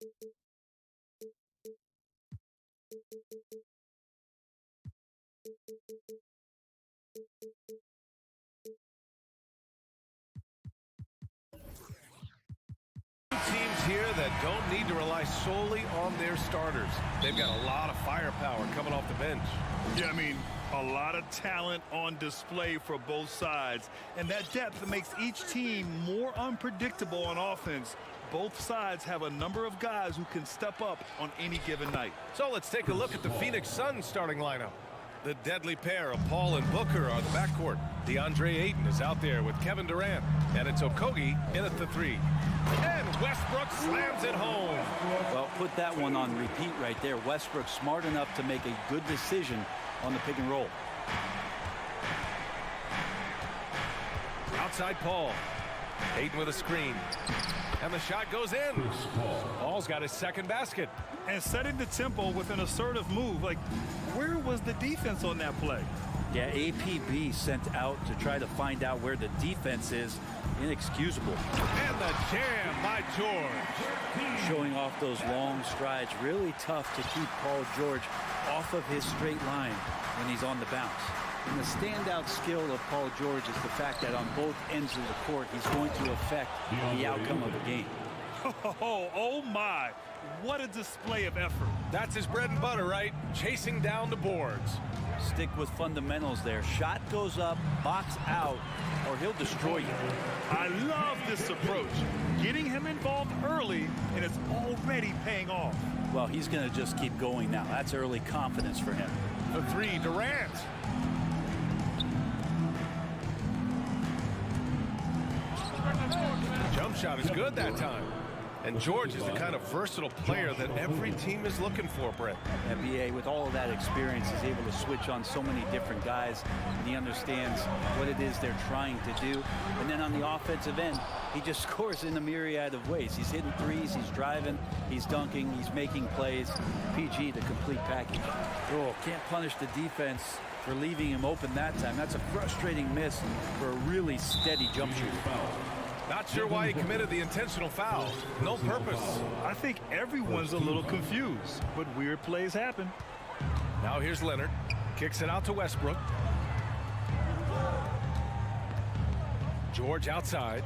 Teams here that don't need to rely solely on their starters. They've got a lot of firepower coming off the bench. Yeah, I mean, a lot of talent on display for both sides. And that depth makes each team more unpredictable on offense. Both sides have a number of guys who can step up on any given night. So let's take a look at the Phoenix Suns starting lineup. The deadly pair of Paul and Booker are the backcourt. DeAndre Ayton is out there with Kevin Durant. And it's Okogie in at the 3. And Westbrook slams it home. Well, put that one on repeat right there. Westbrook smart enough to make a good decision on the pick and roll. Outside Paul. Ayton with a screen. And the shot goes in. Paul's got his second basket. And setting the tempo with an assertive move. Like, where was the defense on that play? Yeah, APB sent out to try to find out where the defense is. Inexcusable. And the jam by George. Showing off those long strides. Really tough to keep Paul George off of his straight line when he's on the bounce. And the standout skill of Paul George is the fact that on both ends of the court, he's going to affect the outcome of the game. Oh my. What a display of effort. That's his bread and butter, right? Chasing down the boards. Stick with fundamentals there. Shot goes up, box out, or he'll destroy you. I love this approach. Getting him involved early, and it's already paying off. Well, he's going to just keep going now. That's early confidence for him. The 3, Durant. Jump shot is good that time. And George is the kind of versatile player that every team is looking for, Brett. NBA, with all of that experience, is able to switch on so many different guys, and he understands what it is they're trying to do. And then on the offensive end, he just scores in a myriad of ways. He's hitting threes, he's driving, he's dunking, he's making plays. PG, the complete package. Oh, can't punish the defense for leaving him open that time. That's a frustrating miss for a really steady jump shooter. Not sure why he committed the intentional foul. No purpose. I think everyone's a little confused, but weird plays happen. Now here's Leonard. Kicks it out to Westbrook. George outside.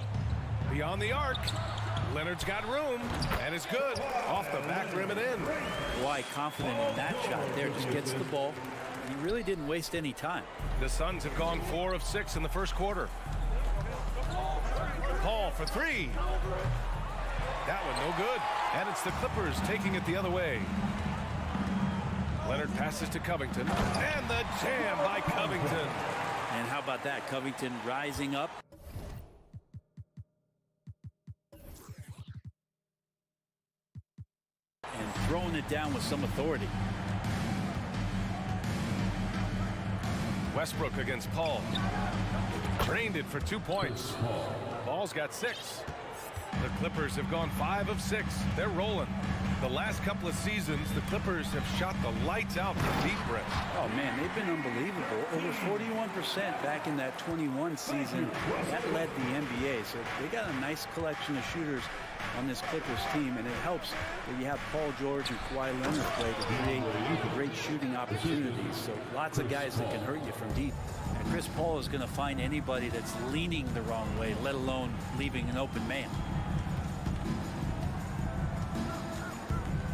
Beyond the arc. Leonard's got room, and it's good. Off the back rim and in. Why confident in that shot there. Just gets the ball. He really didn't waste any time. The Suns have gone 4 of 6 in the first quarter. Paul for 3. That one no good. And it's the Clippers taking it the other way. Leonard passes to Covington. And the jam by Covington. And how about that? Covington rising up. And throwing it down with some authority. Westbrook against Paul. Drained it for 2 points. Paul's got 6. The Clippers have gone 5 of 6. They're rolling. The last couple of seasons, the Clippers have shot the lights out from deep, Brett. Oh, man, they've been unbelievable. Over 41% back in that 21 season. That led the NBA. So they got a nice collection of shooters on this Clippers team, and it helps that you have Paul George and Kawhi Leonard play to create great shooting opportunities. So lots of guys that can hurt you from deep. And Chris Paul is going to find anybody that's leaning the wrong way, let alone leaving an open man.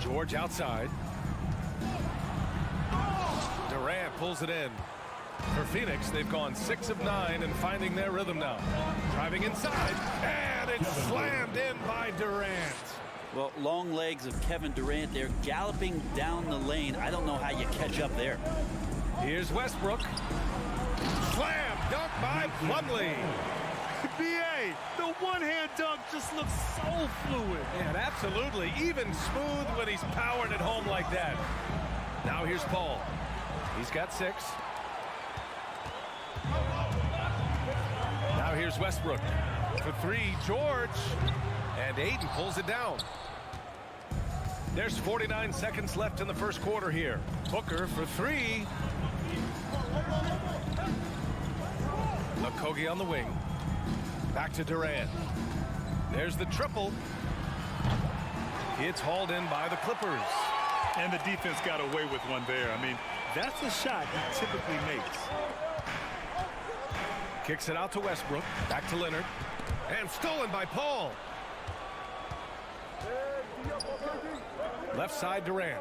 George outside. Durant pulls it in. For Phoenix, they've gone 6 of 9 and finding their rhythm now. Driving inside, and it's slammed in by Durant. Well, long legs of Kevin Durant there galloping down the lane. I don't know how you catch up there. Here's Westbrook. Slam dunk by Plumlee. BA, the one-hand dunk just looks so fluid. And absolutely, even smooth when he's powering it home like that. Now here's Paul. He's got 6. Now here's Westbrook. For 3, George. And Ayton pulls it down. There's 49 seconds left in the first quarter here. Booker for 3. Okogie on the wing. Back to Durant. There's the triple. It's hauled in by the Clippers. And the defense got away with one there. I mean, that's a shot he typically makes. Kicks it out to Westbrook. Back to Leonard. And stolen by Paul. Left side Durant.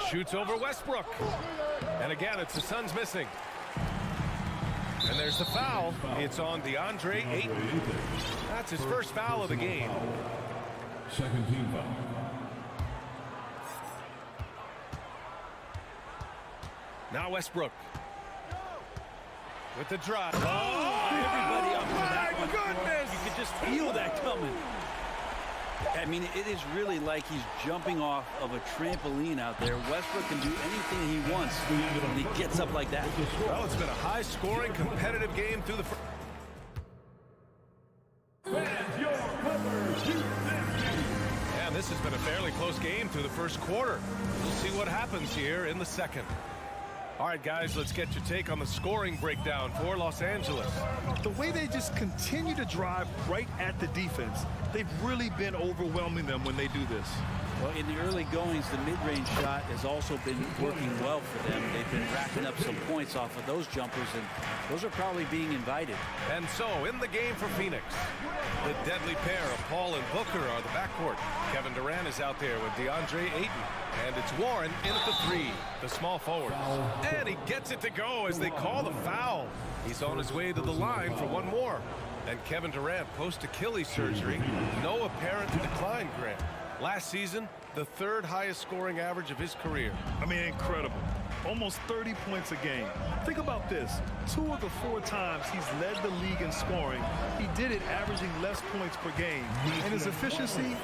Shoots over Westbrook. And again, it's the Suns missing. And there's the foul. It's on DeAndre Ayton. That's his first foul of the game. Second team foul. Now Westbrook. With the drive. Everybody up for that my one. goodness! You could just feel that coming. I mean, it is really like he's jumping off of a trampoline out there. Westbrook can do anything he wants when he gets up like that. Well, it's been a high-scoring, competitive game through the first. And this has been a fairly close game through the first quarter. We'll see what happens here in the second. All right, guys, let's get your take on the scoring breakdown for Los Angeles. The way they just continue to drive right at the defense, they've really been overwhelming them when they do this. Well, in the early goings, the mid-range shot has also been working well for them. They've been racking up some points off of those jumpers, and those are probably being invited. And so, in the game for Phoenix, the deadly pair of Paul and Booker are the backcourt. Kevin Durant is out there with DeAndre Ayton. And it's Warren in at the three, the small forward. And he gets it to go as they call the foul. He's on his way to the line for one more. And Kevin Durant, post-Achilles surgery, no apparent decline, Grant. Last season, the third highest scoring average of his career. I mean, incredible. Almost 30 points a game. Think about this. 2 of the 4 times he's led the league in scoring, he did it averaging less points per game. And his efficiency,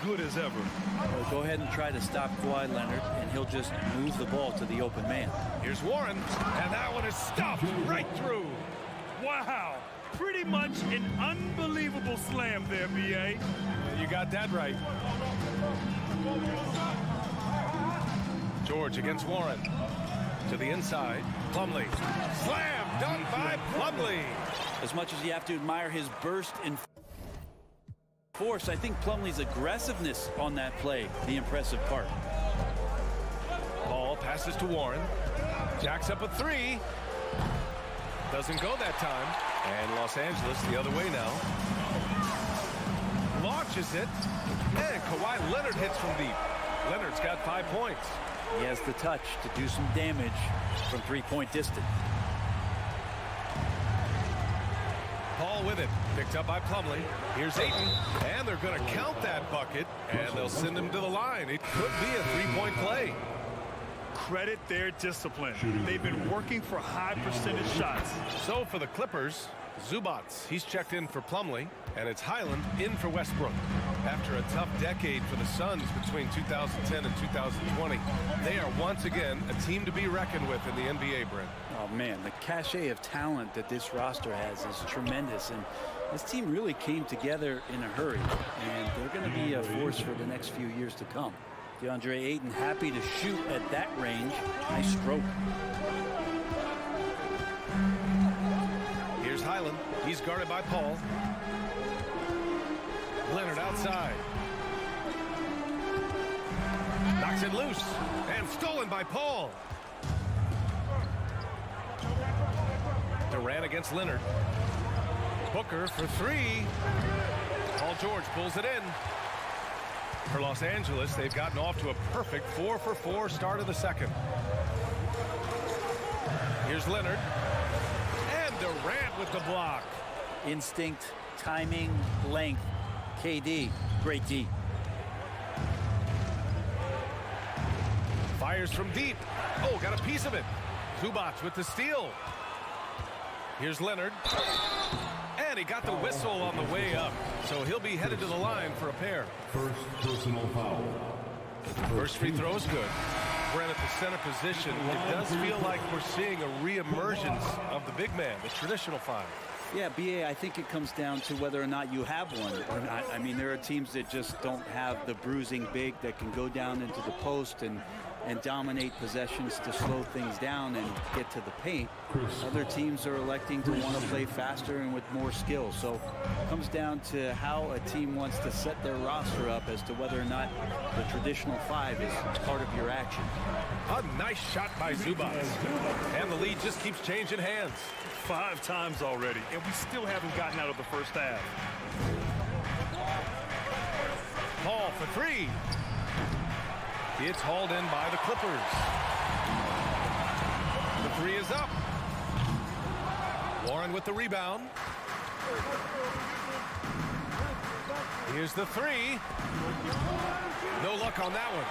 good as ever. Well, go ahead and try to stop Kawhi Leonard, and he'll just move the ball to the open man. Here's Warren, and that one is stuffed right through. Wow. Pretty much an unbelievable slam there, B.A. You got that right. George against Warren. To the inside. Plumlee. Slam done by Plumlee. As much as you have to admire his burst in force, I think Plumlee's aggressiveness on that play, the impressive part. Ball passes to Warren. Jacks up a three. Doesn't go that time. And Los Angeles the other way now. Launches it. And Kawhi Leonard hits from deep. Leonard's got 5 points. He has the touch to do some damage from three-point distance. Paul with it. Picked up by Plumlee. Here's Ayton. And they're going to count that bucket. And they'll send him to the line. It could be a three-point play. Credit their discipline. They've been working for high percentage shots. So for the Clippers, Zubats, he's checked in for Plumlee, and it's Highland in for Westbrook. After a tough decade for the Suns between 2010 and 2020, they are once again a team to be reckoned with in the NBA, Brent. Oh, man, the cachet of talent that this roster has is tremendous, and this team really came together in a hurry, and they're going to be a force for the next few years to come. DeAndre Ayton happy to shoot at that range. Nice stroke. Here's Highland. He's guarded by Paul. Leonard outside. Knocks it loose. And stolen by Paul. Durant against Leonard. Booker for three. Paul George pulls it in. For Los Angeles, they've gotten off to a perfect 4-for-4 start of the second. Here's Leonard. And Durant with the block. Instinct, timing, length. KD, great D. Fires from deep. Oh, got a piece of it. Zubats with the steal. Here's Leonard. And he got the whistle on the way up. So he'll be headed to the line for a pair. First personal foul. First free throw is good. Brent at the center position. It does feel like we're seeing a reemergence of the big man, the traditional five. Yeah, BA, I think it comes down to whether or not you have one or not. I mean, there are teams that just don't have the bruising big that can go down into the post and and dominate possessions to slow things down and get to the paint. Other teams are electing to want to play faster and with more skill. So it comes down to how a team wants to set their roster up as to whether or not the traditional 5 is part of your action. A nice shot by Zubac. And the lead just keeps changing hands. 5 times already, and we still haven't gotten out of the first half. Paul for 3. It's hauled in by the Clippers. The 3 is up. Warren with the rebound. Here's the 3. No luck on that one.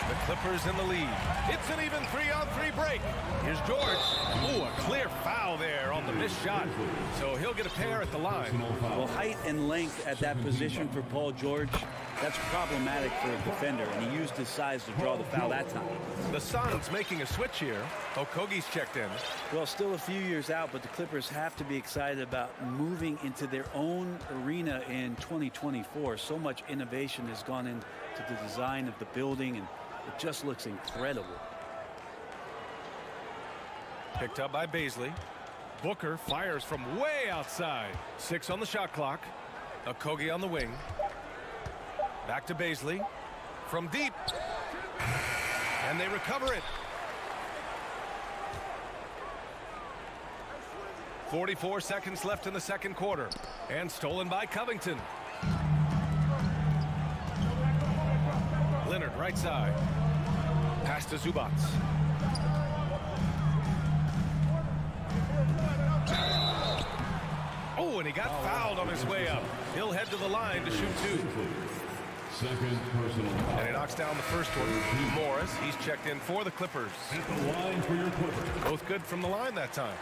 The Clippers in the lead. It's an even 3-on-3 break. Here's George. Ooh, a clear foul there on the missed shot. So he'll get a pair at the line. Well, height and length at that position for Paul George, that's problematic for a defender, and he used his size to draw the foul that time. The Suns making a switch here. Okogie's checked in. Well, still a few years out, but the Clippers have to be excited about moving into their own arena in 2024. So much innovation has gone into the design of the building, and it just looks incredible. Picked up by Baisley. Booker fires from way outside. 6 on the shot clock. Okogie on the wing. Back to Baisley. From deep. And they recover it. 44 seconds left in the second quarter. And stolen by Covington. Leonard right side. Pass to Zubac. Oh, and he got fouled on his way up. He'll head to the line to shoot 2. Second personal foul. And he knocks down the first one. Morris, he's checked in for the Clippers. At the line for your Clippers. Both good from the line that time.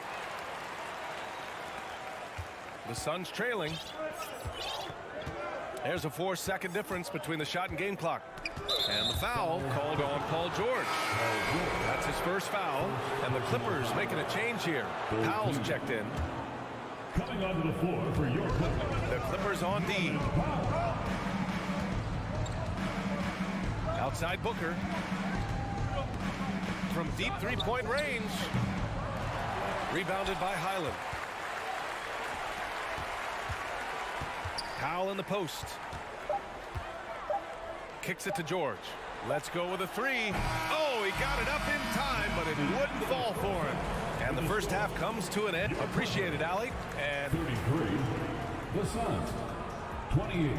The Suns trailing. There's a 4-second difference between the shot and game clock. And the foul called on Paul George. That's his first foul. And the Clippers making a change here. Powell's checked in. Coming onto the floor for your Clippers. The Clippers on D. Outside Booker. From deep 3-point range. Rebounded by Highland. Powell in the post. Kicks it to George. Let's go with a 3. Oh, he got it up in time, but it wouldn't fall for him. And the first half comes to an end. Appreciate it, Allie. And 33. The Suns. 28.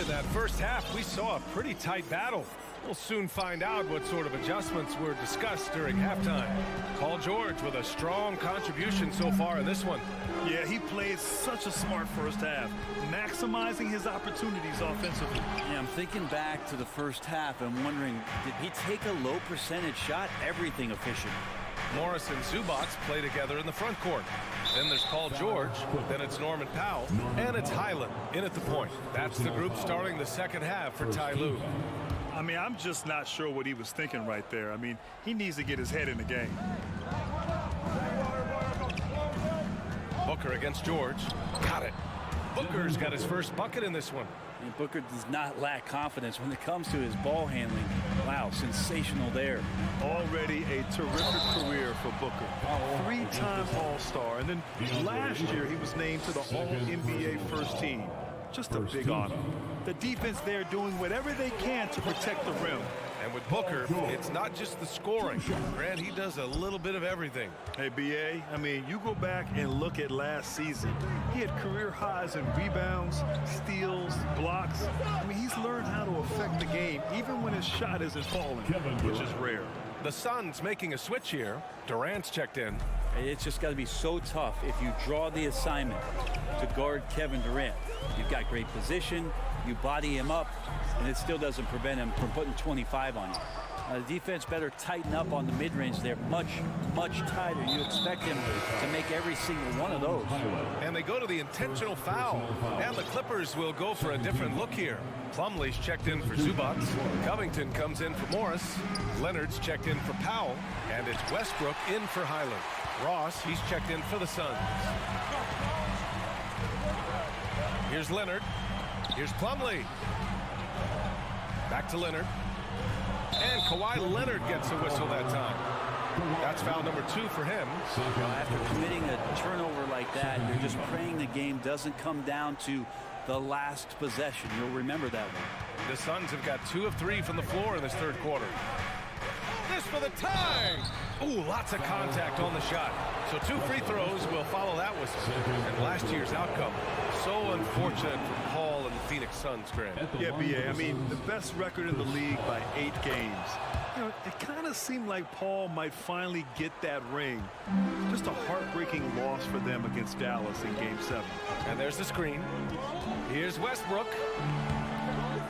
in that first half, we saw a pretty tight battle. We'll soon find out what sort of adjustments were discussed during halftime. Paul George with a strong contribution so far in this one. Yeah, he played such a smart first half, maximizing his opportunities offensively. Yeah, I'm thinking back to the first half and wondering, did he take a low percentage shot? Everything efficient. Morris and Zubac play together in the front court. Then there's Paul George, then it's Norman Powell, and it's Highland in at the point. That's the group starting the second half for Ty Lue. I mean, I'm just not sure what he was thinking right there. I mean, he needs to get his head in the game. Booker against George. Got it. Booker's got his first bucket in this one. And Booker does not lack confidence when it comes to his ball handling. Wow, sensational there. Already a terrific career for Booker. Three-time All-Star. And then last year he was named to the All-NBA first team. Just a big honor. The defense there doing whatever they can to protect the rim. And with Booker, it's not just the scoring. Grant, he does a little bit of everything. Hey, B.A., I mean, you go back and look at last season. He had career highs in rebounds, steals, blocks. I mean, he's learned how to affect the game, even when his shot isn't falling, which is rare. The Suns making a switch here. Durant's checked in. It's just got to be so tough if you draw the assignment to guard Kevin Durant. You've got great position, you body him up, and it still doesn't prevent him from putting 25 on you. The defense better tighten up on the mid-range. They're much tighter. You expect him to make every single one of those. And they go to the intentional foul. And the Clippers will go for a different look here. Plumlee's checked in for Zubac. Covington comes in for Morris. Leonard's checked in for Powell. And it's Westbrook in for Highland. Ross, he's checked in for the Suns. Here's Leonard. Here's Plumlee. Back to Leonard. And Kawhi Leonard gets a whistle that time. That's foul number 2 for him. After committing a turnover like that, you're just praying the game doesn't come down to the last possession. You'll remember that one. The Suns have got 2 of 3 from the floor in this third quarter. This for the tie. Ooh, lots of contact on the shot. So 2 free throws will follow that whistle. And last year's outcome, so unfortunate for Paul and the Phoenix Suns, Grant. Yeah, B.A. I mean, the best record in the league by 8 games. You know, it kind of seemed like Paul might finally get that ring. Just a heartbreaking loss for them against Dallas in Game 7. And there's the screen. Here's Westbrook.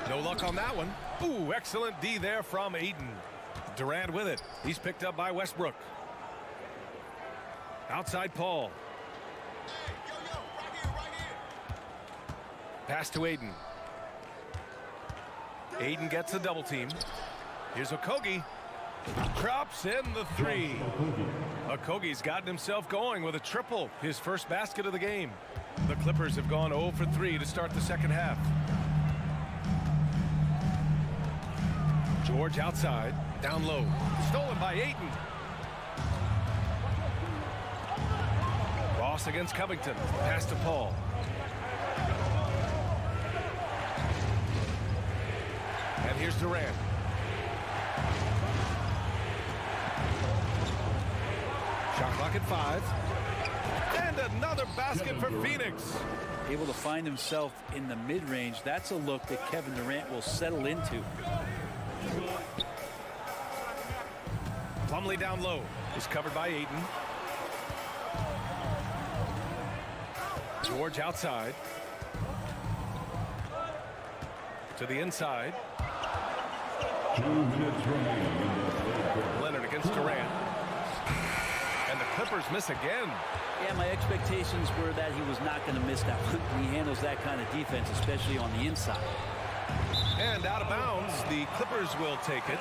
No luck on that one. Ooh, excellent D there from Ayton. Durant with it. He's picked up by Westbrook. Outside Paul. Pass to Ayton. Ayton gets a double team. Here's Okogie. Drops in the 3. Okogie's gotten himself going with a triple. His first basket of the game. The Clippers have gone 0 for 3 to start the second half. George outside. Down low. Stolen by Ayton. Ross against Covington. Pass to Paul. And here's Durant. Shot clock at 5. And another basket for Phoenix. Able to find himself in the mid-range. That's a look that Kevin Durant will settle into. Plumlee down low. Is covered by Ayton. George outside. To the inside. 2 minutes remaining. Leonard against Durant. And the Clippers miss again. Yeah, my expectations were that he was not going to miss that one. He handles that kind of defense, especially on the inside. And out of bounds, the Clippers will take it.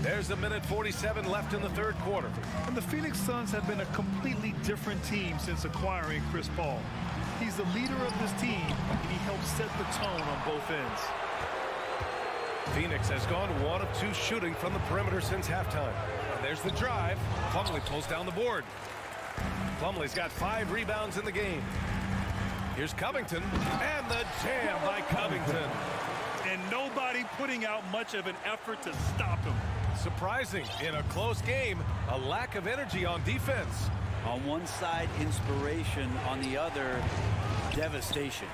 There's a minute 47 left in the third quarter. And the Phoenix Suns have been a completely different team since acquiring Chris Paul. He's the leader of this team, and he helps set the tone on both ends. Phoenix has gone 1 of 2 shooting from the perimeter since halftime. And there's the drive. Plumlee pulls down the board. Plumlee's got 5 rebounds in the game. Here's Covington, and the jam by Covington. And nobody putting out much of an effort to stop him. Surprising in a close game, a lack of energy on defense. On one side, inspiration. On the other, devastation.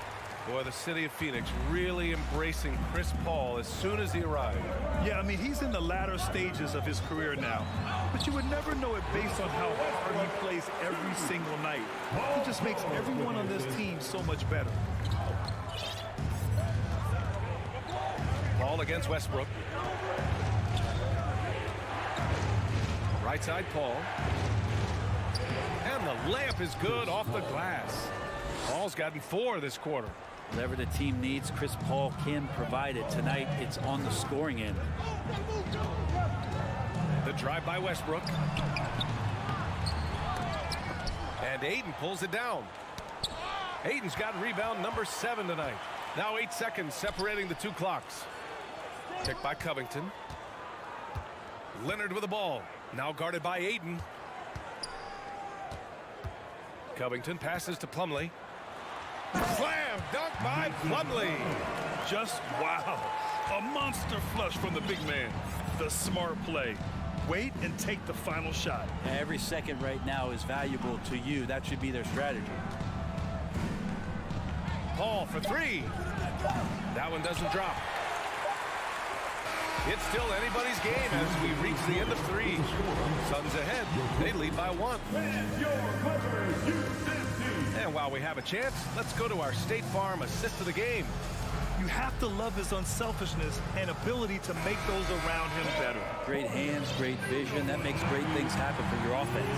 Boy, the city of Phoenix really embracing Chris Paul as soon as he arrived. Yeah, I mean, he's in the latter stages of his career now. But you would never know it based on how hard he plays every single night. He just makes everyone on this team so much better. Paul against Westbrook. Right side, Paul. And the layup is good off the glass. Paul's gotten 4 this quarter. Whatever the team needs, Chris Paul can provide it. Tonight, it's on the scoring end. The drive by Westbrook. And Ayton pulls it down. Ayton's got rebound number 7 tonight. Now 8 seconds separating the 2 clocks. Picked by Covington. Leonard with the ball. Now guarded by Ayton. Covington passes to Plumlee. Slam dunk by Plumlee. Just wow. A monster flush from the big man. The smart play. Wait and take the final shot. Every second right now is valuable to you. That should be their strategy. Paul for 3. That one doesn't drop. It's still anybody's game as we reach the end of 3. Suns ahead. They lead by 1. And while we have a chance, let's go to our State Farm assist of the game. You have to love his unselfishness and ability to make those around him better. Great hands, great vision. That makes great things happen for your offense.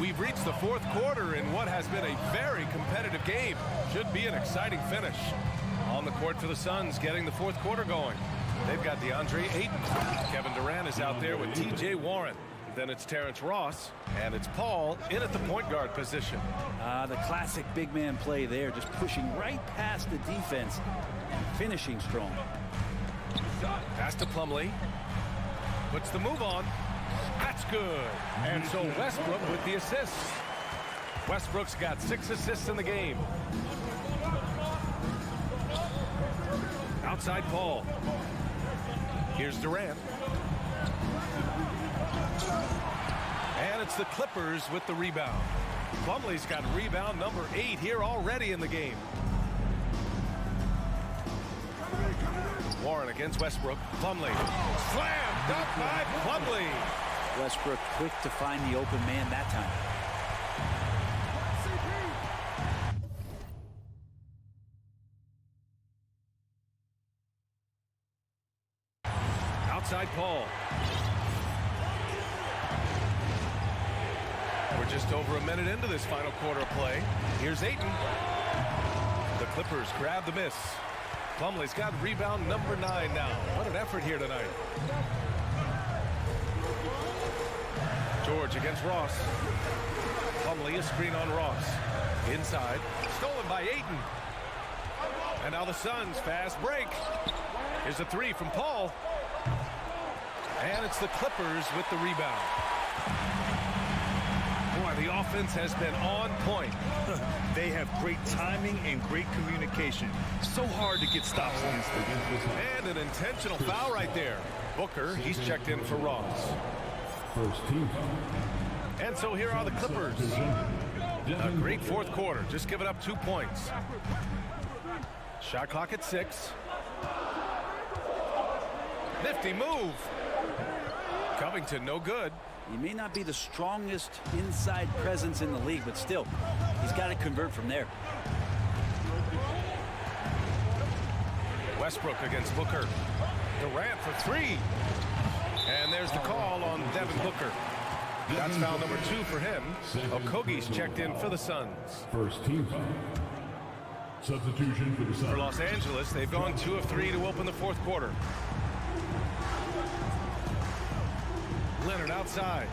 We've reached the 4th quarter in what has been a very competitive game. Should be an exciting finish. On the court for the Suns, getting the 4th quarter going. They've got DeAndre Ayton. Kevin Durant is out there with T.J. Warren. Then it's Terrence Ross, and it's Paul in at the point guard position. The classic big man play there, just pushing right past the defense and finishing strong. Pass to Plumlee. Puts the move on. That's good. And so Westbrook with the assists. Westbrook's got 6 assists in the game. Outside Paul. Here's Durant. And it's the Clippers with the rebound. Plumlee's got rebound number 8 here already in the game. Warren against Westbrook. Plumlee. Slam! Dunk by Plumlee. Westbrook quick to find the open man that time. Outside Paul. We're just over a minute into this final quarter of play. Here's Ayton. The Clippers grab the miss. Plumlee's got rebound number 9 now. What an effort here tonight. George against Ross. Plumlee, a screen on Ross. Inside. Stolen by Ayton. And now the Suns fast break. Here's a 3 from Paul. And it's the Clippers with the rebound. Boy, the offense has been on point. They have great timing and great communication. So hard to get stops against them. And an intentional foul right there. Booker, he's checked in for Ross. First team. And so here are the Clippers. A great 4th quarter, just giving up 2 points. Shot clock at 6. Nifty move. Covington, no good. He may not be the strongest inside presence in the league, but still, he's got to convert from there. Westbrook against Booker. Durant for 3. And there's the call on Devin Booker. That's foul number 2 for him. Okogie's checked in for the Suns. First team foul. Substitution for the Suns. For Los Angeles, they've gone 2 of 3 to open the 4th quarter. Leonard outside.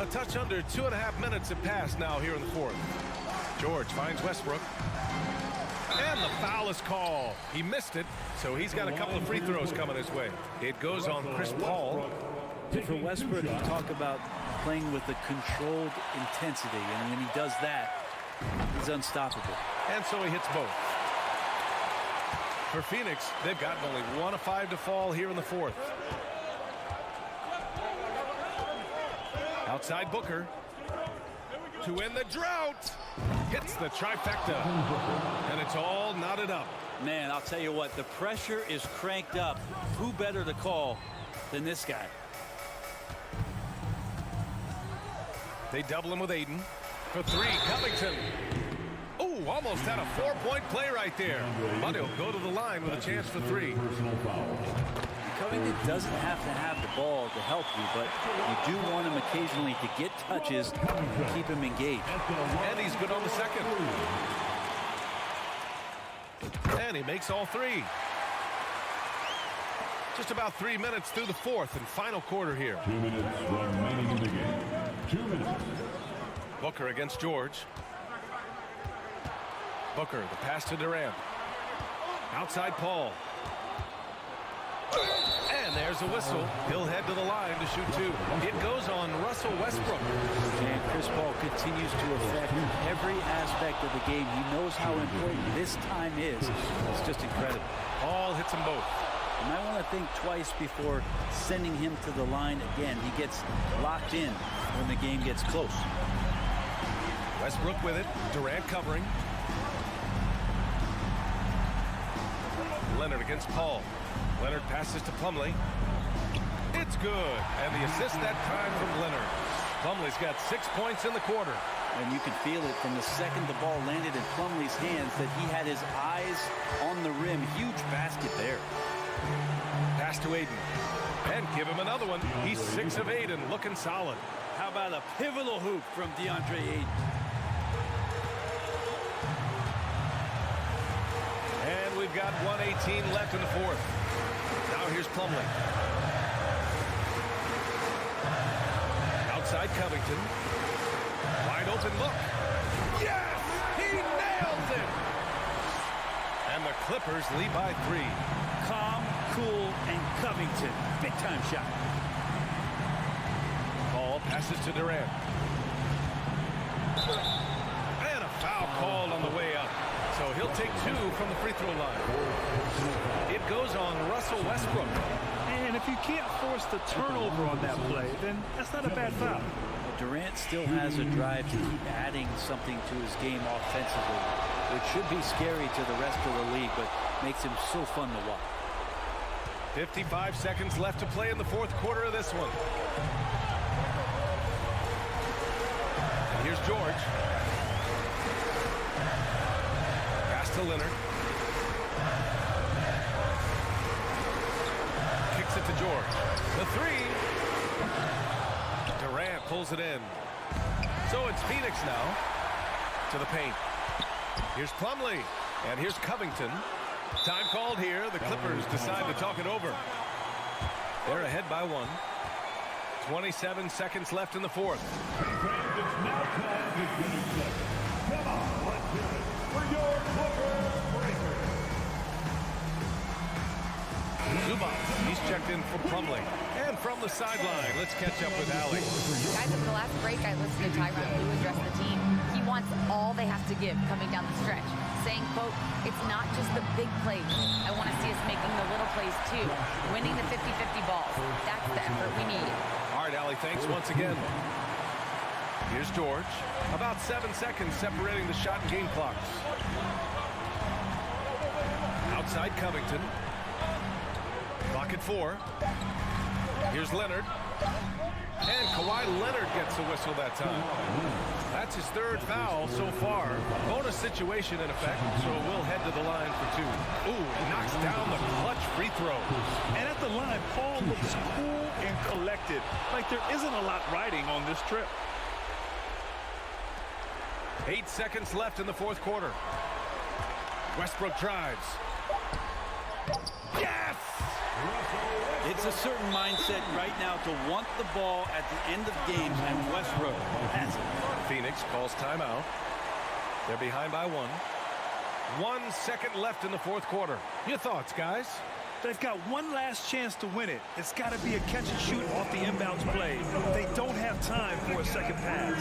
A touch under 2.5 minutes have passed now here in the 4th. George finds Westbrook. And the foul is called. He missed it, so he's got a couple of free throws coming his way. It goes on Chris Paul. For Westbrook, you talk about playing with a controlled intensity, and when he does that, he's unstoppable. And so he hits both. For Phoenix, they've gotten only 1 of 5 to fall here in the 4th. Outside Booker. To win the drought. Hits the trifecta. And it's all knotted up. Man, I'll tell you what, the pressure is cranked up. Who better to call than this guy? They double him with Ayton. For 3, Covington. Ooh, almost had a 4-point play right there. But he'll go to the line with a chance for 3. Covington doesn't have to have the ball to help you, but you do want him occasionally to get touches and keep him engaged. And he's good on the second. And he makes all 3. Just about 3 minutes through the 4th and final quarter here. 2 minutes remaining in the game. 2 minutes. Booker against George. Booker, the pass to Durant. Outside Paul. And there's a whistle. He'll head to the line to shoot 2. It goes on Russell Westbrook. And Chris Paul continues to affect every aspect of the game. He knows how important this time is. It's just incredible. Paul hits them both. You might want to think twice before sending him to the line again. He gets locked in when the game gets close. Westbrook with it. Durant covering. Leonard against Paul. Leonard passes to Plumlee. It's good. And the assist that time from Leonard. Plumlee's got 6 points in the quarter. And you can feel it from the second the ball landed in Plumlee's hands that he had his eyes on the rim. Huge basket there. Pass to Aiden. And give him another one. He's 6 of 8 and looking solid. How about a pivotal hoop from DeAndre Aiden? And we've got 1:18 left in the fourth. Now here's Plumlee. Outside Covington. Wide open look. Yes! He nails it! And the Clippers lead by 3. Calm, cool, and Covington. Big time shot. Ball passes to Durant. And a foul called on the way up. So he'll take 2 from the free throw line. It goes on Russell Westbrook. And if you can't force the turnover on that play, then that's not a bad foul. Durant still has a drive to keep adding something to his game offensively, which should be scary to the rest of the league, but makes him so fun to watch. 55 seconds left to play in the fourth quarter of this one. And here's George. Pass to Leonard. Kicks it to George. The 3. Durant pulls it in. So it's Phoenix now to the paint. Here's Plumlee. And here's Covington. Time called here. The Clippers decide to talk it over. They're ahead by 1. 27 seconds left in the fourth. Fans, it's now time to get it set. Come on, let's do it for your Clippers breakers. Zubac, he's checked in for Plumlee. And from the sideline, let's catch up with Allie. Guys, at the last break, I listened to Tyronn Lue address the team. He wants all they have to give coming down the stretch, saying, quote, it's not just the big plays. I want to see us making the little plays, too. Winning the 50-50 balls. That's the effort we need. All right, Allie, thanks once again. Here's George. About 7 seconds separating the shot and game clocks. Outside Covington. Clock at 4. Here's Leonard. And Kawhi Leonard gets a whistle that time. That's his 3rd foul so far. Bonus situation in effect, so we'll head to the line for 2. Ooh, knocks down the clutch free throw. And at the line, Paul looks cool and collected, like there isn't a lot riding on this trip. 8 seconds left in the fourth quarter. Westbrook drives. Yes! It's a certain mindset right now to want the ball at the end of games, and Westbrook has it. Phoenix calls timeout. They're behind by 1. 1 second left in the fourth quarter. Your thoughts, guys? They've got one last chance to win it. It's got to be a catch and shoot off the inbounds play. They don't have time for a second pass.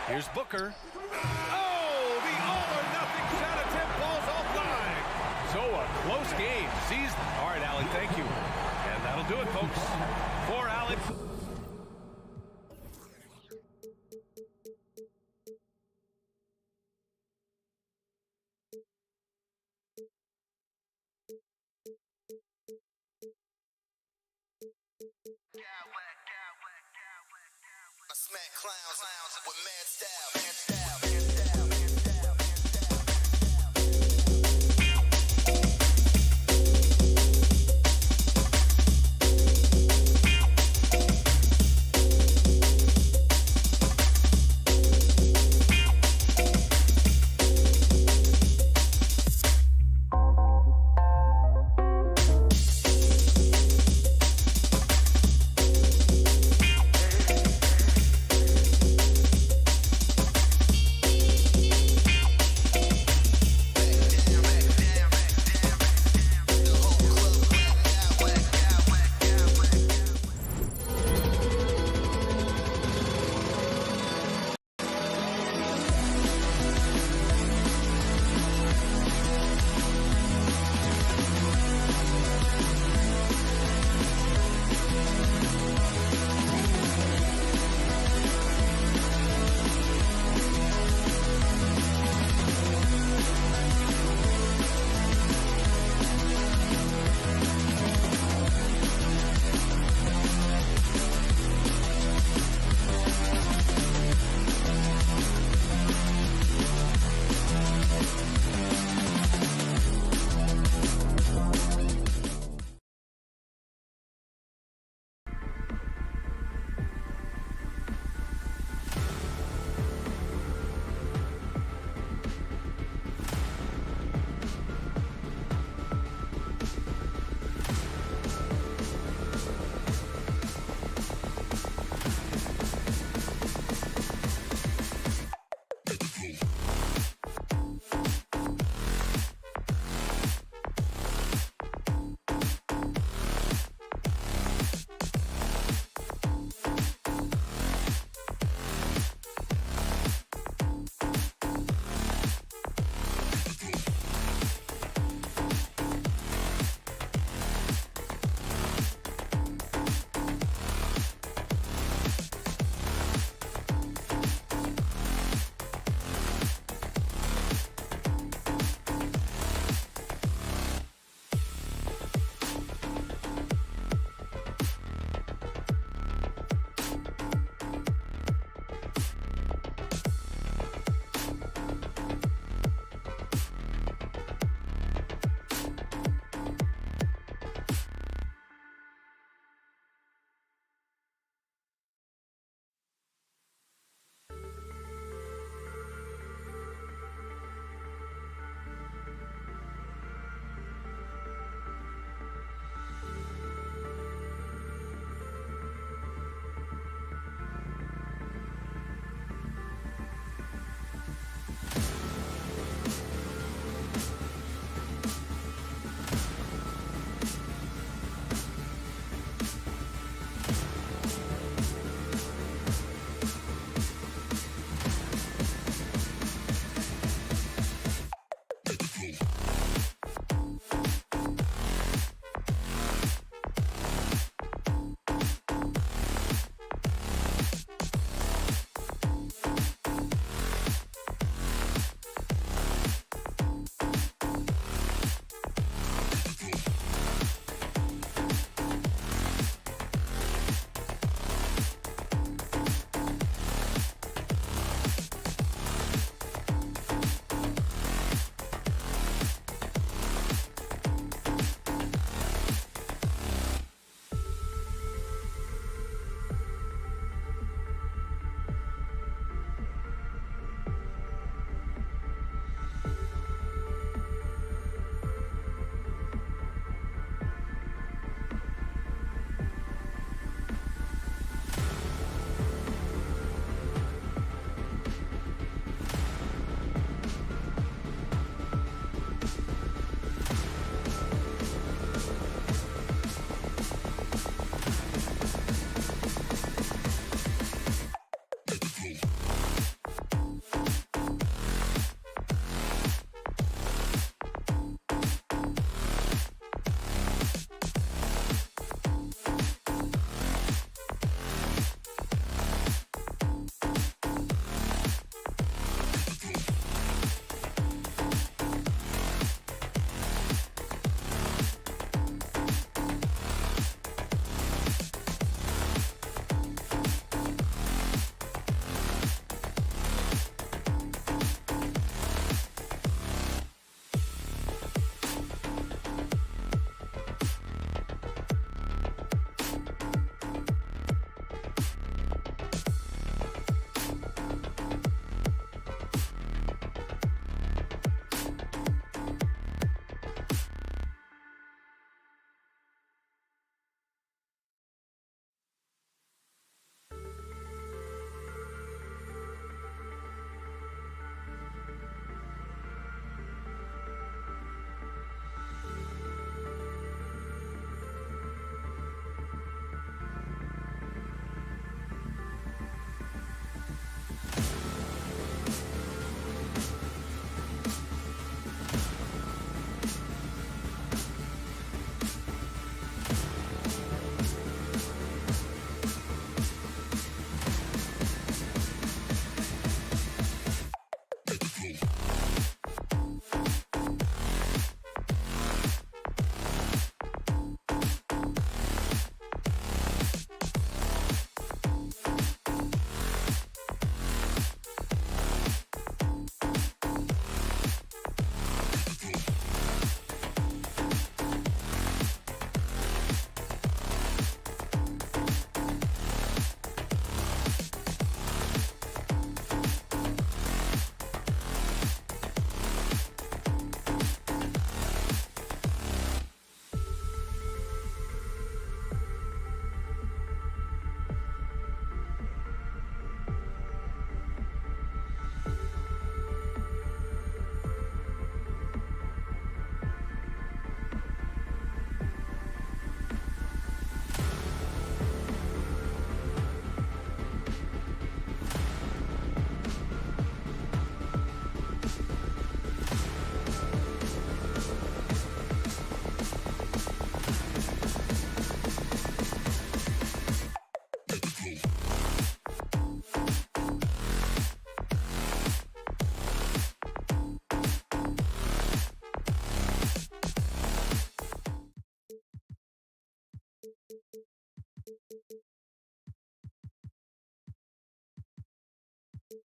Here's Booker. Oh, the all-or-nothing shot attempt falls offline. So a close game. Sees. All right, Allie, thank you. And that'll do it, folks. For Alex. I smack clowns with mad style.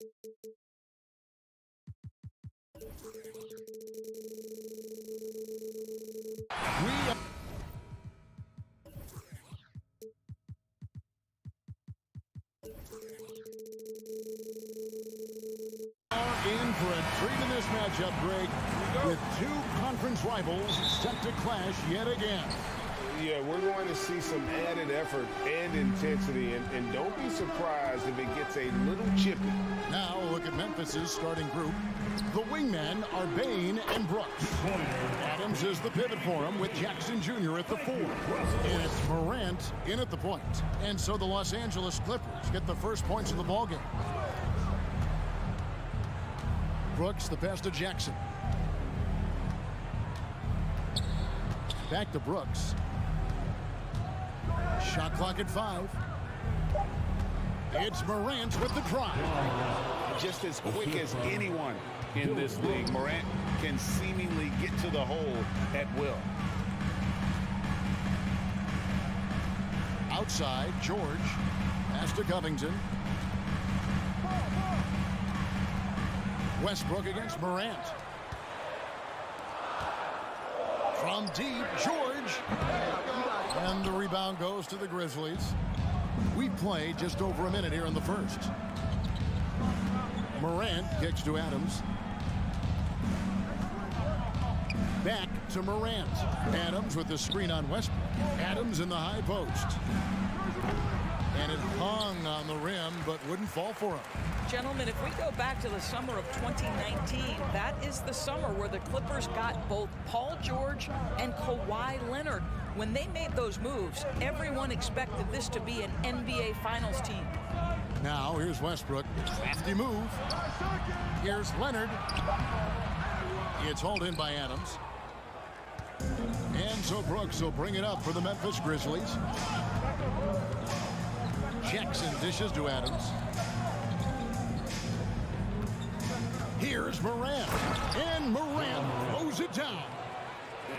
In for a treat in this matchup, Greg, with two conference rivals set to clash yet again. Yeah, we're going to see some added effort and intensity, and don't be surprised if it gets a little chippy. Now look at Memphis's starting group. The wingmen are Bain and Brooks. Adams is the pivot for him with Jackson Jr. at the 4. And it's Morant in at the point. And so the Los Angeles Clippers get the first points of the ballgame. Brooks, the pass to Jackson. Back to Brooks. Shot clock at 5. It's Morant with the drive. Just as quick as anyone in this league, Morant can seemingly get to the hole at will. Outside, George. Pass to Covington. Westbrook against Morant. From deep, George. And the rebound goes to the Grizzlies. We've played just over a minute here in the first. Morant kicks to Adams. Back to Morant. Adams with the screen on Westbrook. Adams in the high post. And it hung on the rim, but wouldn't fall for him. Gentlemen, if we go back to the summer of 2019, that is the summer where the Clippers got both Paul George and Kawhi Leonard. When they made those moves, everyone expected this to be an NBA Finals team. Now, here's Westbrook. Crafty move. Here's Leonard. It's hauled in by Adams. And so Brooks will bring it up for the Memphis Grizzlies. Jackson dishes to Adams. Here's Morant. And Morant throws it down.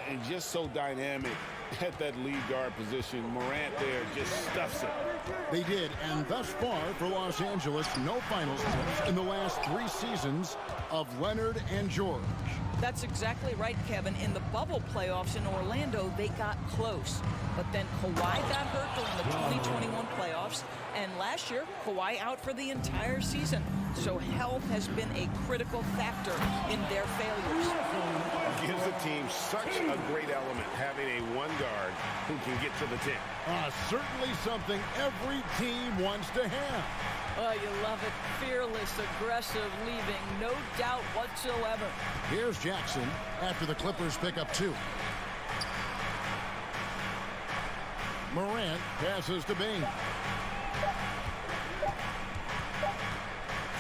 And just so dynamic at that lead guard position. Morant there just stuffs it. They did, and thus far for Los Angeles, no finals teams in the last 3 seasons of Leonard and George. That's exactly right, Kevin. In the bubble playoffs in Orlando, they got close. But then Kawhi got hurt during the 2021 playoffs. And last year, Kawhi out for the entire season. So health has been a critical factor in their failures. Gives the team such a great element having a one guard who can get to the 10. Certainly something every team wants to have. Oh, you love it. Fearless, aggressive, leaving no doubt whatsoever. Here's Jackson after the Clippers pick up 2. Morant passes to Bain.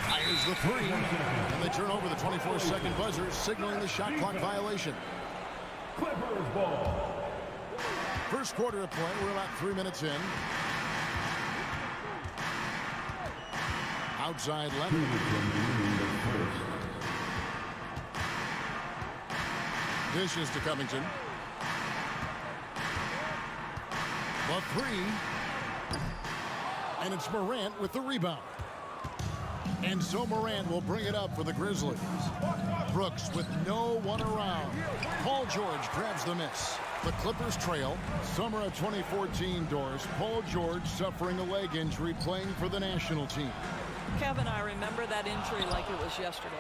Fires the 3. And they turn over the 24-second buzzer, signaling the shot clock violation. Clippers ball. First quarter of play. We're about 3 minutes in. Outside Leonard. Dishes to Covington. The 3. And it's Morant with the rebound. And so Morant will bring it up for the Grizzlies. Brooks with no one around. Paul George grabs the miss. The Clippers trail. Summer of 2014 Doris. Paul George suffering a leg injury playing for the national team. Kevin, I remember that injury like it was yesterday.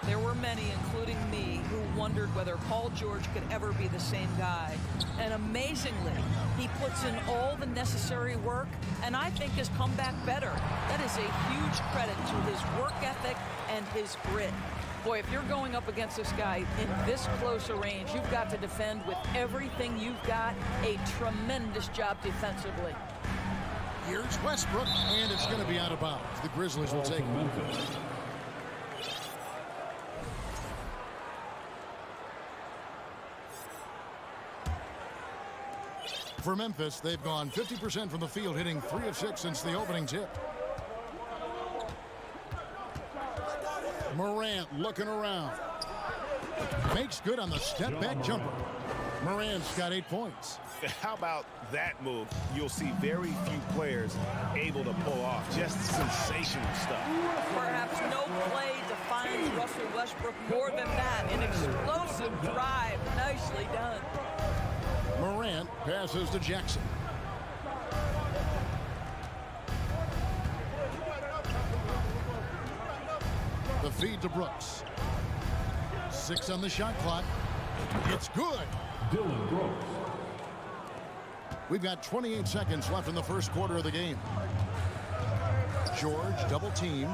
There were many, including me, who wondered whether Paul George could ever be the same guy. And amazingly, he puts in all the necessary work, and I think has come back better. That is a huge credit to his work ethic and his grit. Boy, if you're going up against this guy in this close a range, you've got to defend with everything you've got. A tremendous job defensively. Here's Westbrook, and it's going to be out of bounds. The Grizzlies will take it. For Memphis, they've gone 50% from the field, hitting 3 of 6 since the opening tip. Morant looking around. Makes good on the step-back jumper. Morant's got 8 points. How about that move? You'll see very few players able to pull off just sensational stuff. Perhaps no play defines Russell Westbrook more than that. An explosive drive. Nicely done. Morant passes to Jackson. The feed to Brooks. 6 on the shot clock. It's good. Dylan Brooks. We've got 28 seconds left in the first quarter of the game. George double team.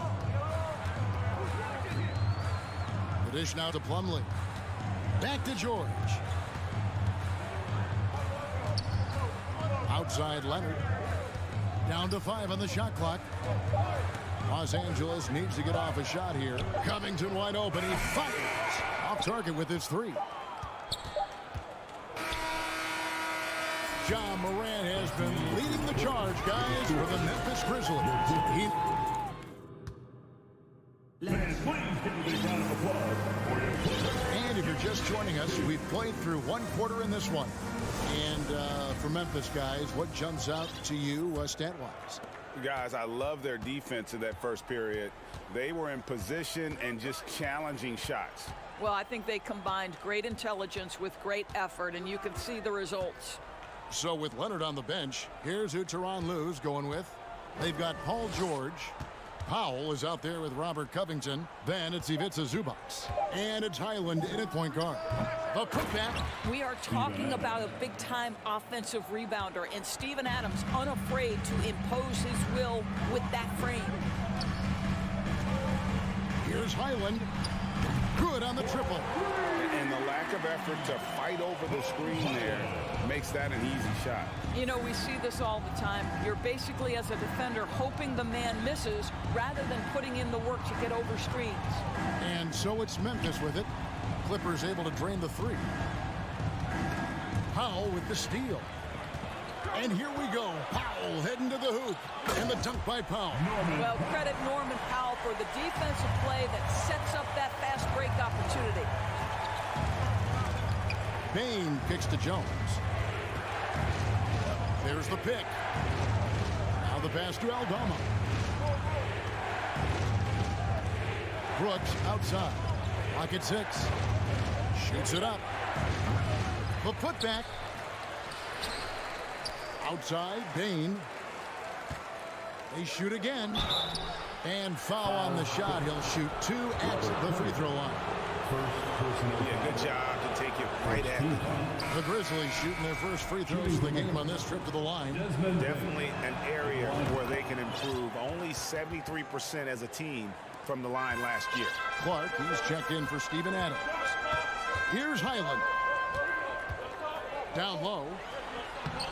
The dish now to Plumlee. Back to George. Outside Leonard. Down to 5 on the shot clock. Los Angeles needs to get off a shot here. Covington wide open. He fires. Off target with his 3. Ja Morant has been leading the charge, guys, for the Memphis Grizzlies. And if you're just joining us, we've played through 1 quarter in this one. And for Memphis, guys, what jumps out to you stat-wise? Guys, I love their defense in that first period. They were in position and just challenging shots. Well, I think they combined great intelligence with great effort, and you can see the results. So with Leonard on the bench, here's who Tyronn Lue's going with. They've got Paul George. Powell is out there with Robert Covington. Then it's Ivica Zubac. And it's Highland in at point guard. The putback. We are talking about a big-time offensive rebounder, and Steven Adams unafraid to impose his will with that frame. Here's Highland. Good on the triple. And the lack of effort to fight over the screen there makes that an easy shot. You know, we see this all the time. You're basically, as a defender, hoping the man misses rather than putting in the work to get over screens. And so it's Memphis with it. Clippers able to drain the 3. Powell with the steal. And here we go. Powell heading to the hoop. And the dunk by Powell. Well, credit Norman Powell for the defensive play that sets up that fast break opportunity. Bain kicks to Jones. There's the pick. Now the pass to Aldama. Brooks outside. Lock at 6. Shoots it up. The putback. Outside, Bain. They shoot again. And foul on the shot. He'll shoot 2 at the free throw line. Yeah, good job to take it right at him. The Grizzlies shooting their first free throws of the game on this trip to the line. Definitely an area where they can improve. Only 73% as a team from the line last year. Clark, he's checked in for Steven Adams. Here's Highland. Down low.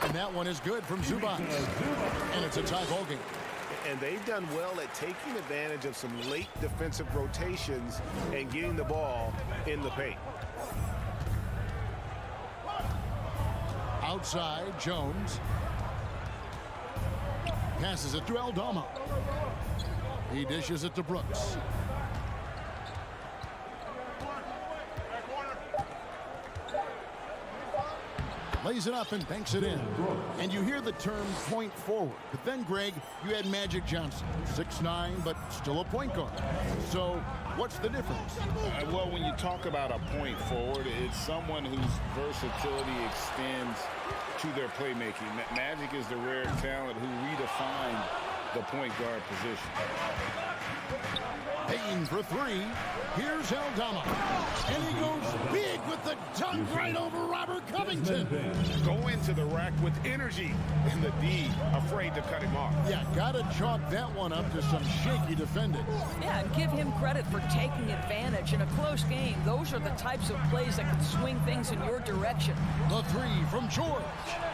And that one is good from Zubac. And it's a tie ball game. And they've done well at taking advantage of some late defensive rotations and getting the ball in the paint. Outside, Jones. Passes it to Aldama. He dishes it to Brooks. Lays it up and banks it in. And you hear the term point forward. But then, Greg, you had Magic Johnson. 6'9", but still a point guard. So what's the difference? Well, when you talk about a point forward, it's someone whose versatility extends to their playmaking. Magic is the rare talent who redefined the point guard position. Payne for 3. Here's Aldama. And he goes big with the dunk right over Robert Covington. Go into the rack with energy. And the D afraid to cut him off. Yeah, gotta chalk that one up to some shaky defending. Yeah, and give him credit for taking advantage in a close game. Those are the types of plays that can swing things in your direction. The 3 from George.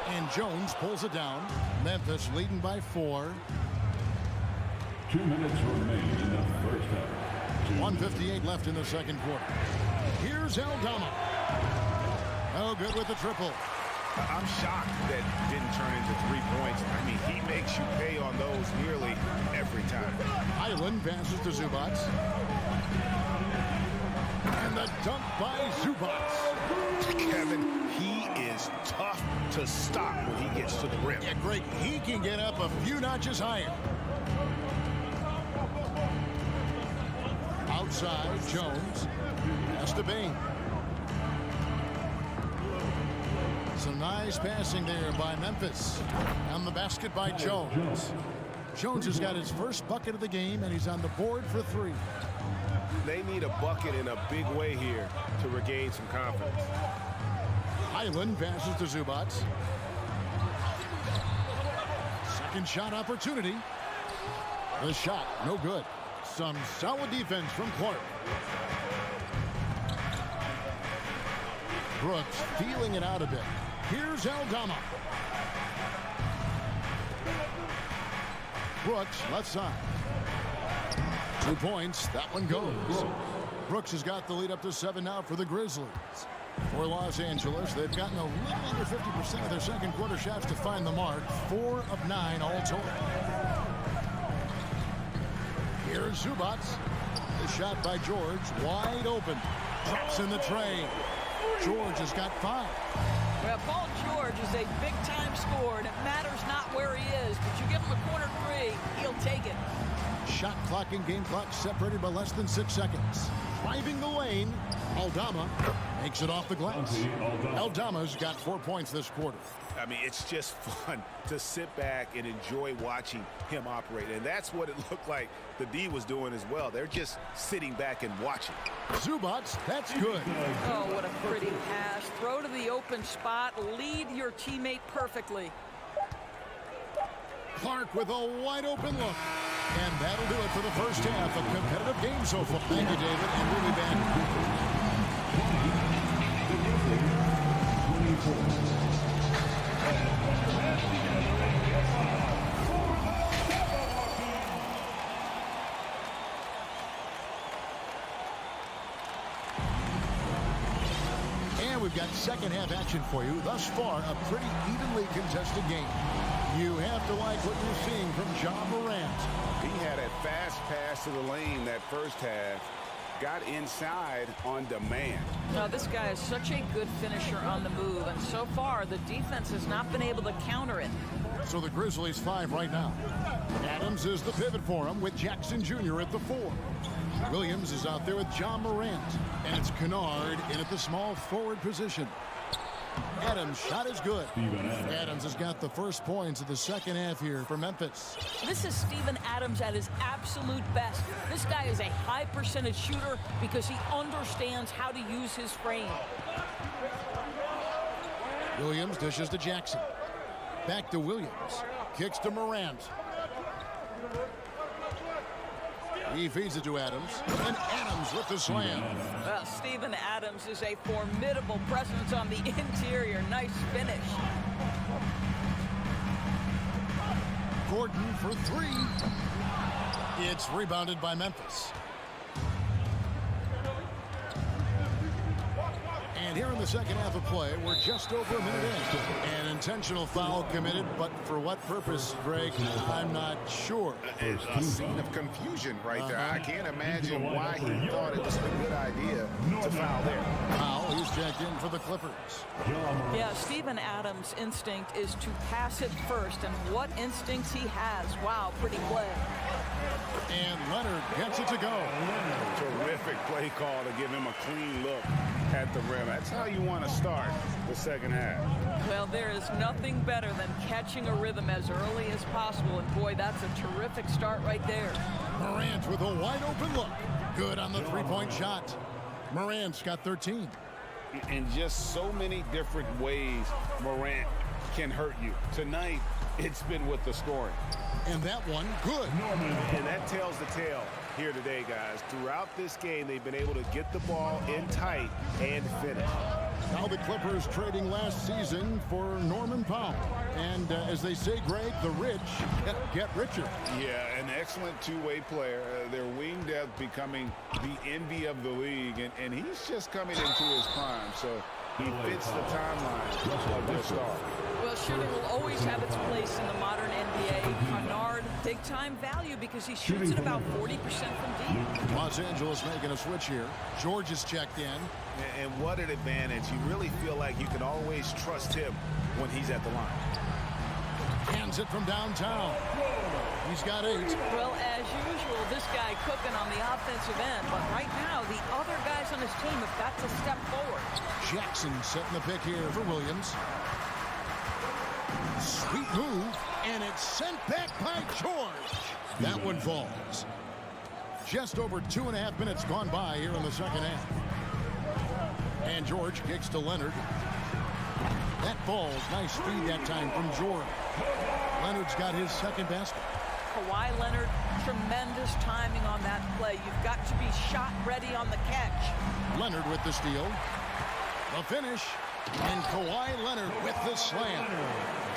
And Jones pulls it down. Memphis leading by 4. 2 minutes remain in the first half. 1:58 left in the second quarter. Here's Aldama. Oh, good with the triple. I'm shocked that didn't turn into 3 points. I mean, he makes you pay on those nearly every time. Highland passes to Zubac. And the dunk by Zubac. Kevin, he just tough to stop when he gets to the rim. Yeah, Greg, he can get up a few notches higher. Outside, Jones. Pass to Bain. Some nice passing there by Memphis. On the basket by Jones. Jones has got his first bucket of the game, and he's on the board for 3. They need a bucket in a big way here to regain some confidence. Highland passes to Zubac. Second shot opportunity. The shot, no good. Some solid defense from Clark. Brooks feeling it out a bit. Here's Aldama. Brooks, left side. 2 points. That one goes. Brooks has got the lead up to 7 now for the Grizzlies. For Los Angeles, they've gotten a little under 50% of their second quarter shots to find the mark. 4 of 9 all total. Here's Zubac. The shot by George, wide open. Drops in the tray. George has got 5. Well, Paul George is a big-time scorer, and it matters not where he is, but you give him a corner 3, he'll take it. Shot clock and game clock separated by less than 6 seconds. Driving the lane, Aldama makes it off the glass. Aldama's got 4 points this quarter. I mean, it's just fun to sit back and enjoy watching him operate. And that's what it looked like the D was doing as well. They're just sitting back and watching. Zubac, that's good. Oh, what a pretty pass. Throw to the open spot. Lead your teammate perfectly. Clark with a wide open look. And that'll do it for the first half. A competitive game so far. Thank you, David. And we'll be back. And we've got second half action for you. Thus far, a pretty evenly contested game. You have to like what you're seeing from Ja Morant. He had a fast pass to the lane that first half. Got inside on demand. Now, this guy is such a good finisher on the move, and so far the defense has not been able to counter it. So the Grizzlies 5 right now. Adams is the pivot for him with Jackson Jr. at the 4. Williams is out there with Ja Morant. And it's Kennard in at the small forward position. Adams' shot is good. Adams has got the first points of the second half here for Memphis. This is Steven Adams at his absolute best. This guy is a high percentage shooter because he understands how to use his frame. Williams dishes to Jackson. Back to Williams. Kicks to Morant. He feeds it to Adams. And Adams with the slam. Well, Steven Adams is a formidable presence on the interior. Nice finish. Gordon for 3. It's rebounded by Memphis. And here in the second half of play, we're just over a minute in. An intentional foul committed, but for what purpose, Greg, I'm not sure. A scene of confusion right there. I can't imagine why he thought it was a good idea to foul there. Powell, he's checked in for the Clippers. Yeah, Steven Adams' instinct is to pass it first, and what instincts he has. Wow, pretty play. And Leonard gets it to go. Terrific play call to give him a clean look at the rim. That's how you want to start the second half. Well, there is nothing better than catching a rhythm as early as possible, and boy, that's a terrific start right there. Morant with a wide open look. Good on the three-point shot. Morant's got 13. In just so many different ways, Morant can hurt you. Tonight, it's been with the scoring. And that one, good. And that tells the tale here today, guys. Throughout this game, they've been able to get the ball in tight and finish. Now the Clippers trading last season for Norman Powell. And as they say, Greg, the rich get richer. Yeah, an excellent two-way player. Their wing depth becoming the envy of the league. And he's just coming into his prime. So He fits the timeline of their star. Well, shooting will always have its place in the modern NBA. Kennard, big-time value because he shoots at about 40% from deep. Los Angeles making a switch here. George is checked in. And what an advantage. You really feel like you can always trust him when he's at the line. Hands it from downtown. He's got 8. Well, as usual, this guy cooking on the offensive end. But right now, the other guys on his team have got to step forward. Jackson setting the pick here for Williams. Sweet move, and it's sent back by George. That one falls. Just over 2.5 minutes gone by here in the second half. And George kicks to Leonard. That falls. Nice feed that time from George. Leonard's got his second basket. Kawhi Leonard, tremendous timing on that play. You've got to be shot ready on the catch. Leonard with the steal. The finish. And Kawhi Leonard with the slam.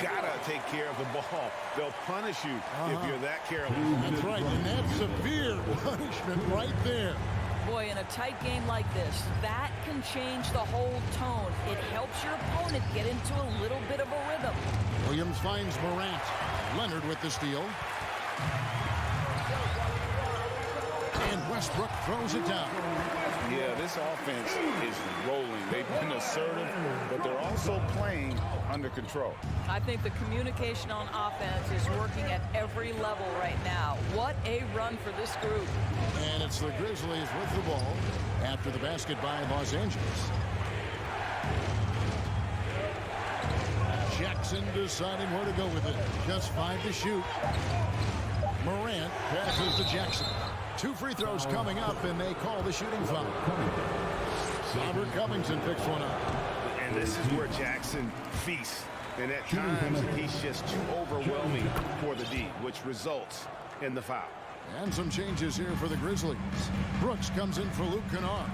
Gotta take care of the ball. They'll punish you if you're that careless. That's right, and that's severe punishment right there. Boy, in a tight game like this, that can change the whole tone. It helps your opponent get into a little bit of a rhythm. Williams finds Morant. Leonard with the steal. And Westbrook throws it down. Yeah, this offense is rolling. They've been assertive, but they're also playing under control. I think the communication on offense is working at every level right now. What a run for this group. And it's the Grizzlies with the ball after the basket by Los Angeles. Jackson deciding where to go with it. Just 5 to shoot. Morant passes to Jackson. 2 free throws coming up, and they call the shooting foul. Robert Covington picks one up. And this is where Jackson feasts. And at times, he's just too overwhelming for the D, which results in the foul. And some changes here for the Grizzlies. Brooks comes in for Luke Kennard.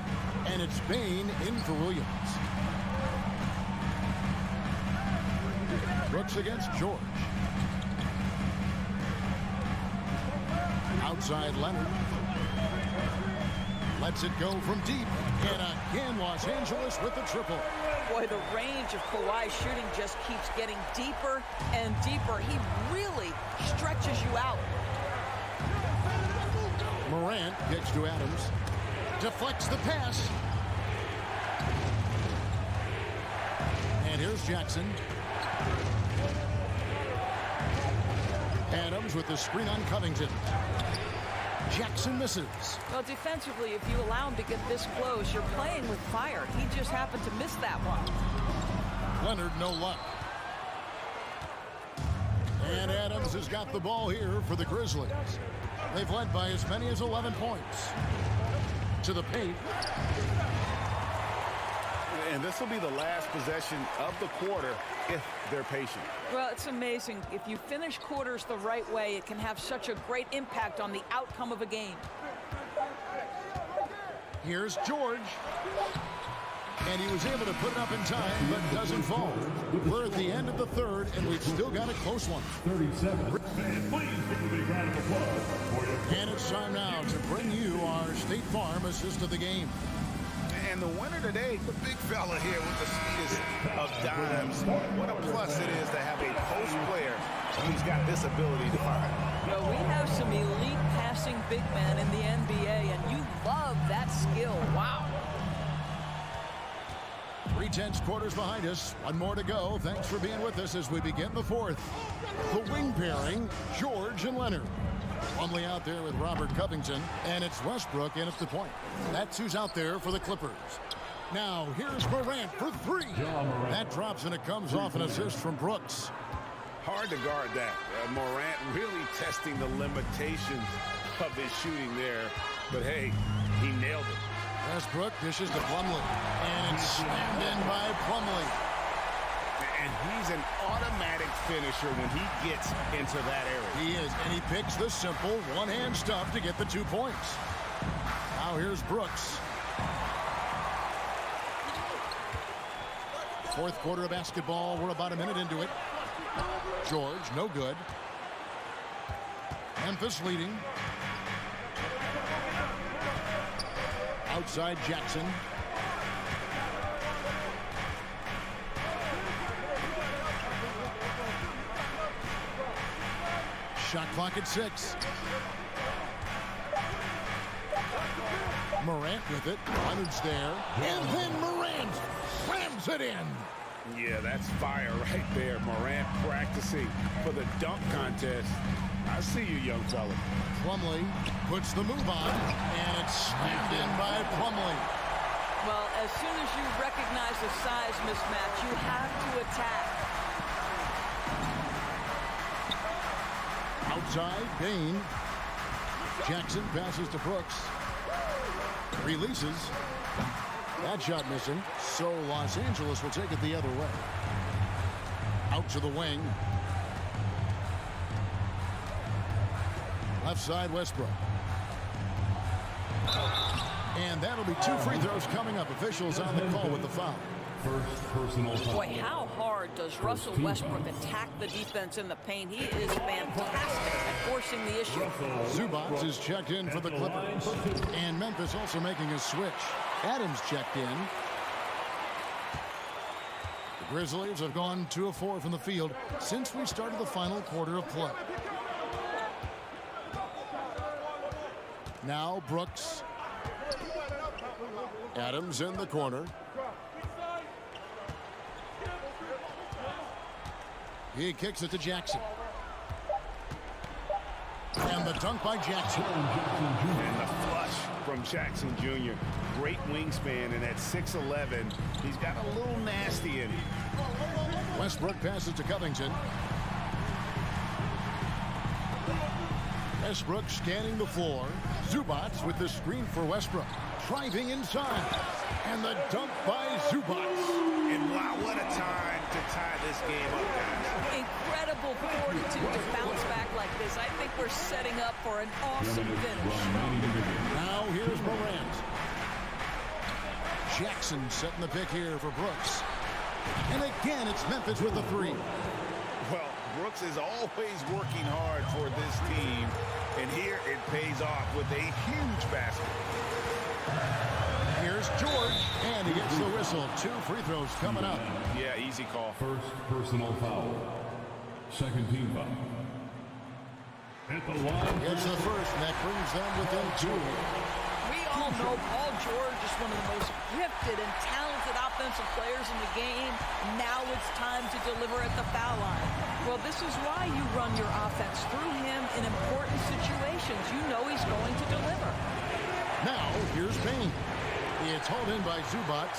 And it's Bain in for Williams. Brooks against George. Outside Leonard. Lets it go from deep. And again, Los Angeles with the triple. Boy, the range of Kawhi's shooting just keeps getting deeper and deeper. He really stretches you out. Morant gets to Adams. Deflects the pass. And here's Jackson. Adams with the screen on Covington. Jackson misses. Well, defensively, if you allow him to get this close, you're playing with fire. He just happened to miss that one. Leonard, no luck. And Adams has got the ball here for the Grizzlies. They've led by as many as 11 points. To the paint. And this will be the last possession of the quarter if they're patient. Well, it's amazing. If you finish quarters the right way, it can have such a great impact on the outcome of a game. Here's George. And he was able to put it up in time, but doesn't fall. We're at the end of the third, and we've still got a close one. 37. And please give a big round of applause for your... And it's time now to bring you our State Farm assist of the game. And the winner today, the big fella here with the sweetest of dimes. What a plus it is to have a post player who's got this ability to fire. Well, we have some elite passing big men in the NBA, and you love that skill. Wow. 3/10 quarters behind us. One more to go. Thanks for being with us as we begin the fourth. The wing pairing, George and Leonard. Plumlee out there with Robert Covington, and it's Westbrook in at the point. That's who's out there for the Clippers. Now, here's Morant for 3. That drops, and it comes off an assist from Brooks. Hard to guard that. Morant really testing the limitations of his shooting there. But, hey, he nailed it. Westbrook dishes to Plumlee, and it's slammed in by Plumlee. And he's an automatic finisher when he gets into that area. He is, and he picks the simple one-hand stuff to get the 2 points. Now here's Brooks. Fourth quarter of basketball. We're about a minute into it. George, no good. Memphis leading. Outside Jackson. Shot clock at 6. Morant with it. Leonard's there. And then Morant slams it in. Yeah, that's fire right there. Morant practicing for the dunk contest. I see you, young fella. Plumlee puts the move on, and it's slammed in by Plumlee. Well, as soon as you recognize the size mismatch, you have to attack. Outside, Bain. Jackson passes to Brooks. Releases. That shot missing. So Los Angeles will take it the other way. Out to the wing. Left side, Westbrook. And that'll be 2 free throws coming up. Officials on the call with the foul. First personal foul. Boy, how hard does Russell Westbrook attack the defense in the paint? He is fantastic at forcing the issue. Zubac is checked in for the Clippers. And Memphis also making a switch. Adams checked in. The Grizzlies have gone 2 of 4 from the field since we started the final quarter of play. Now Brooks. Adams in the corner. He kicks it to Jackson. And the dunk by Jackson. And the flush from Jackson Jr. Great wingspan, and at 6'11", he's got a little nasty in him. Westbrook passes to Covington. Westbrook scanning the floor. Zubac with the screen for Westbrook. Driving inside. And the dunk by Zubac. And wow, what a time to tie this game up, guys. Incredible fortitude to bounce back like this. I think we're setting up for an awesome finish. Now here's Morant. Jackson setting the pick here for Brooks. And again, it's Memphis with the 3. Well, Brooks is always working hard for this team, and here it pays off with a huge basket. Here's George, and he gets the whistle. 2 free throws coming up. Yeah, easy call. First personal foul. Second team foul. At the line. It's the first, and that brings them within 2. We all know Paul George is one of the most gifted and talented offensive players in the game. Now it's time to deliver at the foul line. Well, this is why you run your offense through him in important situations. You know he's going to deliver. Now, here's Bain. It's hauled in by Zubac.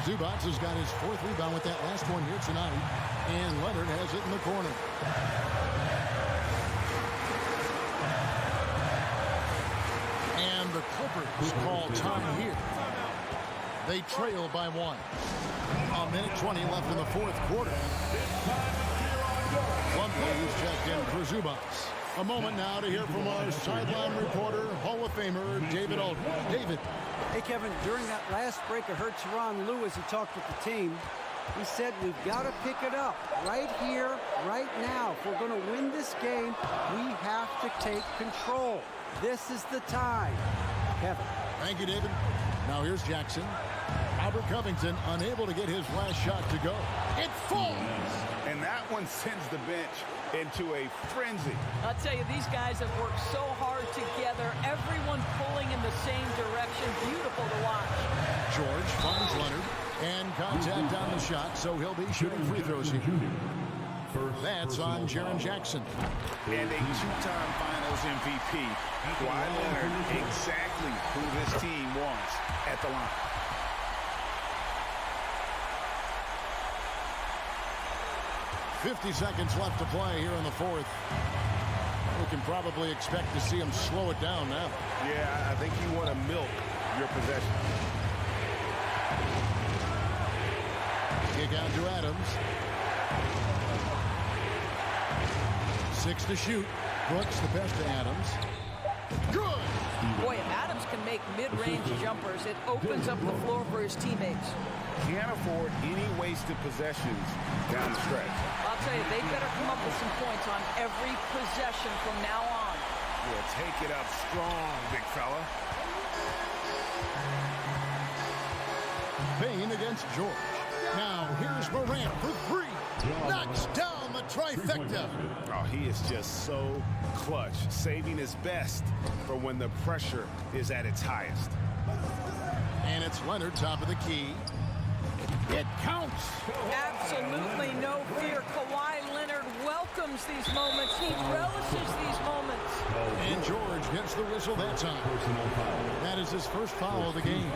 Zubac has got his 4th rebound with that last one here tonight. And Leonard has it in the corner. And the Clippers call time here. They trail by 1. A minute 20 left in the 4th quarter. Plumlee is checked in for Zubac. A moment now to hear from our sideline reporter, Hall of Famer David Aldridge. David. Hey, Kevin, during that last break, I heard Tyronn Lue as he talked with the team. He said, we've got to pick it up right here, right now. If we're going to win this game, we have to take control. This is the time. Kevin. Thank you, David. Now here's Jackson. Albert Covington unable to get his last shot to go. It falls. And that one sends the bench into a frenzy. I'll tell you, these guys have worked so hard together. Everyone pulling in the same direction. Beautiful to watch. George finds Leonard. And contact on the shot, so he'll be shooting free throws here. That's on Jaren Jackson. And a 2-time Finals MVP. Kawhi Leonard, exactly who this team wants at the line. .50 seconds left to play here in the 4th. We can probably expect to see him slow it down now. Yeah, I think you want to milk your possession. Kick out to Adams. 6 to shoot. Brooks the best to Adams. Good! Boy, if Adams can make mid-range jumpers, it opens up the floor for his teammates. Can't afford any wasted possessions down the stretch. I'll tell you, they better come up with some points on every possession from now on. We'll take it up strong, big fella. Bain against George. Now here's Morant for three. Knocks down the trifecta. Oh, he is just so clutch, saving his best for when the pressure is at its highest. And it's Leonard, top of the key. It counts. Absolutely no fear. Kawhi Leonard welcomes these moments. He relishes these moments. And George gets the whistle that time. That is his first foul of the game.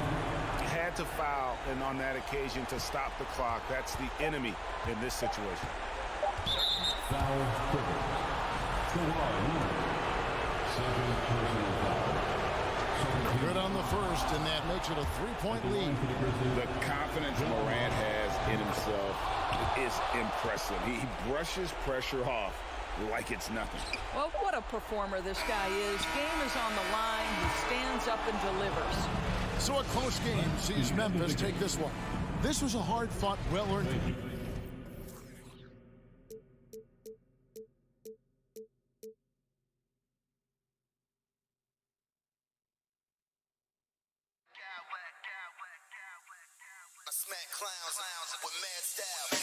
Had to foul, and on that occasion to stop the clock. That's the enemy in this situation. Foul trigger. Second personal foul. Good on the first, and that makes it a three-point lead. The confidence Morant has in himself is impressive. He brushes pressure off like it's nothing. Well, what a performer this guy is. Game is on the line. He stands up and delivers. So a close game sees Memphis take this one. This was a hard-fought, well-earned. Smack clowns with mad style.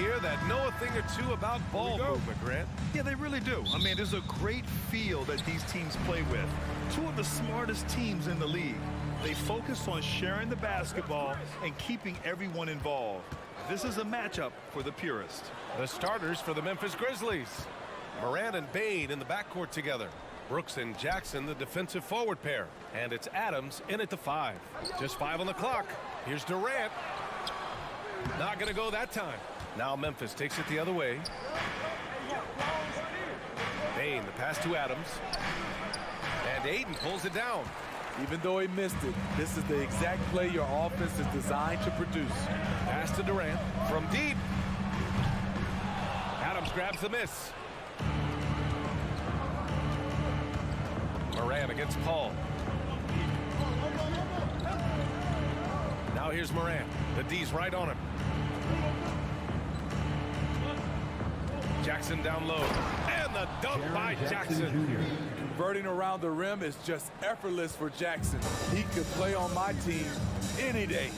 here that know a thing or two about ball movement, Grant. Yeah, they really do. I mean, there's a great feel that these teams play with. Two of the smartest teams in the league. They focus on sharing the basketball and keeping everyone involved. This is a matchup for the purist. The starters for the Memphis Grizzlies. Morant and Bain in the backcourt together. Brooks and Jackson, the defensive forward pair. And it's Adams in at the 5. Just 5 on the clock. Here's Durant. Not going to go that time. Now Memphis takes it the other way. Bain, the pass to Adams. And Ayton pulls it down. Even though he missed it, this is the exact play your offense is designed to produce. Pass to Durant from deep. Adams grabs the miss. Morant against Paul. Now here's Morant. The D's right on him. Jackson down low. And the dunk by Jackson. Converting around the rim is just effortless for Jackson. He could play on my team any day.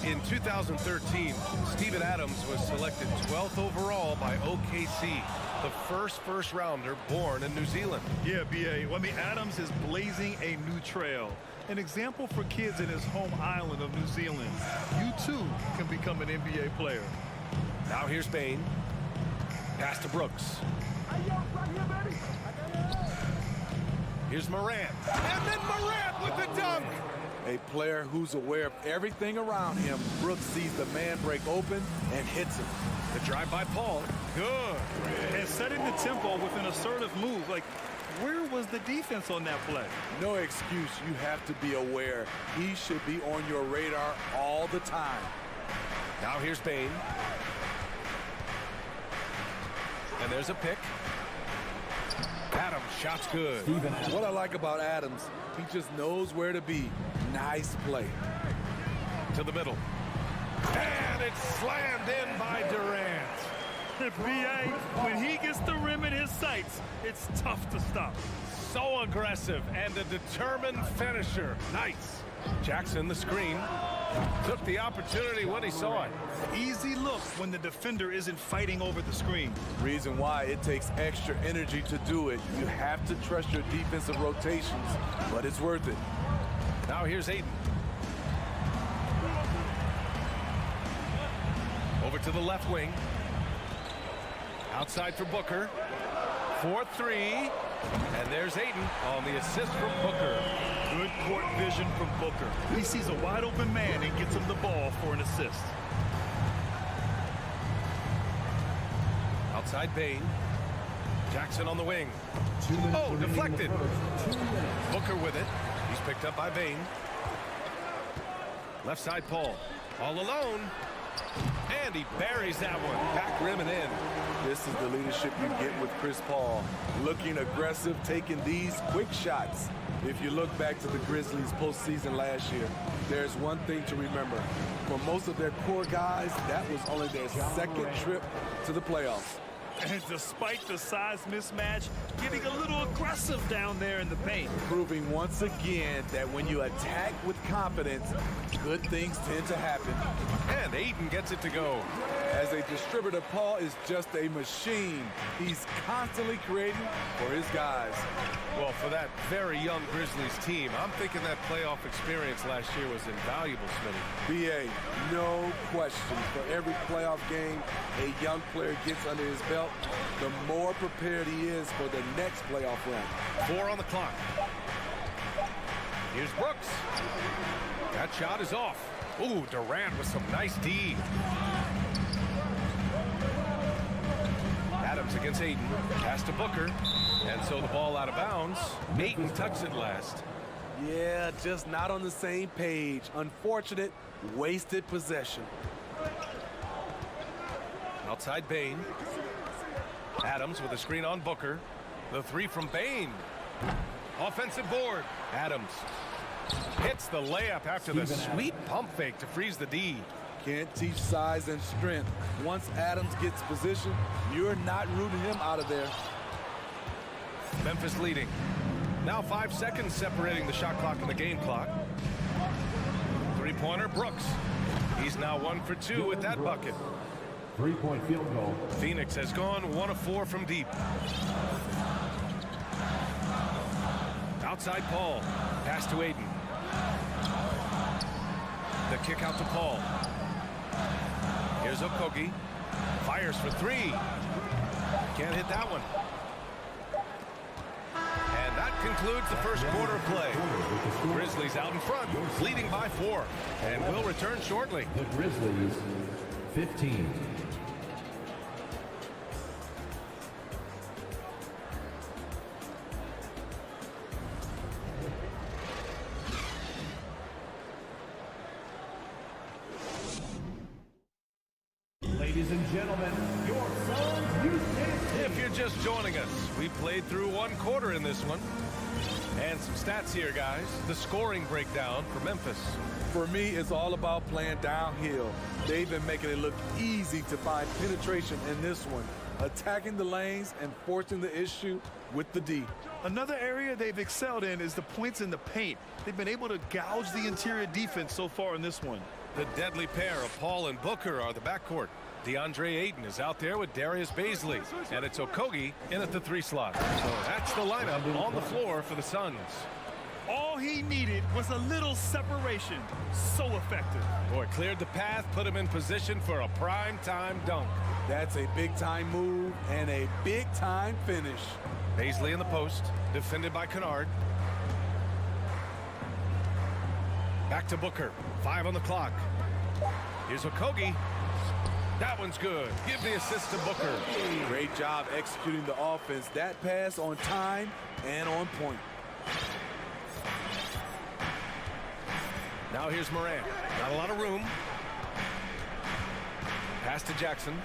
In 2013, Steven Adams was selected 12th overall by OKC, the first rounder born in New Zealand. Yeah, B.A. I mean, Adams is blazing a new trail. An example for kids in his home island of New Zealand. You, too, can become an NBA player. Now here's Bain. Pass to Brooks. Here's Morant. And then Morant with the dunk. A player who's aware of everything around him. Brooks sees the man break open and hits him. The drive by Paul. Good. And setting the tempo with an assertive move. Like, where was the defense on that play? No excuse. You have to be aware. He should be on your radar all the time. Now here's Bain. And there's a pick. Adams, shot's good. What I like about Adams, he just knows where to be. Nice play. To the middle. And it's slammed in by Durant. B.A., when he gets the rim in his sights, it's tough to stop. So aggressive and a determined finisher. Nice. Jackson, the screen. Took the opportunity when he saw it. Easy look when the defender isn't fighting over the screen. Reason why it takes extra energy to do it. You have to trust your defensive rotations, but it's worth it. Now here's Ayton. Over to the left wing. Outside for Booker. 4-3. And there's Ayton on the assist from Booker. Good court vision from Booker. He sees a wide open man and gets him the ball for an assist. Outside Bain. Jackson on the wing. Oh, deflected. Booker with it. He's picked up by Bain. Left side Paul. All alone. And he buries that one. Back rim and in. This is the leadership you get with Chris Paul. Looking aggressive, taking these quick shots. If you look back to the Grizzlies postseason last year, there's one thing to remember. For most of their core guys, that was only their second trip to the playoffs. And despite the size mismatch, getting a little aggressive down there in the paint. Proving once again that when you attack with confidence, good things tend to happen. And Ayton gets it to go. As a distributor, Paul is just a machine. He's constantly creating for his guys. Well, for that very young Grizzlies team, I'm thinking that playoff experience last year was invaluable, Smitty. B.A., no question. For every playoff game a young player gets under his belt, the more prepared he is for the next playoff run. 4 on the clock. Here's Brooks. That shot is off. Ooh, Durant with some nice D. Adams against Ayton. Pass to Booker. And so the ball out of bounds. Ayton tucks it last. Yeah, just not on the same page. Unfortunate, wasted possession. Outside Bain. Adams with a screen on Booker. The 3 from Bain. Offensive board. Adams hits the layup after the sweet pump fake to freeze the D. Can't teach size and strength. Once Adams gets position, you're not rooting him out of there. Memphis leading. Now 5 seconds separating the shot clock and the game clock. Three-pointer Brooks. He's now 1 for 2 with that bucket. Three-point field goal. Phoenix has gone 1 of 4 from deep. Outside Paul. Pass to Aiden. The kick out to Paul. Here's Okogie. Fires for 3. Can't hit that one. And that concludes the first quarter of play. Grizzlies out in front, leading by 4. And will return shortly. The Grizzlies, 15. Ladies and gentlemen, your Suns Houston. If you're just joining us, we played through 1 quarter in this one. And some stats here, guys. The scoring breakdown for Memphis. For me, it's all about playing downhill. They've been making it look easy to find penetration in this one, attacking the lanes and forcing the issue with the D. Another area they've excelled in is the points in the paint. They've been able to gouge the interior defense so far in this one. The deadly pair of Paul and Booker are the backcourt. DeAndre Ayton is out there with Darius Baisley, and it's Okogie in at the 3 slot. So that's the lineup on the floor for the Suns. All he needed was a little separation. So effective. Boy, cleared the path, put him in position for a prime-time dunk. That's a big-time move and a big-time finish. Baisley in the post, defended by Kennard. Back to Booker, 5 on the clock. Here's Okogie. That one's good. Give the assist to Booker. Great job executing the offense. That pass on time and on point. Now here's Morant. Not a lot of room. Pass to Jackson.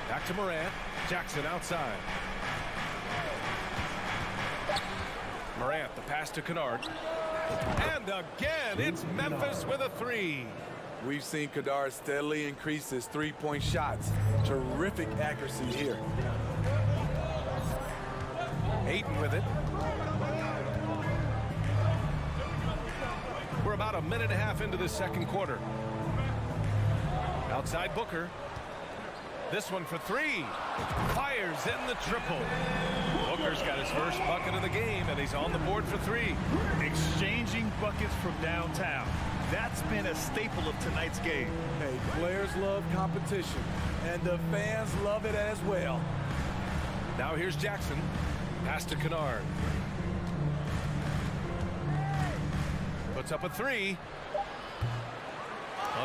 Back to Morant. Jackson outside. Morant, the pass to Kennard. And again, it's Memphis with a 3. We've seen Kennard steadily increase his three-point shots. Terrific accuracy here. Ayton with it. We're about a minute and a half into the second quarter. Outside Booker. This one for 3. Fires in the triple. Booker's got his first bucket of the game, and he's on the board for 3. Exchanging buckets from downtown. That's been a staple of tonight's game. Hey, players love competition, and the fans love it as well. Now here's Jackson. Pass to Kennard. Puts up a 3.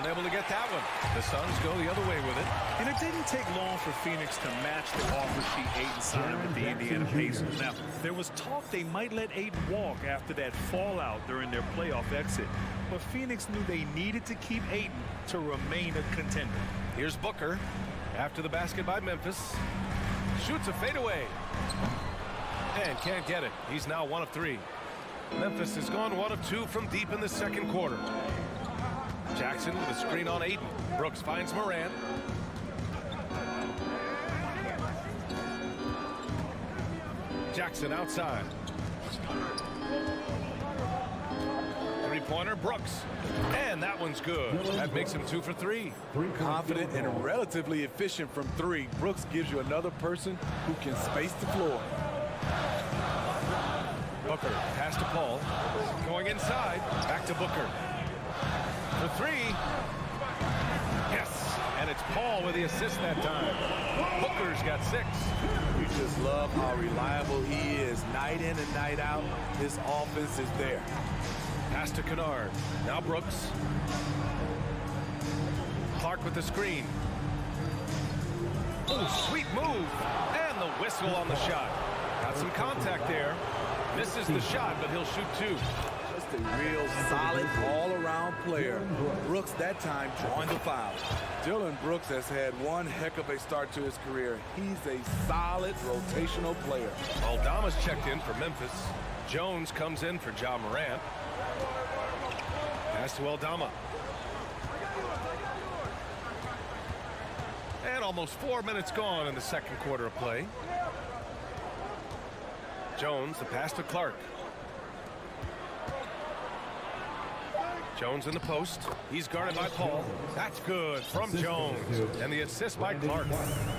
Unable to get that one. The Suns go the other way with it. And it didn't take long for Phoenix to match the offer sheet Ayton signed with the Indiana Pacers. Now, there was talk they might let Ayton walk after that fallout during their playoff exit. But Phoenix knew they needed to keep Ayton to remain a contender. Here's Booker. After the basket by Memphis. Shoots a fadeaway. And can't get it. He's now 1 of 3. Memphis has gone 1 of 2 from deep in the second quarter. Jackson with a screen on Ayton. Brooks finds Morant. Jackson outside. Three-pointer, Brooks. And that one's good. That makes him 2 for 3. Confident and relatively efficient from 3. Brooks gives you another person who can space the floor. Booker, pass to Paul. Going inside. Back to Booker. For 3. Yes. And it's Paul with the assist that time. Booker's got 6. We just love how reliable he is. Night in and night out, his offense is there. Pass to Kennard. Now Brooks. Clark with the screen. Oh, sweet move. And the whistle on the shot. Got some contact there. Misses the shot, but he'll shoot 2. Just a real solid all-around player. Brooks that time drawing the foul. Dillon Brooks has had one heck of a start to his career. He's a solid rotational player. Aldama's checked in for Memphis. Jones comes in for Ja Morant. Pass to Aldama. And almost 4 minutes gone in the second quarter of play. Jones, the pass to Clark. Jones in the post. He's guarded by Paul. That's good from Jones. And the assist by Clark.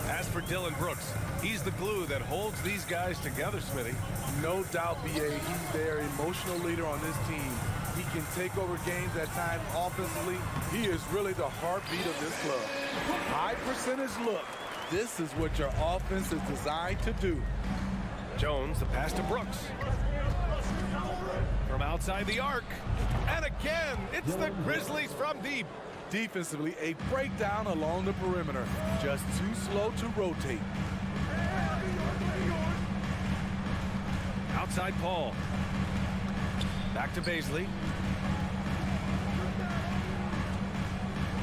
As for Dylan Brooks, he's the glue that holds these guys together, Smitty. No doubt, BA, he's their emotional leader on this team. He can take over games at times offensively. He is really the heartbeat of this club. High percentage look. This is what your offense is designed to do. Jones, the pass to Brooks. From outside the arc. And again, it's the Grizzlies from deep. Defensively, a breakdown along the perimeter. Just too slow to rotate. Outside Paul. Back to Baisley.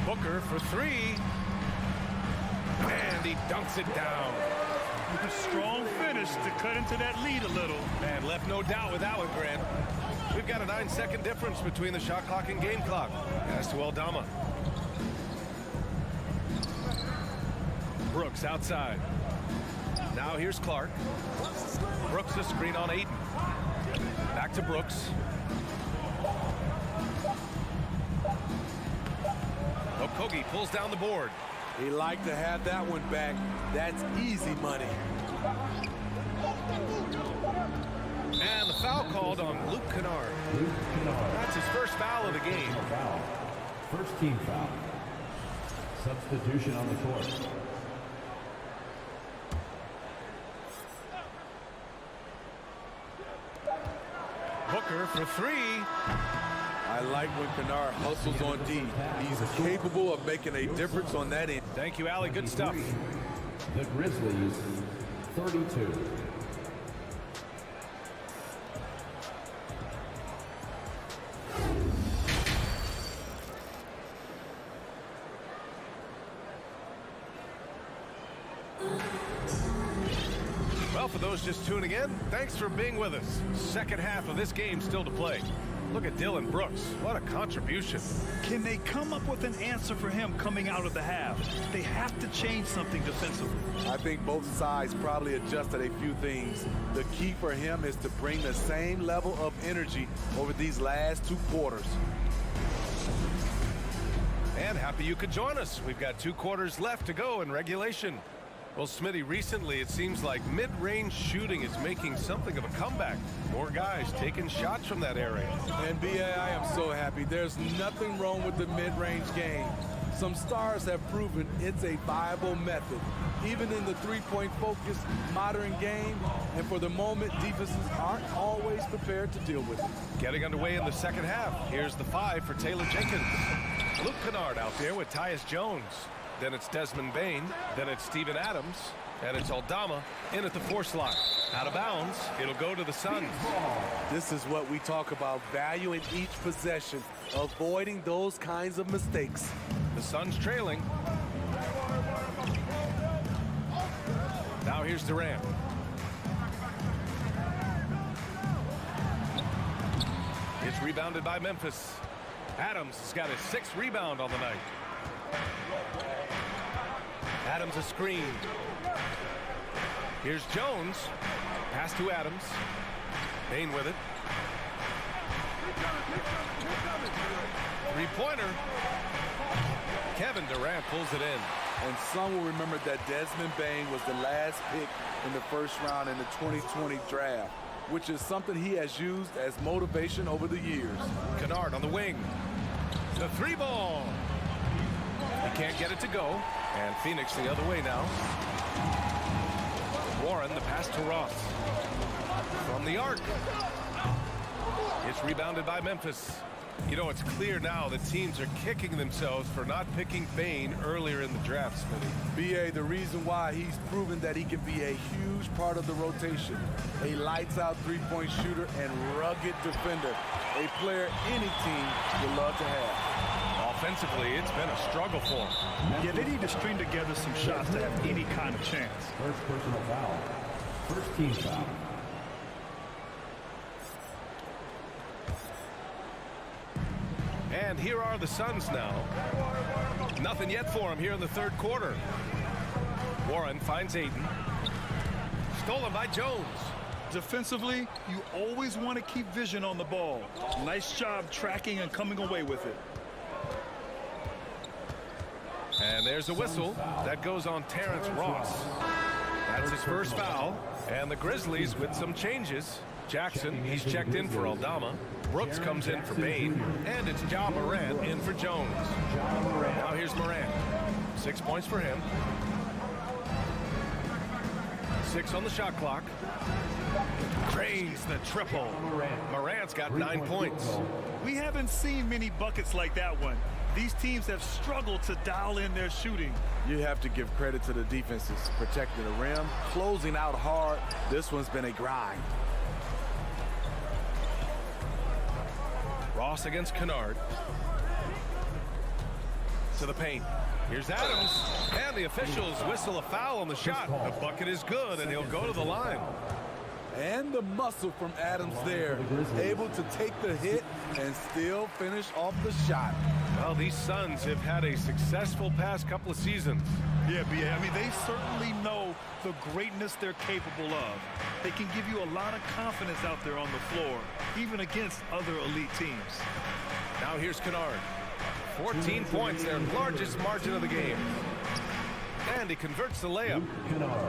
Booker for three. And he dunks it down. With a strong finish to cut into that lead a little. Man, left no doubt with that one, Grant. We've got a 9-second difference between the shot clock and game clock. Pass to Aldama. Brooks outside. Now here's Clark. Brooks a screen on Ayton. Back to Brooks. Okogie pulls down the board. He liked to have that one back. That's easy money. And the foul called on Luke Kennard. That's his first foul of the game. First team foul. Substitution on the court. Booker for three. I like when Kennard hustles on D. He's capable of making a difference on that end. Thank you, Allie. Good stuff. The Grizzlies, 32. Well, for those just tuning in, thanks for being with us. Second half of this game still to play. Look at Dylan Brooks. What a contribution. Can they come up with an answer for him coming out of the half? They have to change something defensively. I think both sides probably adjusted a few things. The key for him is to bring the same level of energy over these last two quarters. And happy you could join us. We've got 2 quarters left to go in regulation. Well, Smitty, recently it seems like mid-range shooting is making something of a comeback. More guys taking shots from that area. And BA, I am so happy. There's nothing wrong with the mid-range game. Some stars have proven it's a viable method, even in the three-point focused modern game. And for the moment, defenses aren't always prepared to deal with it. Getting underway in the second half. Here's the 5 for Taylor Jenkins. Luke Kennard out there with Tyus Jones. Then it's Desmond Bain. Then it's Steven Adams. And it's Aldama in at the 4 slot. Out of bounds. It'll go to the Suns. This is what we talk about, valuing each possession, avoiding those kinds of mistakes. The Suns trailing. Now here's Durant. It's rebounded by Memphis. Adams has got his 6th rebound on the night. Adams a screen. Here's Jones. Pass to Adams. Bain with it. 3-pointer. Kevin Durant pulls it in. And some will remember that Desmond Bain was the last pick in the first round in the 2020 draft, which is something he has used as motivation over the years. Kennard on the wing. The 3-ball. He can't get it to go. And Phoenix the other way now. Warren, the pass to Ross. From the arc. It's rebounded by Memphis. You know, it's clear now that teams are kicking themselves for not picking Bain earlier in the draft, Smitty. BA, the reason why he's proven that he can be a huge part of the rotation. A lights-out three-point shooter and rugged defender. A player any team would love to have. Offensively, it's been a struggle for him. Yeah, they need to string together some shots to have any kind of chance. First personal foul. First team foul. And here are the Suns now. Nothing yet for him here in the 3rd quarter. Warren finds Ayton. Stolen by Jones. Defensively, you always want to keep vision on the ball. Nice job tracking and coming away with it. And there's a whistle. That goes on Terrence Ross. That's his first foul. And the Grizzlies with some changes. Jackson, he's checked in for Aldama. Brooks comes in for Bain. And it's Ja Morant in for Jones. Now here's Morant. 6 points for him. 6 on the shot clock. Drains the triple. Morant's got 9 points. We haven't seen many buckets like that one. These teams have struggled to dial in their shooting. You have to give credit to the defenses, protecting the rim, closing out hard. This one's been a grind. Ross against Kennard. To the paint. Here's Adams. And the officials whistle a foul on the shot. The bucket is good, and he'll go to the line. And the muscle from Adams there, able to take the hit and still finish off the shot. Well, these Suns have had a successful past couple of seasons. Yeah, B.A. I mean, they certainly know the greatness they're capable of. They can give you a lot of confidence out there on the floor, even against other elite teams. Now here's Kennard. 14 points, their largest margin of the game. And he converts the layup.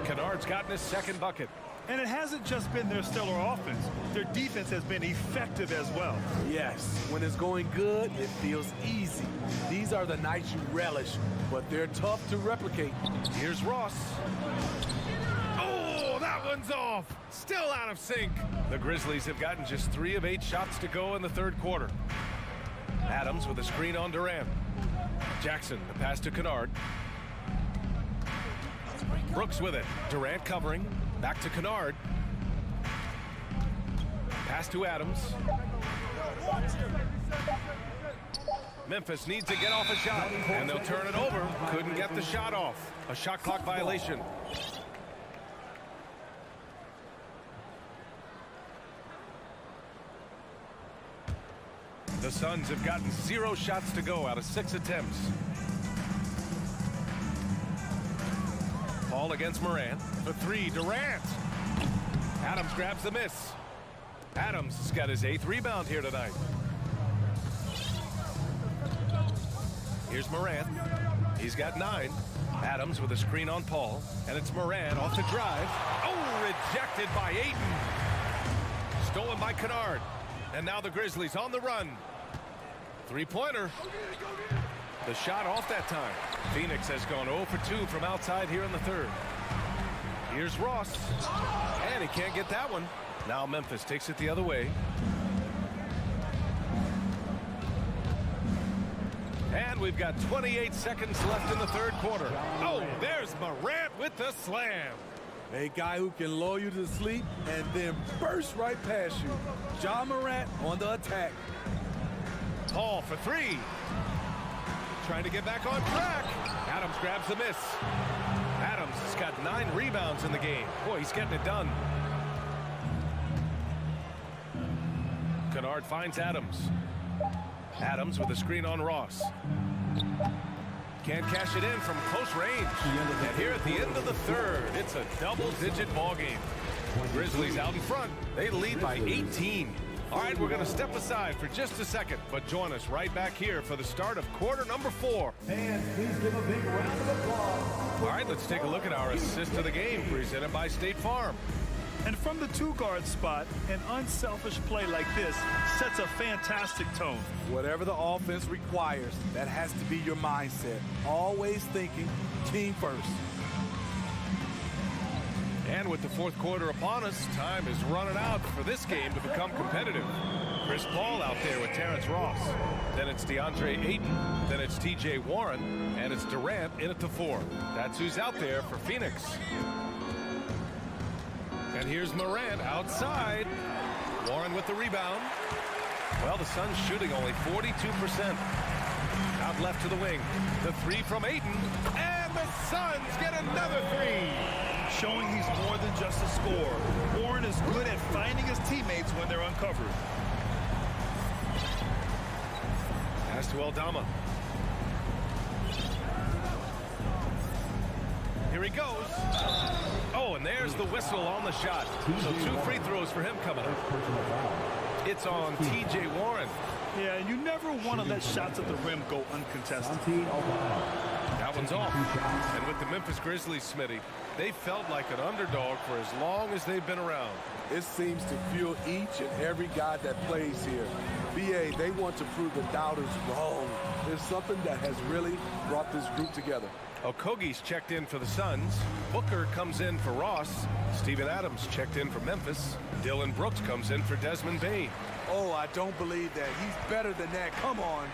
Kennard's gotten his second bucket. And it hasn't just been their stellar offense. Their defense has been effective as well. Yes, when it's going good, it feels easy. These are the nights you relish, but they're tough to replicate. Here's Ross. Oh, that one's off. Still out of sync. The Grizzlies have gotten just 3 of 8 shots to go in the third quarter. Adams with a screen on Durant. Jackson, the pass to Kennard. Brooks with it. Durant covering. Back to Kennard. Pass to Adams. Memphis needs to get off a shot, and they'll turn it over. Couldn't get the shot off. A shot clock violation. The Suns have gotten 0 shots to go out of 6 attempts. Paul against Morant. For 3, Durant. Adams grabs the miss. Adams has got his 8th rebound here tonight. Here's Morant. He's got 9. Adams with a screen on Paul. And it's Morant off the drive. Oh, rejected by Ayton. Stolen by Kennard. And now the Grizzlies on the run. 3-pointer. The shot off that time. Phoenix has gone 0 for 2 from outside here in the third. Here's Ross. And he can't get that one. Now Memphis takes it the other way. And we've got 28 seconds left in the third quarter. Oh, there's Morant with the slam. A guy who can lull you to sleep and then burst right past you. Ja Morant on the attack. Paul for 3. Trying to get back on track. Adams grabs the miss. Adams has got 9 rebounds in the game. Boy, he's getting it done. Kennard finds Adams. Adams with a screen on Ross. Can't cash it in from close range. And here at the end of the third, it's a double-digit ball game. Grizzlies out in front. They lead by 18. All right, we're going to step aside for just a second, but join us right back here for the start of quarter number 4. And please give a big round of applause. All right, let's take a look at our assist of the game presented by State Farm. And from the 2-guard spot, an unselfish play like this sets a fantastic tone. Whatever the offense requires, that has to be your mindset. Always thinking team first. And with the fourth quarter upon us, time is running out for this game to become competitive. Chris Paul out there with Terrence Ross. Then it's DeAndre Ayton. Then it's TJ Warren. And it's Durant in at the 4. That's who's out there for Phoenix. And here's Morant outside. Warren with the rebound. Well, the Suns shooting only 42%. Out left to the wing. The 3 from Ayton. And the Suns get another 3. Showing he's more than just a scorer. Warren is good at finding his teammates when they're uncovered. Pass to Aldama. Here he goes. Oh, and there's the whistle on the shot. So 2 free throws for him coming up. It's on T.J. Warren. Yeah, and you never want to let shots at the rim go uncontested. That one's off. And with the Memphis Grizzlies, Smitty, they felt like an underdog for as long as they've been around. It seems to fuel each and every guy that plays here. BA, they want to prove the doubters wrong. There's something that has really brought this group together. Okogie's checked in for the Suns. Booker comes in for Ross. Steven Adams checked in for Memphis. Dylan Brooks comes in for Desmond Bane. Oh, I don't believe that. He's better than that. Come on.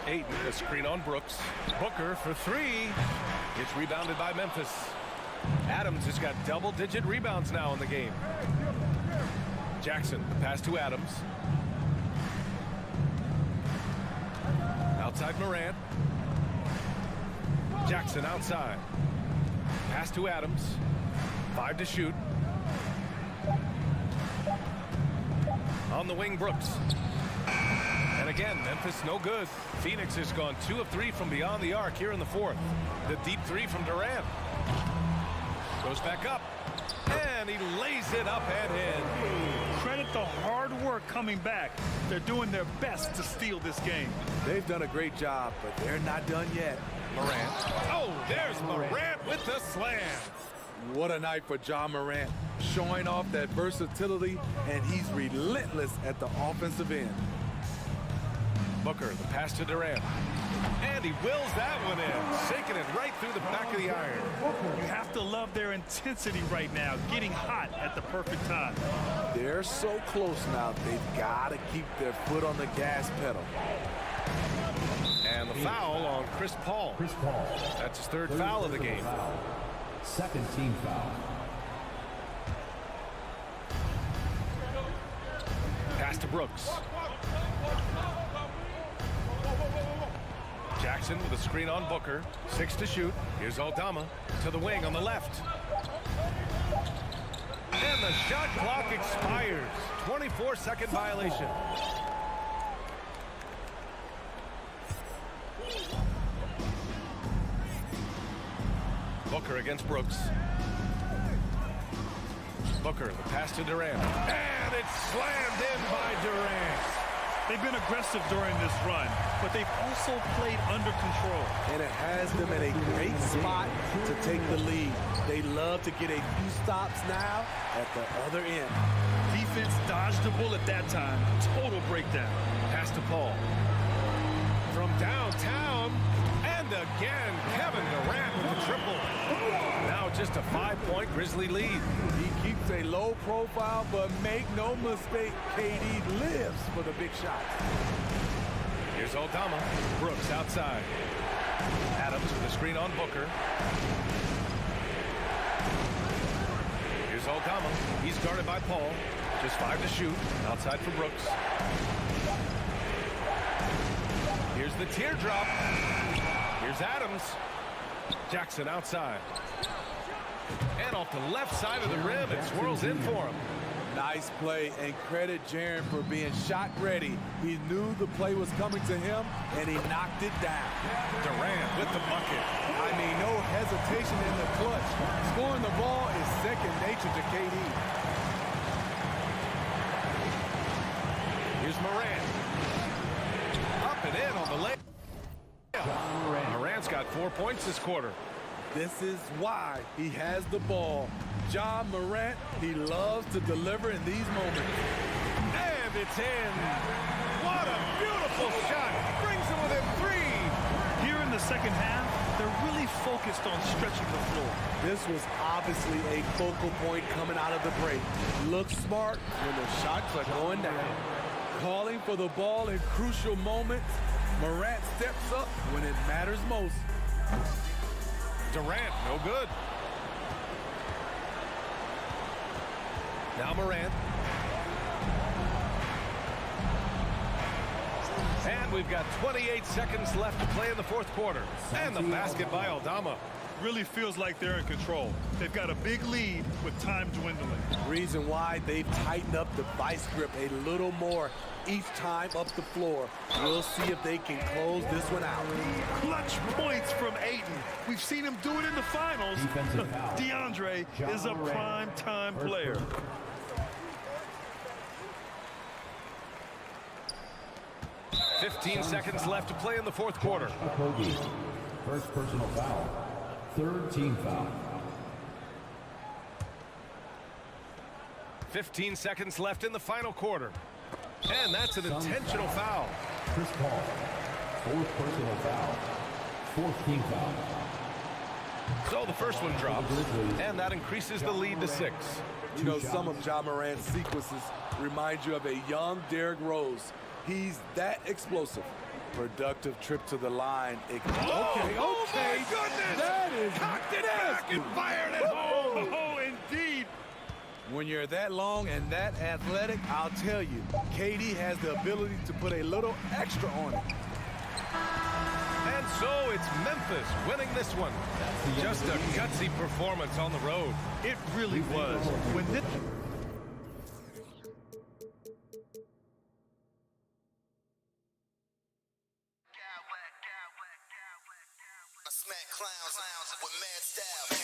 Ayton, a screen on Brooks. Booker for 3. It's rebounded by Memphis. Adams has got double-digit rebounds now in the game. Jackson, the pass to Adams. Outside Morant. Jackson outside. Pass to Adams. 5 to shoot. On the wing, Brooks. And again, Memphis no good. Phoenix has gone 2 of 3 from beyond the arc here in the 4th. The deep 3 from Durant. Goes back up. And he lays it up and in. Credit the hard work coming back. They're doing their best to steal this game. They've done a great job, but they're not done yet. Morant. Oh, there's Morant with the slam. What a night for Ja Morant, showing off that versatility, and he's relentless at the offensive end. Booker, the pass to Durant. And he wills that one in, shaking it right through the back of the iron. You have to love their intensity right now, getting hot at the perfect time. They're so close now, they've got to keep their foot on the gas pedal. And the foul on Chris Paul. That's his 3rd foul of the game. Second team foul. Pass to Brooks. Jackson with a screen on Booker. 6 to shoot. Here's Aldama to the wing on the left. And the shot clock expires. 24-second violation. Booker against Brooks. Booker, the pass to Durant. And it's slammed in by Durant. They've been aggressive during this run, but they've also played under control. And it has them in a great spot to take the lead. They love to get a few stops now at the other end. Defense dodged the bullet that time. Total breakdown. Pass to Paul. From downtown, and again, Kevin Durant with the triple. Now just a 5-point Grizzly lead. He keeps a low profile, but make no mistake, KD lives for the big shots. Here's Aldama. Brooks outside. Adams with a screen on Booker. Here's Aldama. He's guarded by Paul. Just 5 to shoot. Outside for Brooks. Here's the teardrop. Here's Adams. Jackson outside. And off the left side of the rim, it swirls in for him. Nice play, and credit Jaren for being shot ready. He knew the play was coming to him, and he knocked it down. Durant with the bucket. I mean, no hesitation in the clutch. Scoring the ball is second nature to KD. Here's Morant. Up and in on the layup. Morant's got 4 points this quarter. This is why he has the ball. Ja Morant, he loves to deliver in these moments. And it's in. What a beautiful shot. Brings them within 3. Here in the second half, they're really focused on stretching the floor. This was obviously a focal point coming out of the break. Look smart when the shots are going down. Calling for the ball in crucial moments. Morant steps up when it matters most. Durant, no good. Now Morant. And we've got 28 seconds left to play in the fourth quarter. And the basket by Aldama. Really feels like they're in control. They've got a big lead with time dwindling. Reason why they've tightened up the vice grip a little more each time up the floor. We'll see if they can close this one out. Clutch points from Ayton. We've seen him do it in the finals. DeAndre is a prime-time player. – 15 seconds left to play in the fourth quarter. First personal foul. Third team foul. 15 seconds left in the final quarter. And that's an intentional foul. Chris Paul. Fourth personal foul. Fourth team foul. So the first one drops, and that increases the lead to 6. You know, some of Ja Morant's sequences remind you of a young Derrick Rose. He's that explosive. Productive trip to the line. Okay. Oh my goodness! That is cocked it back and fired it home. Oh, indeed. When you're that long and that athletic, I'll tell you, KD has the ability to put a little extra on it. And so it's Memphis winning this one. Just a gutsy performance on the road. It really was. When this Smack clowns with mad style.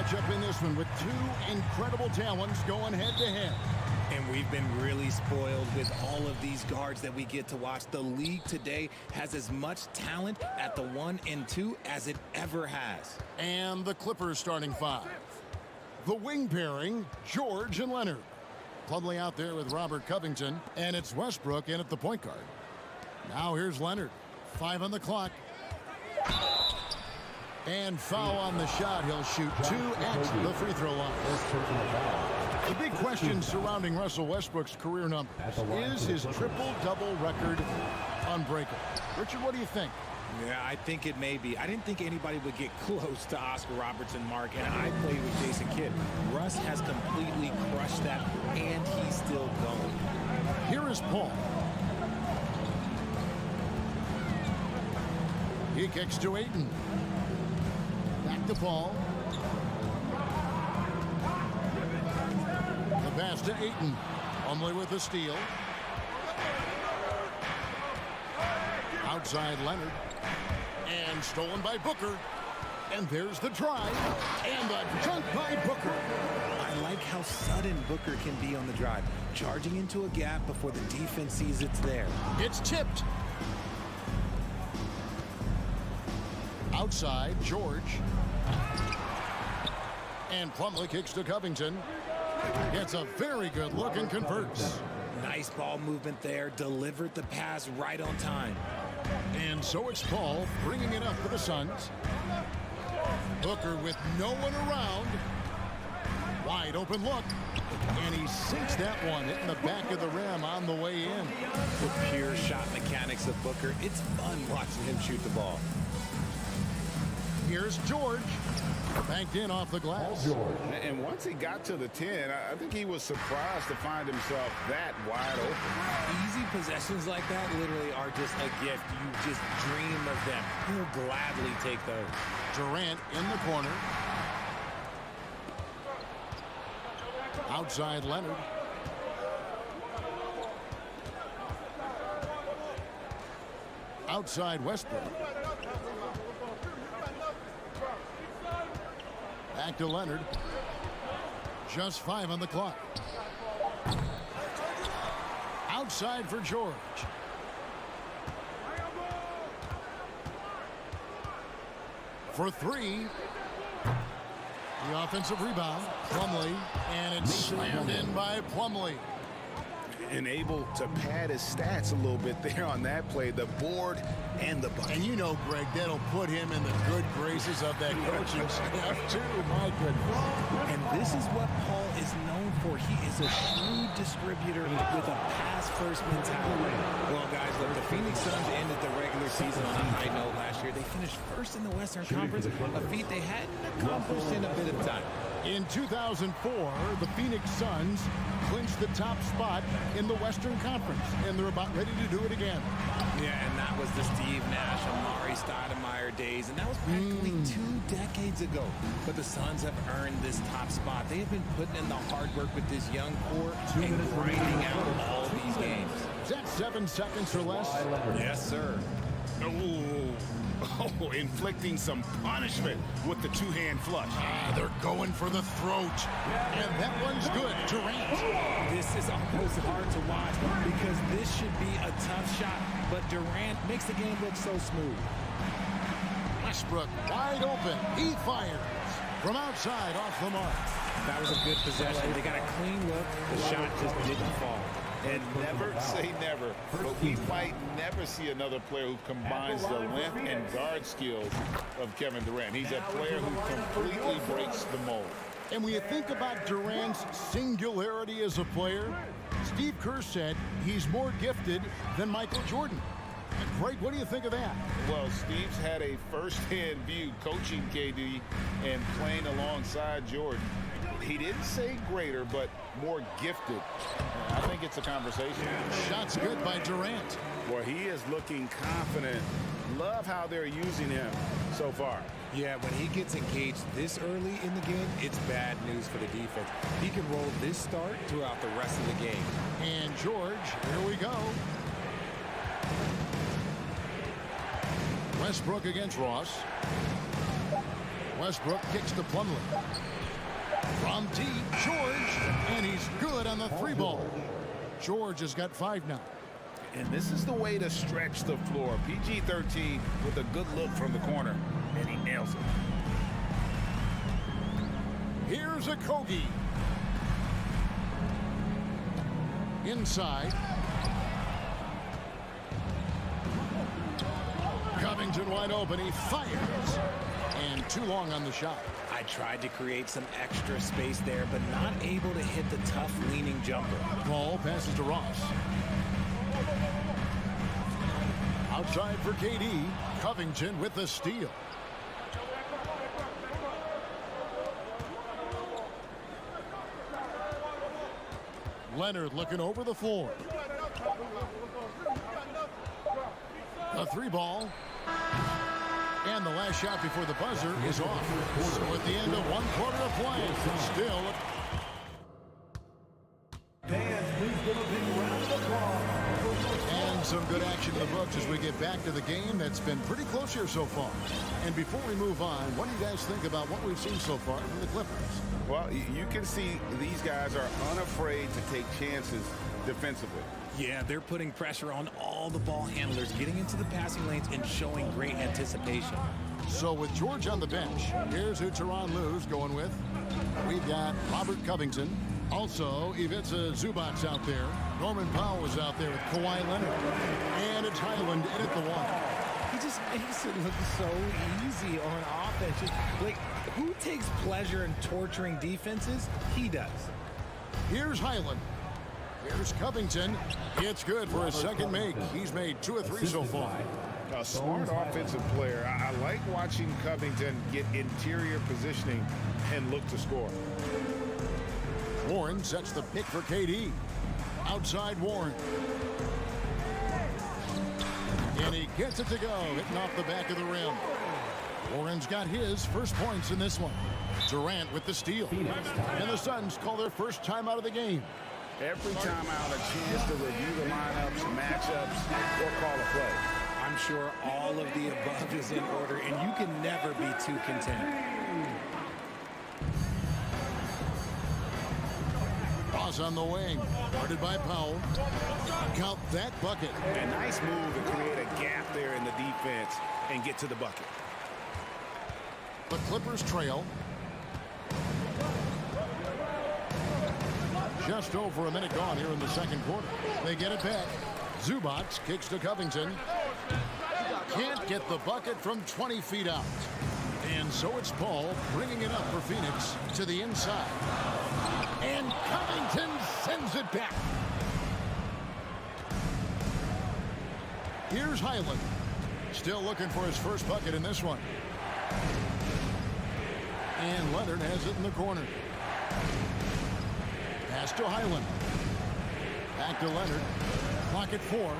matchup in this one with two incredible talents going head-to-head. And we've been really spoiled with all of these guards that we get to watch. The league today has as much talent at the 1 and 2 as it ever has. And the Clippers starting 5. The wing pairing, George and Leonard. Plumlee out there with Robert Covington, and it's Westbrook in at the point guard. Now here's Leonard. 5 on the clock. And foul on the shot. He'll shoot 2 at the free throw line. The big question surrounding Russell Westbrook's career numbers is his triple-double record unbreakable. Richard, what do you think? Yeah, I think it may be. I didn't think anybody would get close to Oscar Robertson, Mark, and I played with Jason Kidd. Russ has completely crushed that, and he's still going. Here is Paul. He kicks to Ayton. Back to Paul. The pass to Ayton. Plumlee with the steal. Outside Leonard. And stolen by Booker. And there's the drive. And the dunk by Booker. I like how sudden Booker can be on the drive. Charging into a gap before the defense sees it's there. It's tipped. Outside, George. And Plumlee kicks to Covington. Gets a very good look and converts. Nice ball movement there. Delivered the pass right on time. And so it's Paul bringing it up for the Suns. Booker with no one around. Wide open look. And he sinks that one, hitting the back of the rim on the way in. The pure shot mechanics of Booker. It's fun watching him shoot the ball. Here's George. Banked in off the glass. And once he got to the 10, I think he was surprised to find himself that wide open. Easy possessions like that literally are just a gift. You just dream of them. He'll gladly take those. Durant in the corner. Outside Leonard. Outside Westbrook. Back to Leonard. Just 5 on the clock. Outside for George. For 3. The offensive rebound. Plumlee. And it's slammed in by Plumlee. And able to pad his stats a little bit there on that play. The board and the bucket. And you know, Greg, that'll put him in the good graces of that coaching staff, too. My goodness. And this is what Paul is known for. He is a shrewd distributor with a pass-first mentality. Well, guys, look, the Phoenix Suns ended the regular season on a high note last year. They finished first in the Western Conference, a feat they hadn't accomplished in a bit of time. In 2004, the Phoenix Suns clinched the top spot in the Western Conference, and they're about ready to do it again. Yeah, and that was the Steve Nash, Amari Stoudemire days, and that was practically 2 decades ago. But the Suns have earned this top spot. They have been putting in the hard work with this young core and grinding out all these games. Is that 7 seconds or less? Yes, sir. Oh, inflicting some punishment with the two-hand flush. They're going for the throat. And that one's good. Durant. This is almost hard to watch because this should be a tough shot. But Durant makes the game look so smooth. Westbrook wide open. He fires from outside off the mark. That was a good possession. They got a clean look. The shot just didn't fall. And never say never, but we might never see another player who combines the length and guard skills of Kevin Durant. He's a player who completely breaks the mold. And when you think about Durant's singularity as a player, Steve Kerr said he's more gifted than Michael Jordan. Greg, what do you think of that? Well, Steve's had a first-hand view coaching KD and playing alongside Jordan. He didn't say greater, but more gifted. I think it's a conversation. Shots good by Durant. Well, he is looking confident. Love how they're using him so far. Yeah, when he gets engaged this early in the game, it's bad news for the defense. He can roll this start throughout the rest of the game. And George, here we go. Westbrook against Ross. Westbrook kicks to Plumlee. From deep, George, and he's good on the 3-ball. George has got 5 now. And this is the way to stretch the floor. PG-13 with a good look from the corner, and he nails it. Here's a Kogi. Inside. Covington wide open. He fires. And too long on the shot. I tried to create some extra space there, but not able to hit the tough leaning jumper. Ball passes to Ross. Outside for KD. Covington with the steal. Leonard looking over the floor. A 3-ball. And the last shot before the buzzer is off. So at the end of 1 quarter of play, still. And some good action in the books as we get back to the game that's been pretty close here so far. And before we move on, what do you guys think about what we've seen so far from the Clippers? Well, you can see these guys are unafraid to take chances defensively. Yeah, they're putting pressure on all the ball handlers, getting into the passing lanes and showing great anticipation. So with George on the bench, here's who Tyronn Lue's going with. We've got Robert Covington. Also, Ivica Zubac's out there. Norman Powell is out there with Kawhi Leonard. And it's Highland in at the 1. He just makes it look so easy on offense. Just, like, who takes pleasure in torturing defenses? He does. Here's Highland. Here's Covington. It's good for his second make. He's made 2 of 3 so far. A smart offensive player. I like watching Covington get interior positioning and look to score. Warren sets the pick for KD. Outside Warren. And he gets it to go, hitting off the back of the rim. Warren's got his first points in this one. Durant with the steal. And the Suns call their first time out of the game. Every time out, a chance to review the lineups, matchups, or call a play. I'm sure all of the above is in order, and you can never be too content. Ross on the wing, guarded by Powell. Count that bucket. A nice move to create a gap there in the defense and get to the bucket. The Clippers trail. Just over a minute gone here in the second quarter. They get it back. Zubac kicks to Covington. Can't get the bucket from 20 feet out. And so it's Paul bringing it up for Phoenix to the inside. And Covington sends it back. Here's Highland. Still looking for his first bucket in this one. And Leonard has it in the corner. Pass to Highland. Back to Leonard. Clock at 4.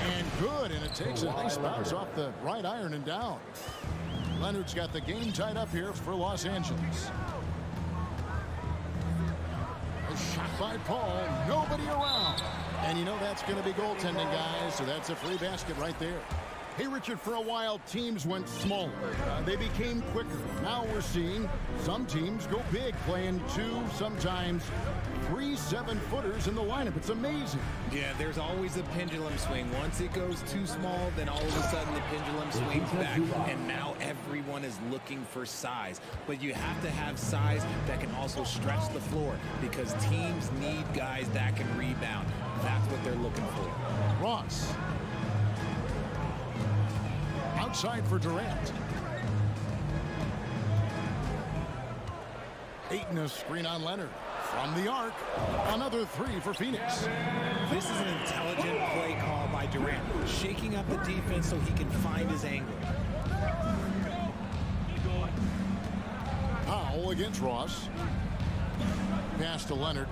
And good, and it takes a nice bounce off the right iron and down. Leonard's got the game tied up here for Los Angeles. A shot by Paul, nobody around. And you know that's going to be goaltending, guys, so that's a free basket right there. Hey, Richard, for a while, teams went smaller. They became quicker. Now we're seeing some teams go big, playing 2, sometimes 3 7-footers in the lineup. It's amazing. Yeah, there's always a pendulum swing. Once it goes too small, then all of a sudden the pendulum swings back, and now everyone is looking for size. But you have to have size that can also stretch the floor, because teams need guys that can rebound. That's what they're looking for. Ross. Outside for Durant. Ayton a screen on Leonard. From the arc, another 3 for Phoenix. This is an intelligent play call by Durant, shaking up the defense so he can find his angle. Powell against Ross. Pass to Leonard.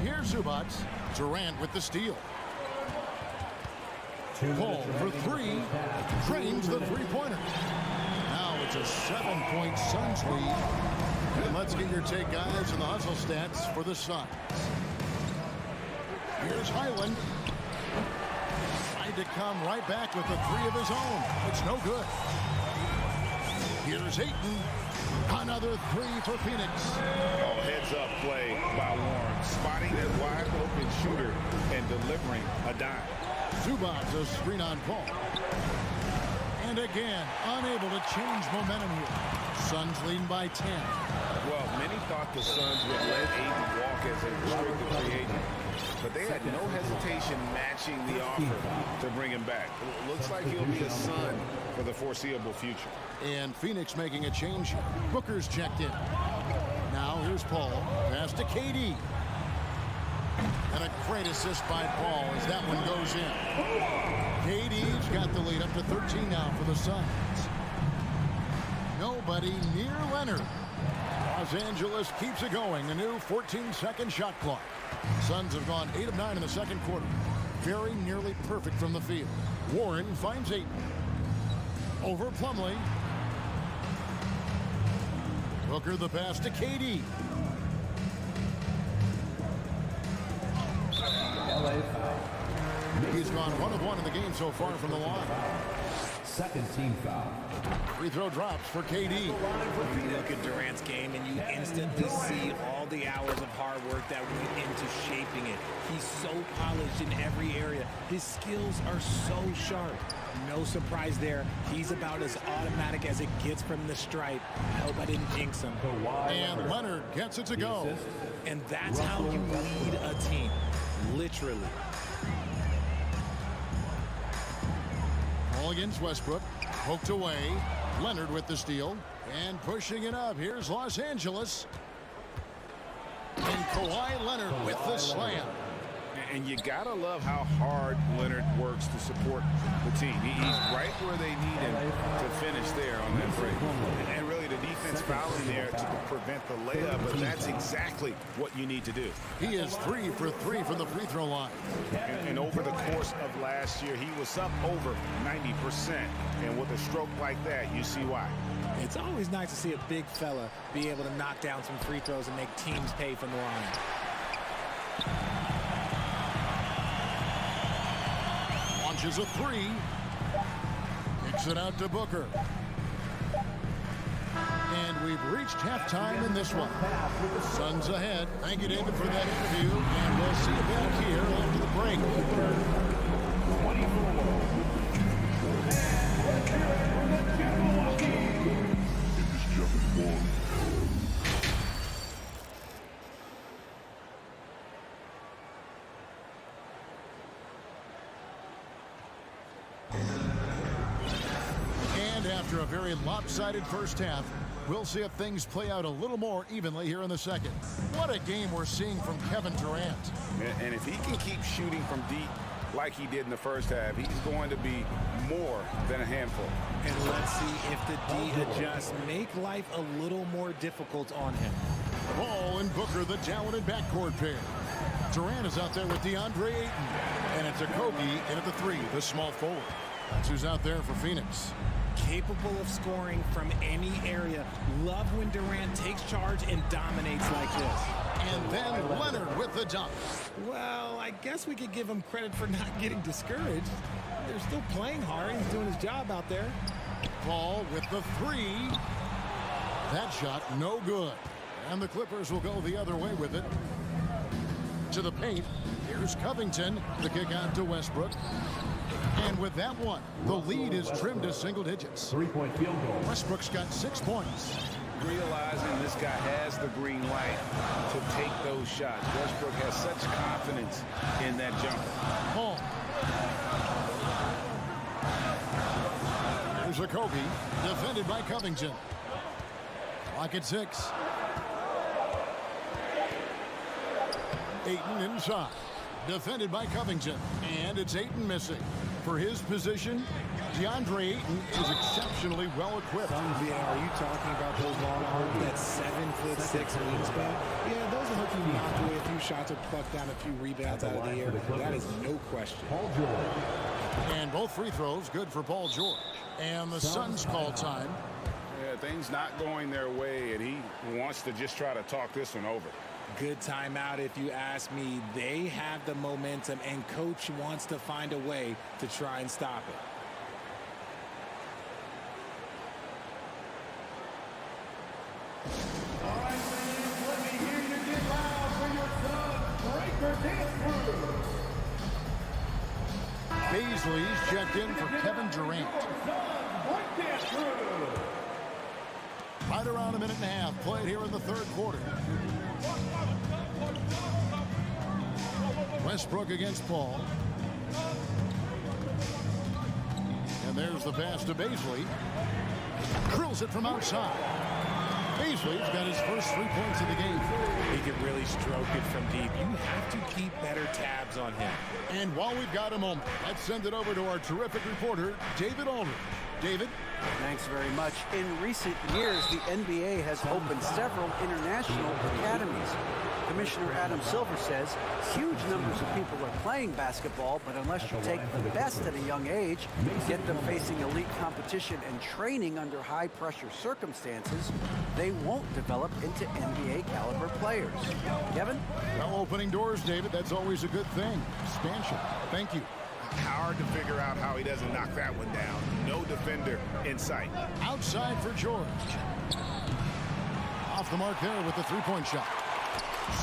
Here's Zubac. Durant with the steal. Paul for 3. Drains the 3-pointer. Now it's a 7-point Suns lead. And let's get your take, guys, on the hustle stats for the Suns. Here's Highland. tried to come right back with a three of his own. It's no good. Here's Ayton. Another three for Phoenix. Oh, heads-up play by Warren. Spotting that wide-open shooter and delivering a dime. Zubac's a screen on Paul. And again, unable to change momentum here. Suns leading by 10. Well, many thought the Suns would let Ayton walk as a restricted free agent. But they had no hesitation matching the offer to bring him back. It looks like he'll be a Sun for the foreseeable future. And Phoenix making a change here. Booker's checked in. Now here's Paul. Pass to KD. And a great assist by Paul as that one goes in. KD's got the lead up to 13 now for the Suns. Nobody near Leonard. Los Angeles keeps it going. A new 14-second shot clock. Suns have gone 8 of 9 in the second quarter. Very nearly perfect from the field. Warren finds Ayton. Over Plumlee. Booker the pass to KD. CLA foul. He's gone 1 of 1 in the game so far from the line. Second team foul. Free throw drops for KD. You look at Durant's game and you instantly see all the hours of hard work that went into shaping it. He's so polished in every area. His skills are so sharp. No surprise there. He's about as automatic as it gets from the stripe. I hope I didn't jinx him. And Leonard gets it to go. And that's how you lead a team. Literally. Ball against Westbrook. Poked away. Leonard with the steal. And pushing it up. Here's Los Angeles. And Kawhi Leonard with the slam. And you gotta love how hard Leonard works to support the team. He's right where they need him to finish there on that break. And really the defense fouling there to prevent the layup, but that's exactly what you need to do. He is 3 for 3 from the free throw line. And over the course of last year, he was up over 90%. And with a stroke like that, you see why. It's always nice to see a big fella be able to knock down some free throws and make teams pay from the line. Launches a 3. Kicks it out to Booker. And we've reached halftime in this one. Suns ahead. Thank you, David, for that interview. And we'll see you back here after the break. 24. And after a very lopsided first half, we'll see if things play out a little more evenly here in the second. What a game we're seeing from Kevin Durant. And if he can keep shooting from deep like he did in the first half, he's going to be more than a handful. And let's see if the D adjusts, make life a little more difficult on him. Ball and Booker, the talented backcourt pair. Durant is out there with DeAndre Ayton. And it's a Kobe in at the 3, the small forward. That's who's out there for Phoenix. Capable of scoring from any area. Love when Durant takes charge and dominates like this. And then Leonard with the dunk. Well, I guess we could give him credit for not getting discouraged. They're still playing hard. He's doing his job out there. Ball with the 3. That shot no good. And the Clippers will go the other way with it. To the paint. Here's Covington. The kick out to Westbrook. And with that one, the lead is trimmed to single digits. 3-point field goal. Westbrook's got 6 points. Realizing this guy has the green light to take those shots. Westbrook has such confidence in that jumper. Paul. Here's a Kobe, defended by Covington. Clock at 6. Ayton inside, defended by Covington, and it's Ayton missing. For his position, DeAndre Ayton is exceptionally well equipped. Yeah, are you talking about those long arms, that 7'6" wingspan? Yeah, those will help you knock away a few shots or pluck down a few rebounds out of the air. That is no question. Paul George. And both free throws good for Paul George. And the Suns call time. Yeah, things not going their way, and he wants to just try to talk this one over. Good timeout if you ask me. They have the momentum, and coach wants to find a way to try and stop it. All right, fans, let me hear you get loud for your son, Breaker Dance Crew. Baisley's checked in for Kevin Durant. Right around a minute and a half played here in the third quarter. Westbrook against Paul. And there's the pass to Baisley. Drills it from outside. Baisley's got his first 3 points of the game. He can really stroke it from deep. You have to keep better tabs on him. And while we've got a moment, let's send it over to our terrific reporter, David Aldridge. David? Thanks very much. In recent years, the NBA has opened several international academies. Commissioner Adam Silver says huge numbers of people are playing basketball, but unless you take the best at a young age, get them facing elite competition and training under high-pressure circumstances, they won't develop into NBA-caliber players. Kevin? Well, opening doors, David, that's always a good thing. Expansion. Thank you. Hard to figure out how he doesn't knock that one down. No defender in sight. Outside for George. Off the mark there with the three-point shot.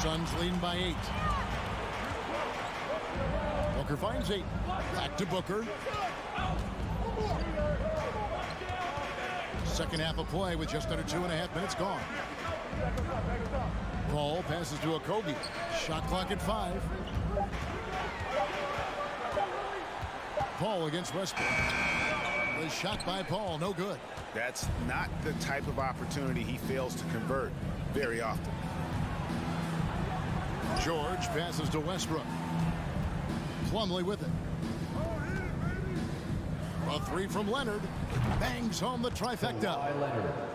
Suns leading by 8. Booker finds 8. Back to Booker. Second half of play with just under 2.5 minutes gone. Paul passes to Okogie. Shot clock at 5. Paul against Westbrook. The shot by Paul, no good. That's not the type of opportunity he fails to convert very often. George passes to Westbrook. Plumlee with it. A 3 from Leonard. Bangs home the trifecta.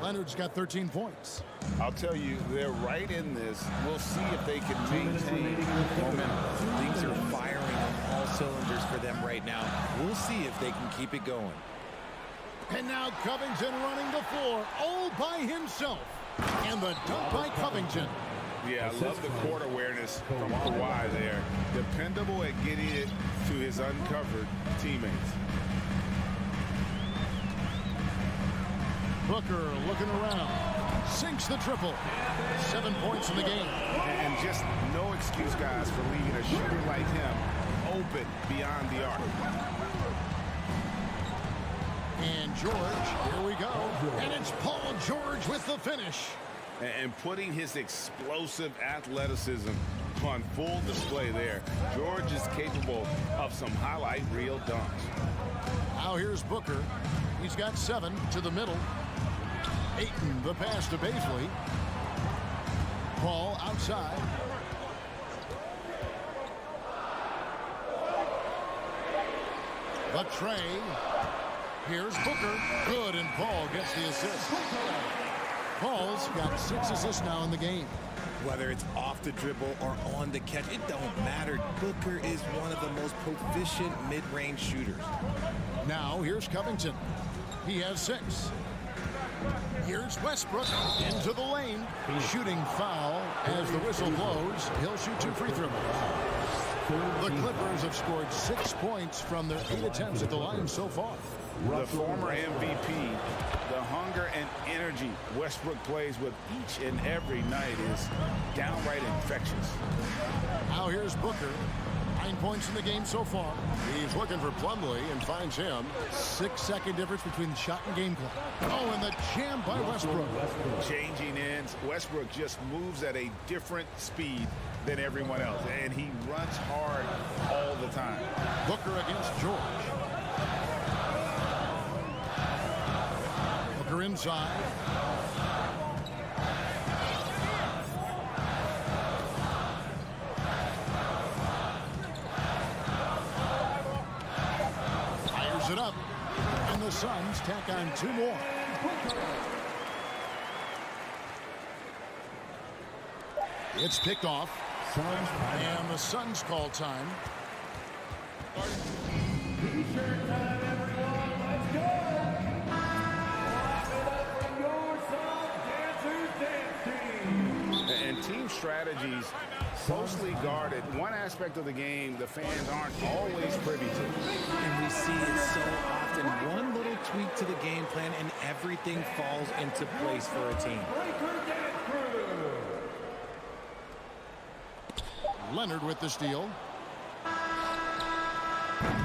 Leonard's got 13 points. I'll tell you, they're right in this. We'll see if they can maintain momentum. Things are firing on all cylinders for them right now. We'll see if they can keep it going. And now Covington running the floor all by himself. And the dunk by Covington. Yeah, I love the court awareness from Kawhi there. Dependable at getting it to his uncovered teammates. Booker looking around. Sinks the triple. 7 points in the game. And just no excuse, guys, for leaving a shooter like him open beyond the arc. And George, here we go. And it's Paul George with the finish. And putting his explosive athleticism on full display there. George is capable of some highlight reel dunks. Now here's Booker. He's got 7 to the middle. Ayton, the pass to Baisley. Paul outside. The tray. Here's Booker. Good, and Paul gets the assist. Paul's got 6 assists now in the game. Whether it's off the dribble or on the catch, it don't matter. Booker is one of the most proficient mid-range shooters. Now here's Covington. He has 6. Here's Westbrook into the lane. Shooting foul as the whistle blows. He'll shoot 2 free throws. The Clippers have scored 6 points from their 8 attempts at the line so far. The former MVP, the hunger and energy Westbrook plays with each and every night is downright infectious. Now here's Booker. 9 points in the game so far. He's looking for Plumlee and finds him. 6-second difference between the shot and game clock. Oh, and the jam by Westbrook. Changing ends. Westbrook just moves at a different speed than everyone else, and he runs hard all the time. Booker against George. Booker inside. Fires it up. And the Suns tack on 2 more. It's picked off. And the Suns call time. T-shirt time, everyone. Let's go. Clap it up for your son, Dancers Dance Team. And team strategies closely guarded. One aspect of the game the fans aren't always privy to. And we see it so often. One little tweak to the game plan and everything falls into place for a team. Leonard with the steal.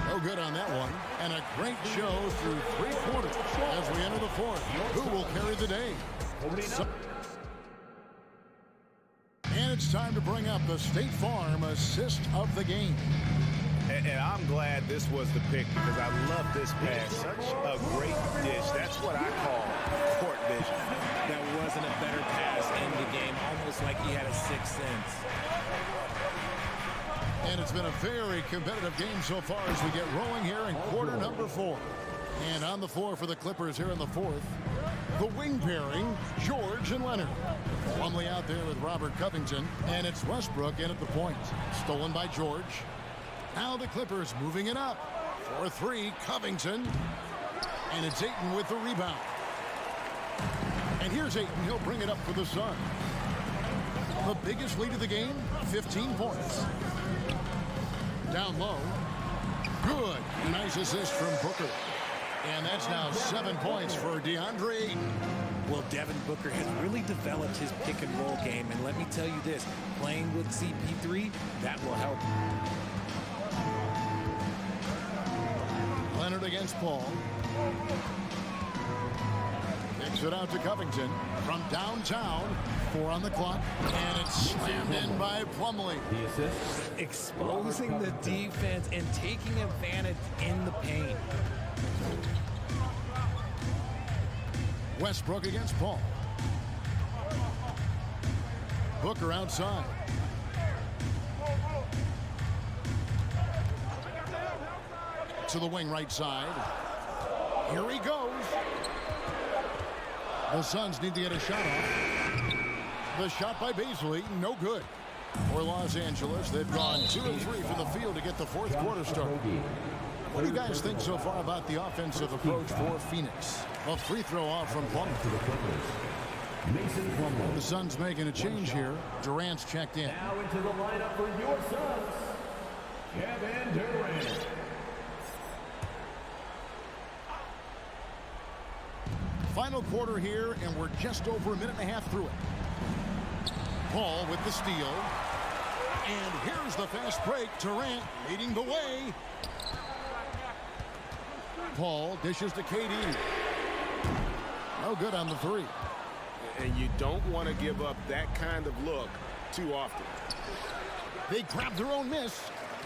No good on that one. And a great show through 3 quarters as we enter the 4th. Who will carry the day? And it's time to bring up the State Farm assist of the game. And I'm glad this was the pick because I love this pass. Such a great dish. That's what I call court vision. That wasn't a better pass in the game, almost like he had a sixth sense. And it's been a very competitive game so far as we get rolling here in quarter number 4. And on the floor for the Clippers here in the 4th, the wing pairing, George and Leonard. Plumlee out there with Robert Covington, and it's Westbrook in at the point. Stolen by George. Now the Clippers moving it up. 4-3, Covington. And it's Ayton with the rebound. And here's Ayton. He'll bring it up for the Suns. The biggest lead of the game, 15 points. Down low. Good. Nice assist from Booker. And that's now 7 points for DeAndre Ayton. Well, Devin Booker has really developed his pick-and-roll game. And let me tell you this, playing with CP3, that will help. Leonard against Paul. Kicks it out to Covington from downtown. 4 on the clock. And it's slammed in by Plumlee. The assist. Exposing the defense and taking advantage in the paint. Westbrook against Paul. Booker outside. To the wing right side. Here he goes. The Suns need to get a shot off. The shot by Beasley, no good. For Los Angeles, they've gone 2 of 3 from the field to get the 4th quarter started. What do you guys think so far about the offensive approach for Phoenix? A free throw off from Plumlee. The Suns making a change here. Durant's checked in. Now into the lineup for your Suns, Kevin Durant. Final quarter here, and we're just over a minute and a half through it. Paul with the steal. And here's the fast break. Durant leading the way. Paul dishes to KD. No good on the 3. And you don't want to give up that kind of look too often. They grab their own miss.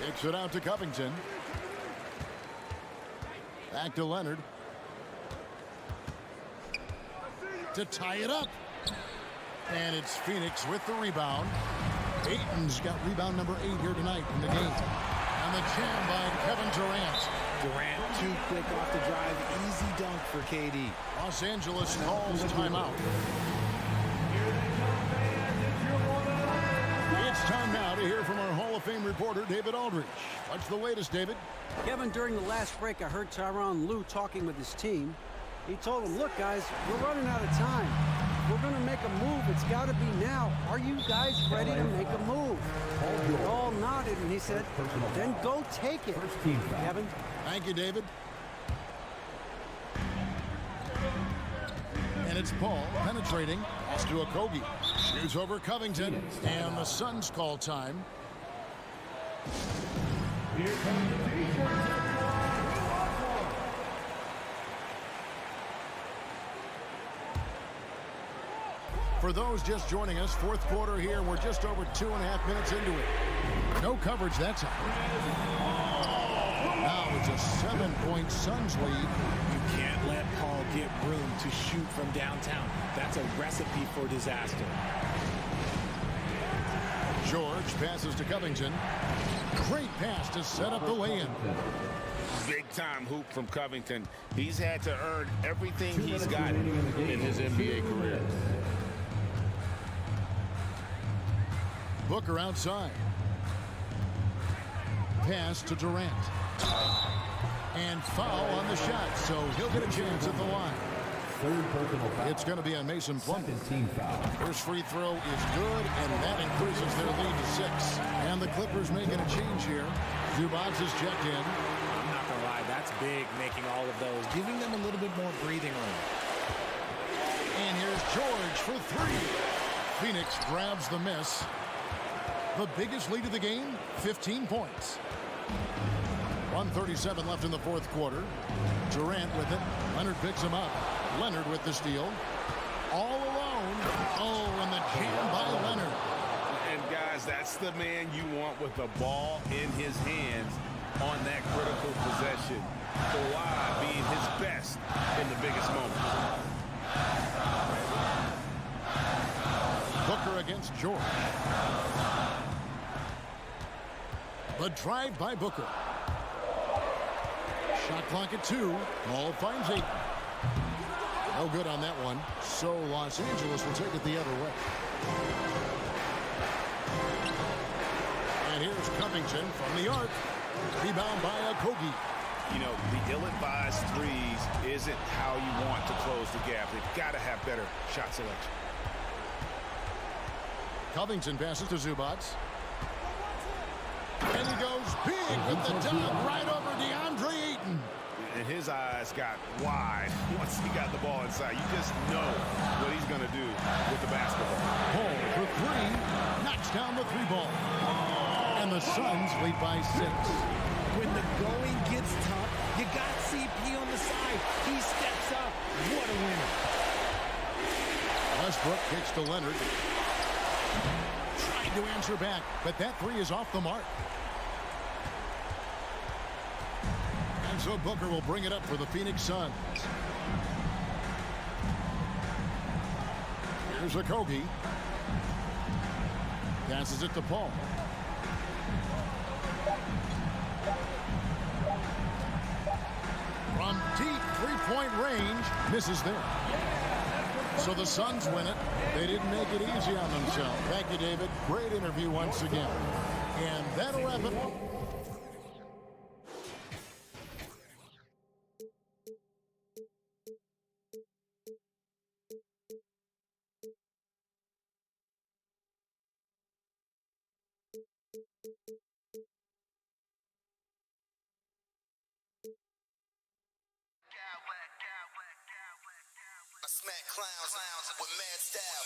Kicks it out to Covington. Back to Leonard. To tie it up. And it's Phoenix with the rebound. Ayton's got rebound number 8 here tonight in the game. And the jam by Kevin Durant. Durant too quick off the drive. Easy dunk for KD. Los Angeles calls timeout. It's time now to hear from our Hall of Fame reporter, David Aldridge. What's the latest, David? Kevin, during the last break, I heard Tyronn Lue talking with his team. He told them, look, guys, we're running out of time. We're going to make a move. It's got to be now. Are you guys ready to make a move? They all nodded, and he said, then go take it. Kevin? Thank you, David. And it's Paul penetrating. Pass to Okogie. Shoots over Covington. And the Suns call time. Here comes the defense. For those just joining us, 4th quarter here. We're just over 2.5 minutes into it. No coverage that time. Now it's a 7-point Suns lead. You can't let Paul get room to shoot from downtown. That's a recipe for disaster. George passes to Covington. Great pass to set up the lay-in. Big-time hoop from Covington. He's had to earn everything he's gotten in his NBA career. Booker outside. Pass to Durant. And foul on the shot, so he'll get a chance at the line. third personal foul. It's going to be on Mason Plumlee. Second team foul. First free throw is good, and that increases their lead to 6. And the Clippers making a change here. Zubac is checked in. I'm not going to lie, that's big, making all of those, giving them a little bit more breathing room. And here's George for 3. Phoenix grabs the miss. The biggest lead of the game, 15 points. 1:37 left in the fourth quarter. Durant with it. Leonard picks him up. Leonard with the steal. All alone. Oh, and the jam by Leonard. And guys, that's the man you want with the ball in his hands on that critical possession. Kawhi being his best in the biggest moment. Booker against George. The drive by Booker. Shot clock at 2. Ball finds 8. No good on that one. So Los Angeles will take it the other way. And here's Covington from the arc. Rebound by Okogie. You know, the ill-advised threes isn't how you want to close the gap. They've got to have better shot selection. Covington passes to Zubac. And he goes big with the dunk right over DeAndre Ayton. And his eyes got wide once he got the ball inside. You just know what he's going to do with the basketball. Paul for 3. Knocks down the 3-ball. And the Suns lead by 6. When the going gets tough, you got CP on the side. He steps up. What a winner. Westbrook kicks to Leonard. Trying to answer back, but that 3 is off the mark. And so Booker will bring it up for the Phoenix Suns. Here's Okogie. Passes it to Paul. From deep three-point range, misses there. So the Suns win it. They didn't make it easy on themselves. Thank you, David. Great interview once again. And that'll wrap it. I smack clowns with mad style.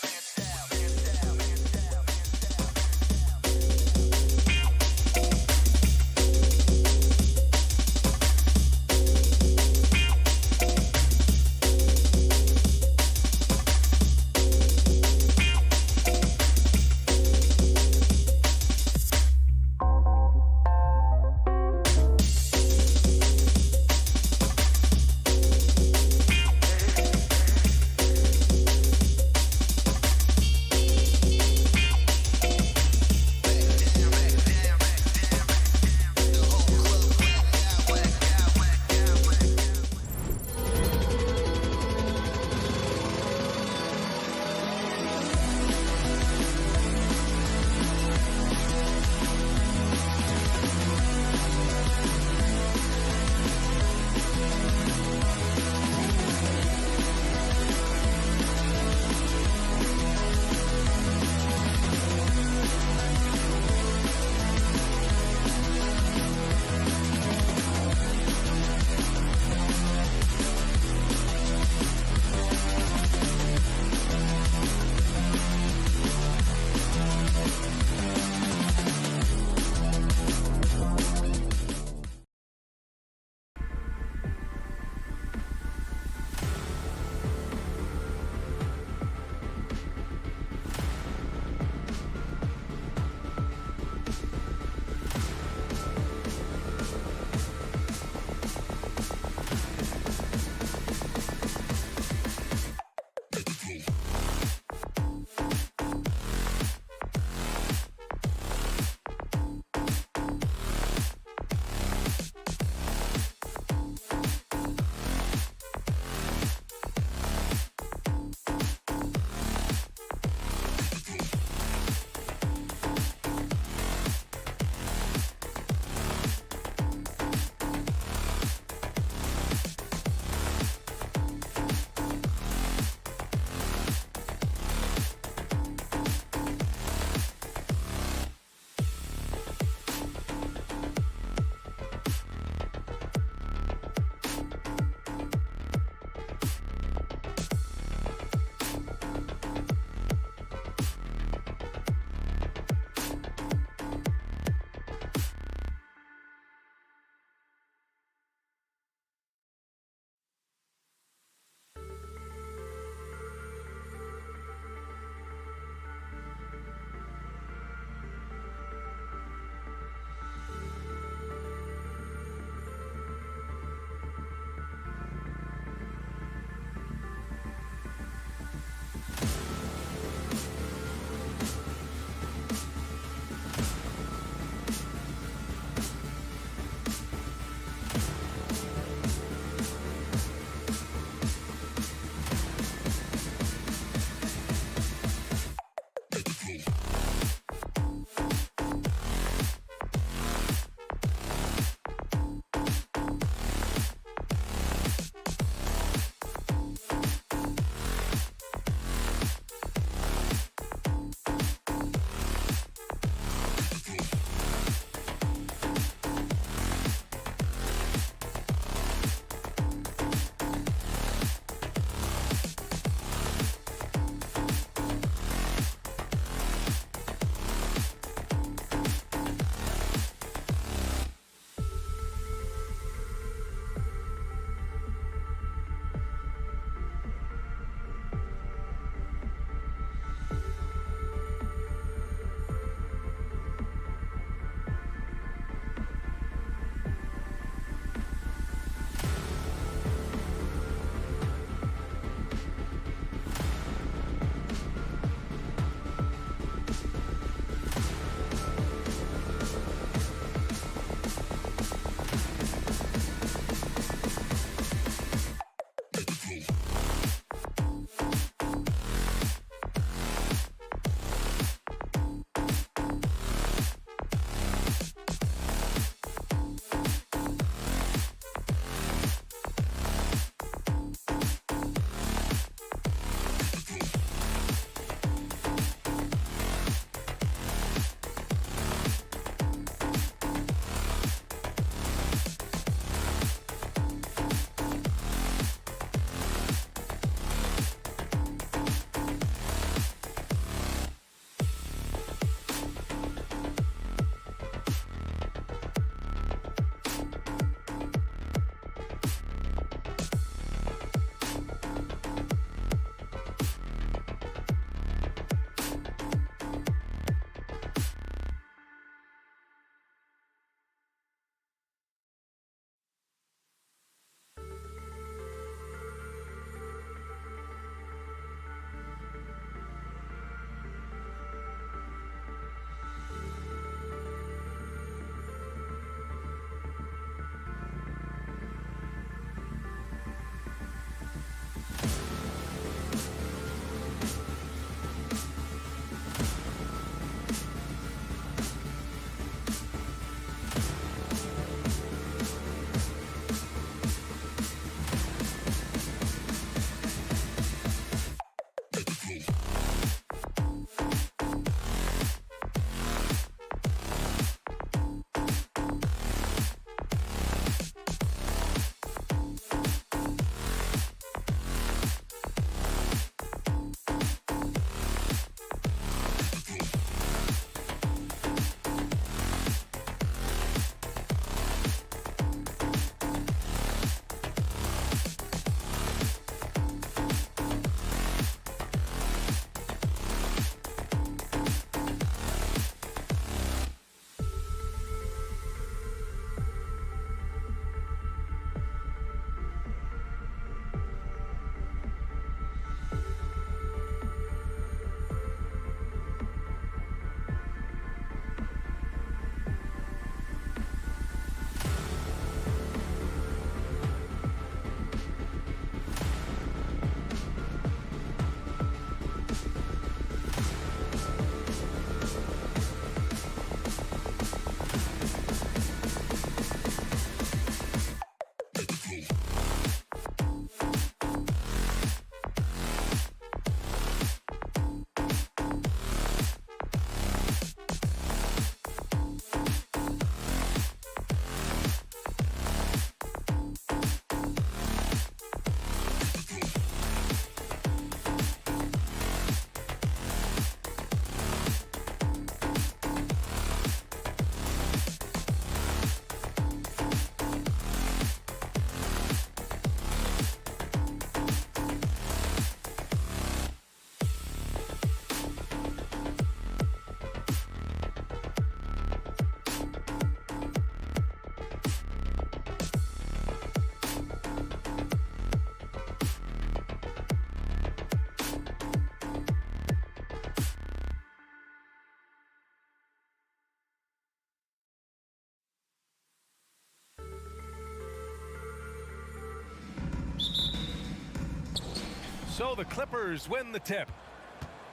So the Clippers win the tip.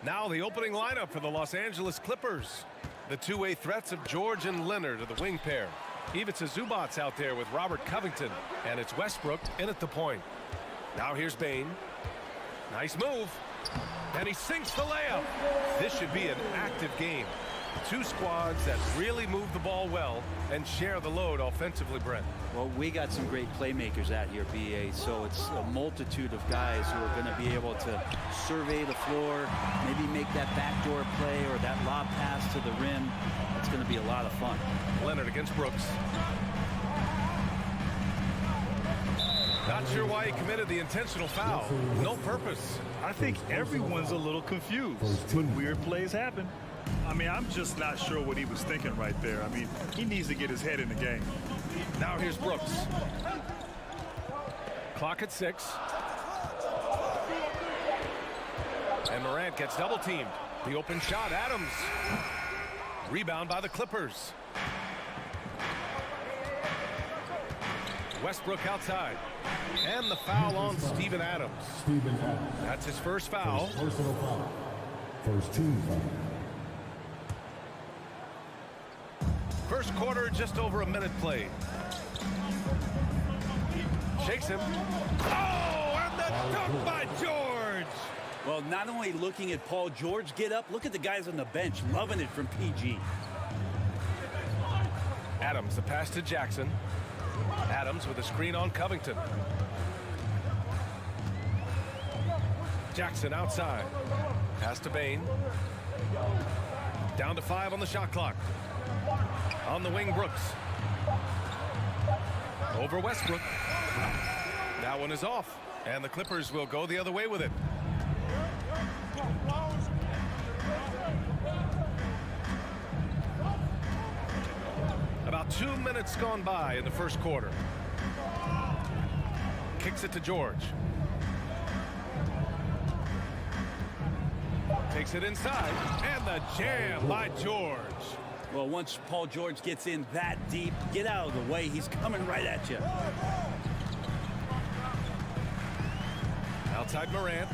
Now the opening lineup for the Los Angeles Clippers. The two-way threats of George and Leonard are the wing pair. Ivica Zubac's out there with Robert Covington, and it's Westbrook in at the point. Now here's Bane. Nice move. And he sinks the layup. This should be an active game. Two squads that really move the ball well and share the load offensively, Brent. Well, we got some great playmakers out here, BA, so it's a multitude of guys who are going to be able to survey the floor, maybe make that backdoor play or that lob pass to the rim. It's going to be a lot of fun. Leonard against Brooks. Not sure why he committed the intentional foul. No purpose. I think everyone's a little confused, but weird plays happen. I mean, I'm just not sure what he was thinking right there. I mean, he needs to get his head in the game. Now here's Brooks. Clock at 6. And Morant gets double teamed. The open shot, Adams. Rebound by the Clippers. Westbrook outside. And the foul on Steven Adams. That's his first foul. Personal foul. First team foul. First quarter, just over a minute played. Shakes him. Oh, and the dunk by George. Well, not only looking at Paul George get up, look at the guys on the bench loving it from PG. Adams, the pass to Jackson. Adams with a screen on Covington. Jackson outside. Pass to Bane. Down to 5 on the shot clock. On the wing, Brooks. Over Westbrook. That one is off. And the Clippers will go the other way with it. About 2 minutes gone by in the first quarter. Kicks it to George. Takes it inside. And the jam by George. Well, once Paul George gets in that deep, get out of the way. He's coming right at you. Outside Morant.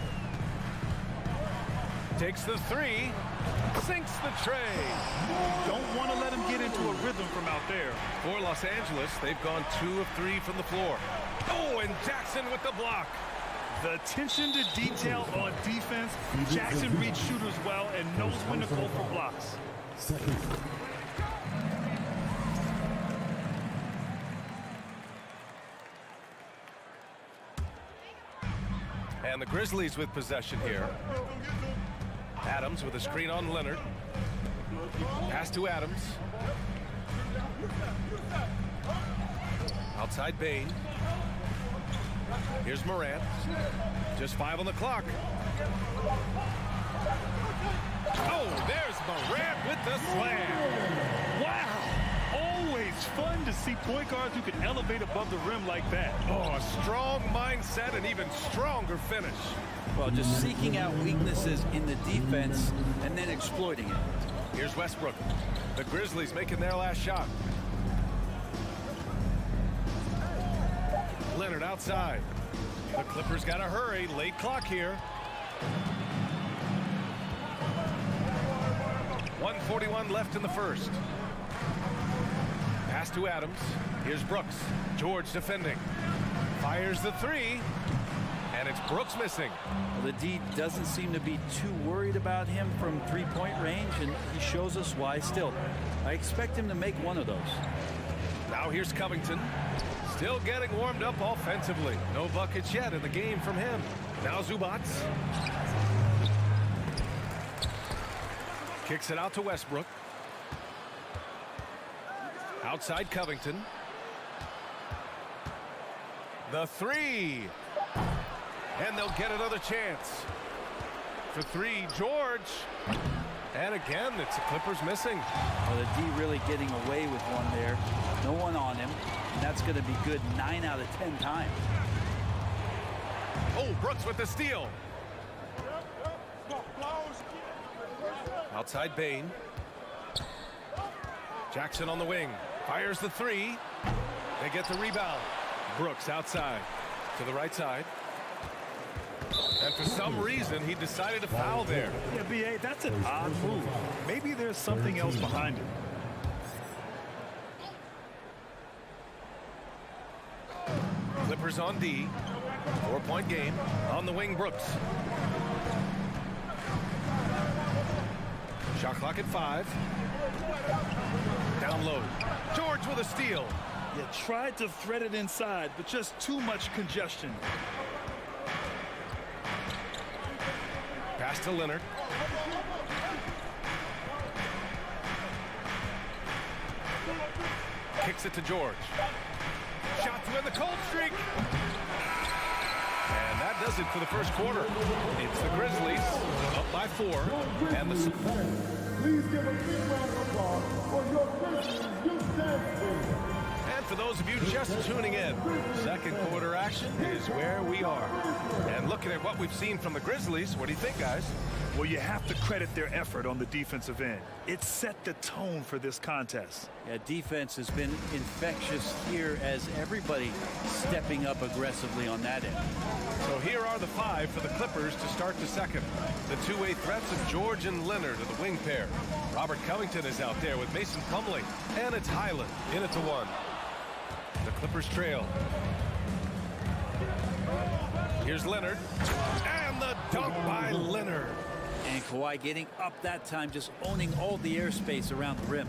Takes the 3. Sinks the tray. Don't want to let him get into a rhythm from out there. For Los Angeles, they've gone 2 of 3 from the floor. Oh, and Jackson with the block. The attention to detail on defense. Jackson reads shooters well and knows when to go for blocks. Second. And the Grizzlies with possession here. Adams with a screen on Leonard. Pass to Adams. Outside Bane. Here's Morant. Just 5 on the clock. Oh, there's Morant with the slam. Wow. Always fun to see point guards who can elevate above the rim like that. Oh, a strong mindset and even stronger finish. Well, just seeking out weaknesses in the defense and then exploiting it. Here's Westbrook. The Grizzlies making their last shot. Leonard outside. The Clippers got to hurry. Late clock here. 1:41 left in the first. Pass to Adams. Here's Brooks. George defending. Fires the 3. And it's Brooks missing. Well, the D doesn't seem to be too worried about him from three-point range, and he shows us why still. I expect him to make one of those. Now here's Covington. Still getting warmed up offensively. No buckets yet in the game from him. Now Zubac. Kicks it out to Westbrook. Outside Covington. The 3. And they'll get another chance. For 3, George. And again, it's the Clippers missing. Well, the D really getting away with one there. No one on him. And that's going to be good 9 out of 10 times. Oh, Brooks with the steal. Outside Bane. Jackson on the wing. Fires the 3. They get the rebound. Brooks outside. To the right side. And for some reason, he decided to foul there. Yeah, B.A., that's an odd move. Maybe there's something else behind it. Clippers on D. 4-point game. On the wing, Brooks. Shot clock at 5. Down low. George with a steal. You tried to thread it inside, but just too much congestion. Pass to Leonard. Kicks it to George. Shot to end the cold streak. And that does it for the first quarter. It's the Grizzlies up by 4. And the... Please give a big round of applause for your Grizzlies youth dance team. And for those of you just tuning in, second quarter action is where we are. And looking at what we've seen from the Grizzlies, what do you think, guys? Well, you have to credit their effort on the defensive end. It set the tone for this contest. Yeah, defense has been infectious here as everybody stepping up aggressively on that end. So here are the 5 for the Clippers to start the second. The two-way threats of George and Leonard are the wing pair. Robert Covington is out there with Mason Plumlee. And it's Highland in it to 1. The Clippers trail. Here's Leonard. And the dunk by Leonard. And Kawhi getting up that time, just owning all the airspace around the rim.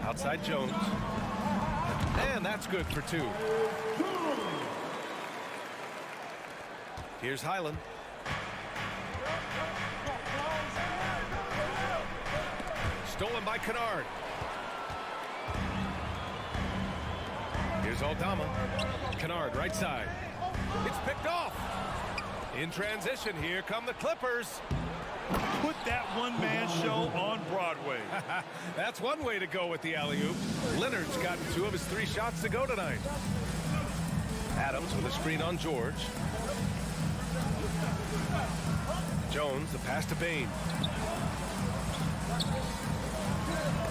Outside Jones. And that's good for 2. Here's Highland. Stolen by Kennard. Here's Aldama. Kennard right side. It's picked off. In transition, here come the Clippers. Put that one-man show on Broadway. That's one way to go with the alley-oop. Leonard's gotten 2 of his 3 shots to go tonight. Adams with a screen on George. Jones, the pass to Bain.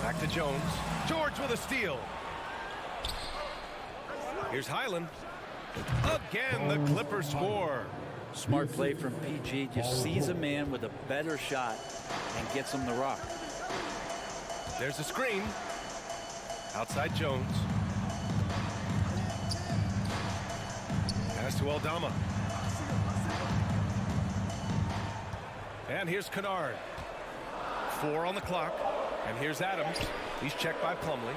Back to Jones. George with a steal. Here's Highland. Again, the Clippers score. Smart play from PG. Just sees a man with a better shot and gets him the rock. There's a screen. Outside Jones. Pass to Aldama. And here's Kennard. 4 on the clock. And here's Adams. He's checked by Plumlee.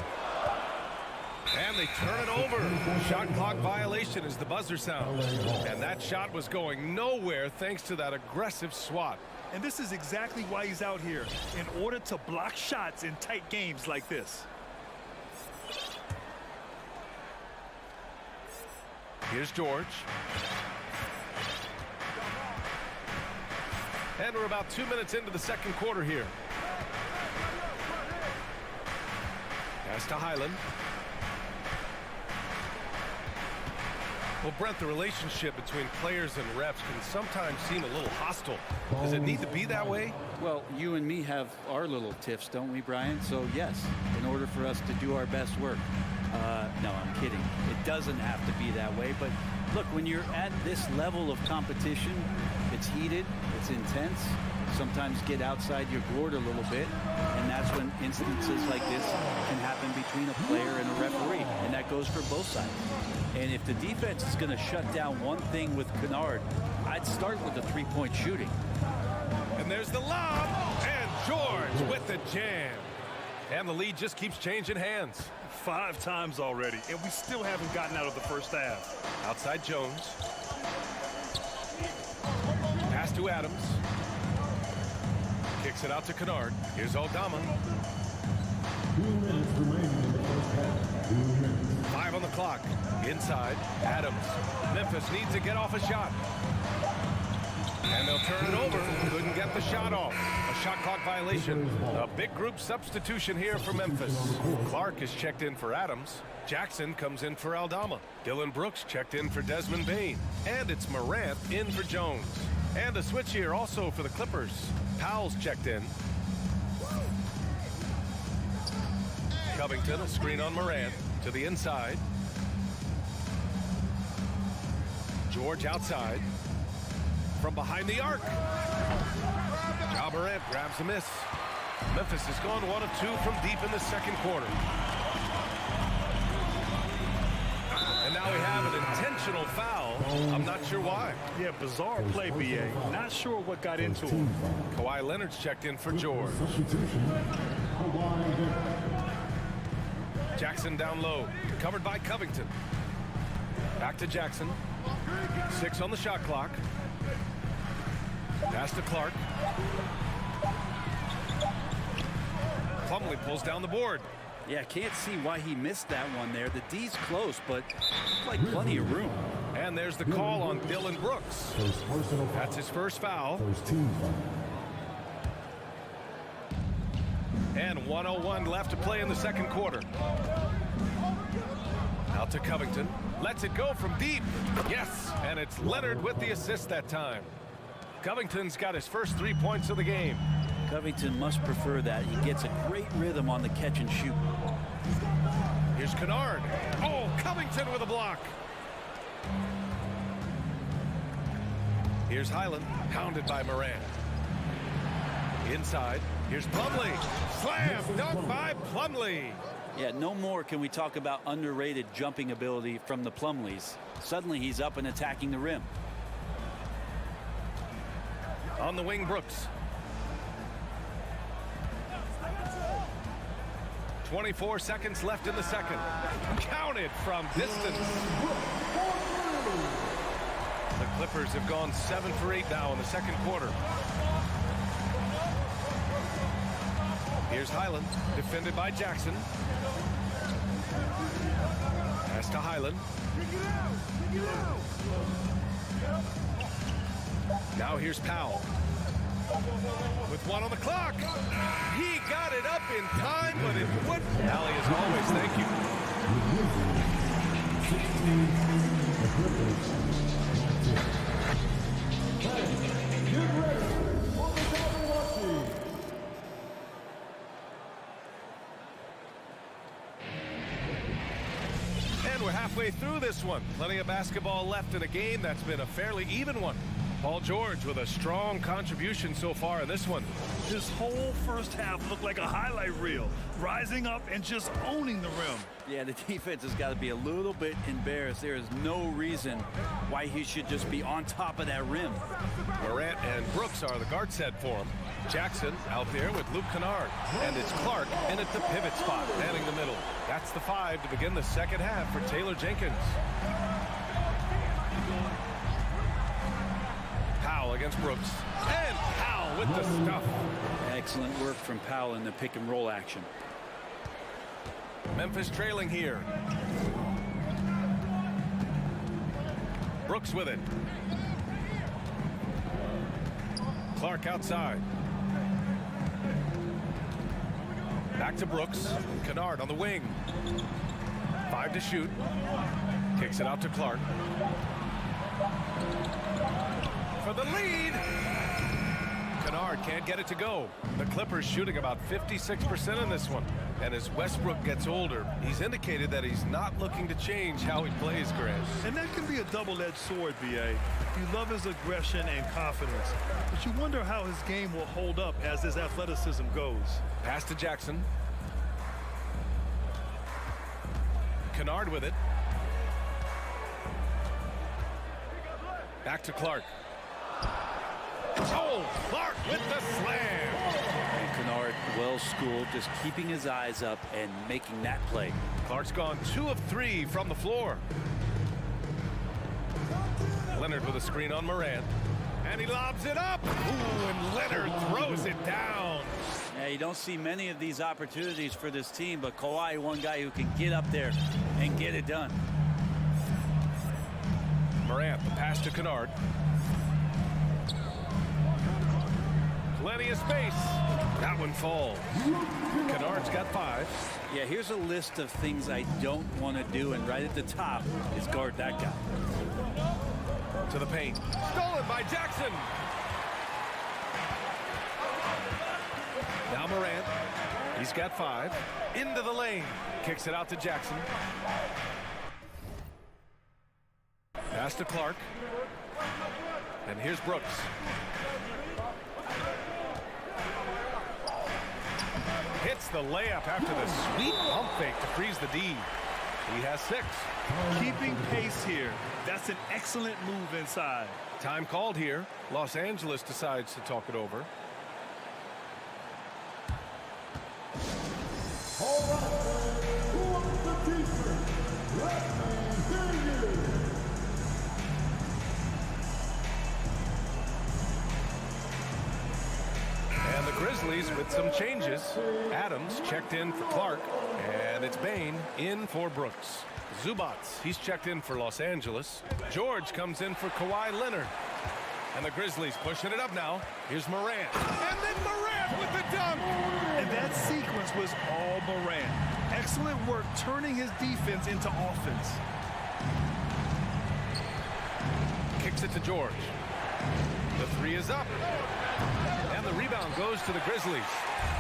And they turn it over. Shot clock violation as the buzzer sounds. And that shot was going nowhere thanks to that aggressive swat. And this is exactly why he's out here, in order to block shots in tight games like this. Here's George. And we're about 2 minutes into the second quarter here. Pass to Highland. Well, Brent, the relationship between players and refs can sometimes seem a little hostile. Does it need to be that way? Well, you and me have our little tiffs, don't we, Brian? So, yes, in order for us to do our best work. No, I'm kidding. It doesn't have to be that way. But, look, when you're at this level of competition, it's heated, it's intense. Sometimes get outside your gourd a little bit. And that's when instances like this can happen between a player and a referee. And that goes for both sides. And if the defense is going to shut down one thing with Kennard, I'd start with the three-point shooting. And there's the lob. And George with the jam. And the lead just keeps changing hands. 5 times already, and we still haven't gotten out of the first half. Outside Jones. Pass to Adams. Kicks it out to Kennard. Here's Aldama. 2 minutes remaining in the first half. 2 minutes. 5 on the clock. Inside, Adams. Memphis needs to get off a shot. And they'll turn it over. Couldn't get the shot off. A shot clock violation. A big group substitution here for Memphis. Clark is checked in for Adams. Jackson comes in for Aldama. Dylan Brooks checked in for Desmond Bain. And it's Morant in for Jones. And a switch here also for the Clippers. Powell's checked in. Covington, a screen on Morant to the inside. George outside. From behind the arc. Ja Morant grabs a miss. Memphis has gone 1 of 2 from deep in the second quarter. And now we have an intentional foul. I'm not sure why. Yeah, bizarre play, BA. Not sure what got into him. Kawhi Leonard's checked in for George. Jackson down low. Covered by Covington. Back to Jackson. 6 on the shot clock. Pass to Clark. Plumlee pulls down the board. Yeah, can't see why he missed that one there. The D's close, but like plenty of room. And there's the call on Dillon Brooks. That's his first foul. And 1:01 left to play in the second quarter. Out to Covington. Lets it go from deep. Yes, and it's Leonard with the assist that time. Covington's got his first 3 points of the game. Covington must prefer that. He gets a great rhythm on the catch and shoot. Here's Kennard. Oh, Covington with a block. Here's Highland, pounded by Morant. Inside, here's Plumlee. Slam dunk by Plumlee. Yeah, no more can we talk about underrated jumping ability from the Plumlees. Suddenly he's up and attacking the rim. On the wing, Brooks. 24 seconds left in the second. Counted from distance. The Clippers have gone 7 for 8 now in the second quarter. Here's Highland, defended by Jackson. Pass to Highland. Now here's Powell. With 1 on the clock. He got it up in time, but it wouldn't. Allie, as always, thank you. And we're halfway through this one. Plenty of basketball left in a game that's been a fairly even one. Paul George with a strong contribution so far in this one. This whole first half looked like a highlight reel, rising up and just owning the rim. Yeah, the defense has got to be a little bit embarrassed. There is no reason why he should just be on top of that rim. Morant and Brooks are the guard set for him. Jackson out there with Luke Kennard. And it's Clark in at the pivot spot, manning the middle. That's the 5 to begin the second half for Taylor Jenkins. Powell against Brooks. And Powell with the stuff. Excellent work from Powell in the pick and roll action. Memphis trailing here. Brooks with it. Clark outside. Back to Brooks. Kennard on the wing. 5 to shoot. Kicks it out to Clark. For the lead. Kennard can't get it to go. The Clippers shooting about 56% in this one. And as Westbrook gets older, he's indicated that he's not looking to change how he plays, Grant. And that can be a double-edged sword, BA. You love his aggression and confidence, but you wonder how his game will hold up as his athleticism goes. Pass to Jackson. Kennard with it. Back to Clark. Oh, Clark with the slam. And Kennard, well schooled, just keeping his eyes up and making that play. Clark's gone 2 of 3 from the floor. Leonard with a screen on Morant. And he lobs it up. Ooh, and Leonard throws it down. Yeah, you don't see many of these opportunities for this team, but Kawhi, one guy who can get up there and get it done. Morant, the pass to Kennard. Plenty of space. That one falls. Kennard's got 5. Yeah, here's a list of things I don't want to do, and right at the top is guard that guy. To the paint. Stolen by Jackson. Now Morant. He's got 5. Into the lane. Kicks it out to Jackson. Pass to Clark. And here's Brooks. Hits the layup after the sweet pump fake to freeze the D. He has 6. Keeping pace here. That's an excellent move inside. Time called here. Los Angeles decides to talk it over. All right, who wants the defense? Let me hear you. And the Grizzlies with some changes. Adams checked in for Clark. And it's Bain in for Brooks. Zubats, he's checked in for Los Angeles. George comes in for Kawhi Leonard. And the Grizzlies pushing it up now. Here's Morant. And then Morant with the dunk. And that sequence was all Morant. Excellent work turning his defense into offense. Kicks it to George. The 3 is up. And the rebound goes to the Grizzlies.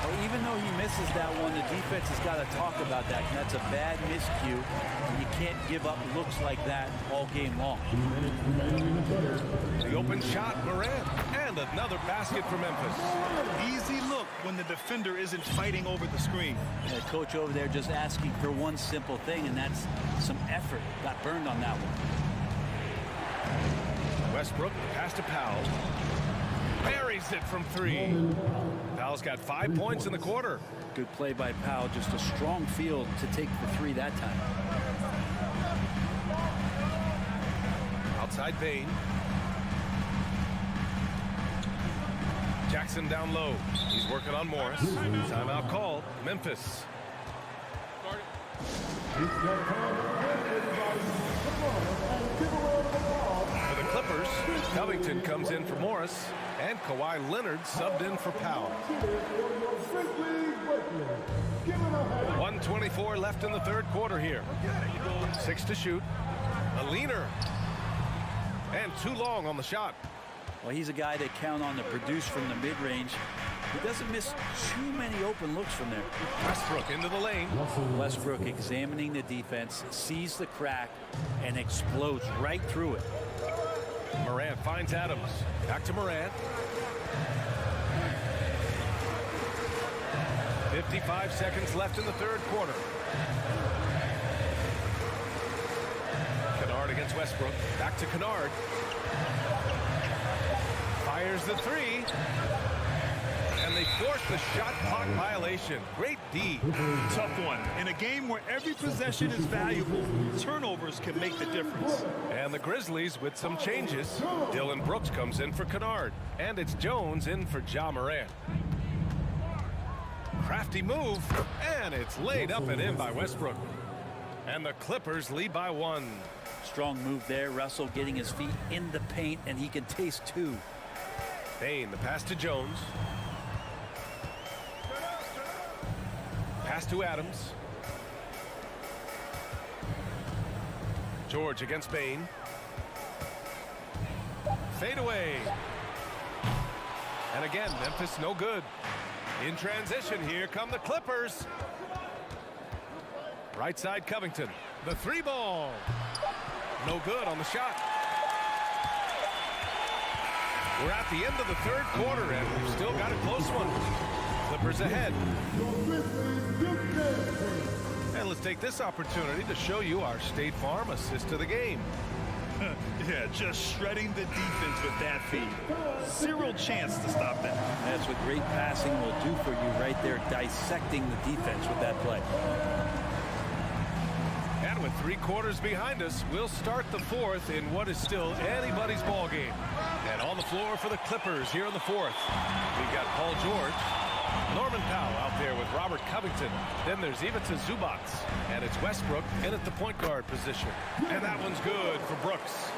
Well, even though he misses that one, the defense has got to talk about that. And that's a bad miscue. And you can't give up looks like that all game long. The open shot, Morant. And another basket for Memphis. Easy look when the defender isn't fighting over the screen. And the coach over there just asking for one simple thing, and that's some effort. Got burned on that one. Westbrook, pass to Powell. Buries it from 3. Powell's got 5 points in the quarter. Good play by Powell. Just a strong field to take the 3 that time. Outside Bain. Jackson down low. He's working on Morris. Timeout called. Memphis. For the Clippers, Covington comes in for Morris. And Kawhi Leonard subbed in for Powell. 1:24 left in the third quarter here. 6 to shoot. A leaner. And too long on the shot. Well, he's a guy that count on to produce from the mid-range. He doesn't miss too many open looks from there. Westbrook into the lane. Westbrook examining the defense, sees the crack, and explodes right through it. Morant finds Adams. Back to Morant. 55 seconds left in the third quarter. Kennard against Westbrook. Back to Kennard. Fires the 3. And they force the shot clock violation. Great D. Tough one. In a game where every possession is valuable, turnovers can make the difference. And the Grizzlies with some changes. Dylan Brooks comes in for Kennard. And it's Jones in for Ja Morant. Crafty move. And it's laid up and in by Westbrook. And the Clippers lead by 1. Strong move there. Russell getting his feet in the paint, and he can taste 2. Bain, the pass to Jones. Pass to Adams. George against Bain. Fade away. And again, Memphis no good. In transition, here come the Clippers. Right side, Covington. The 3 ball. No good on the shot. We're at the end of the third quarter, and we've still got a close one. Clippers ahead. And let's take this opportunity to show you our State Farm assist to the game. Yeah, just shredding the defense with that feed. Zero chance to stop that. That's what great passing will do for you right there, dissecting the defense with that play. And with 3 quarters behind us, we'll start the fourth in what is still anybody's ball game. And on the floor for the Clippers here in the fourth, we've got Paul George, Norman Powell out there with Robert Covington. Then there's Ivica Zubats, and it's Westbrook in at the point guard position. And that one's good for Brooks.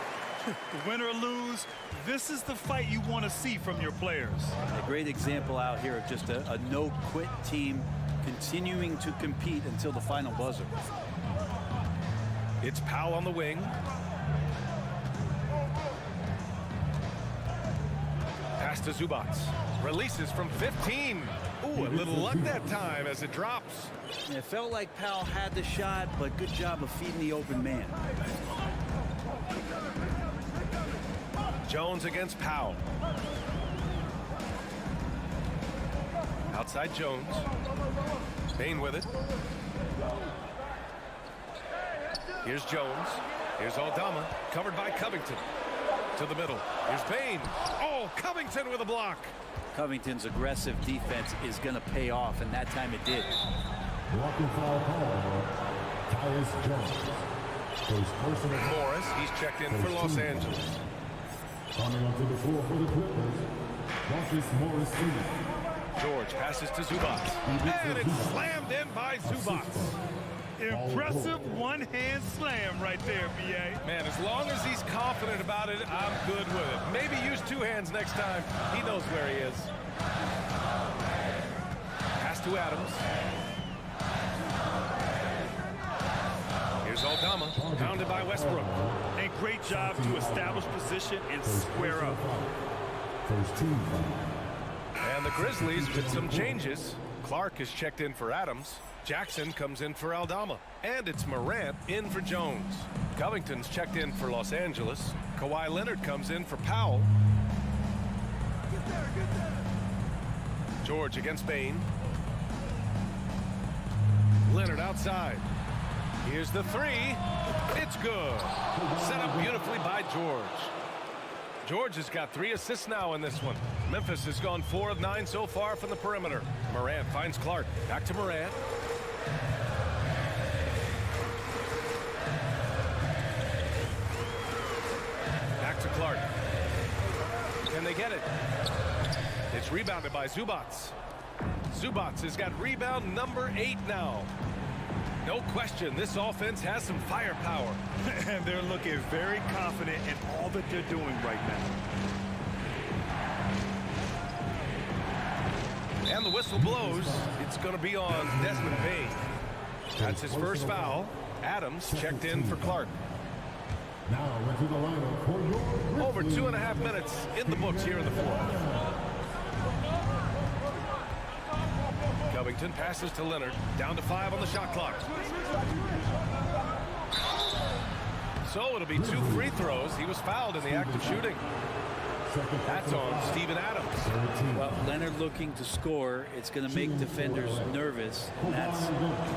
Win or lose, this is the fight you want to see from your players. A great example out here of just a no-quit team continuing to compete until the final buzzer. It's Powell on the wing. Pass to Zubats. Releases from 15. Ooh, a little luck that time as it drops. It felt like Powell had the shot, but good job of feeding the open man. Jones against Powell. Outside Jones. Bane with it. Here's Jones. Here's Aldama. Covered by Covington. To the middle. Here's Bane. Oh, Covington with a block. Covington's aggressive defense is going to pay off, and that time it did. Walking foul call. Tyus Jones. First personal. Morris, he's checked in for Los Angeles. Coming onto the floor for the Clippers, Marcus Morris Sr. George passes to Zubats. And it's slammed in by Zubats. Impressive one-hand slam right there, B.A. Man, as long as he's confident about it, I'm good with it. Maybe use two hands next time. He knows where he is. Pass to Adams. Here's Aldama, pounded by Westbrook. And great job to establish position and square up. First team foul. And the Grizzlies with some changes. Clark is checked in for Adams. Jackson comes in for Aldama. And it's Morant in for Jones. Covington's checked in for Los Angeles. Kawhi Leonard comes in for Powell. George against Bane. Leonard outside. Here's the three. It's good. Set up beautifully by George. George has got 3 assists now in this one. Memphis has gone 4 of 9 so far from the perimeter. Morant finds Clark. Back to Morant. Back to Clark. Can they get it? It's rebounded by Zubats. Zubats has got rebound number 8 now. No question, this offense has some firepower. And they're looking very confident in all that they're doing right now. And the whistle blows. It's going to be on Desmond Bane. That's his first foul. Adams checked in for Clark. Now into the lineup for your Over 2.5 minutes in the books here in the fourth. Covington passes to Leonard. Down to 5 on the shot clock. So it'll be 2 free throws. He was fouled in the act of shooting. That's on Steven Adams. Well, Leonard looking to score. It's going to make defenders nervous. And that's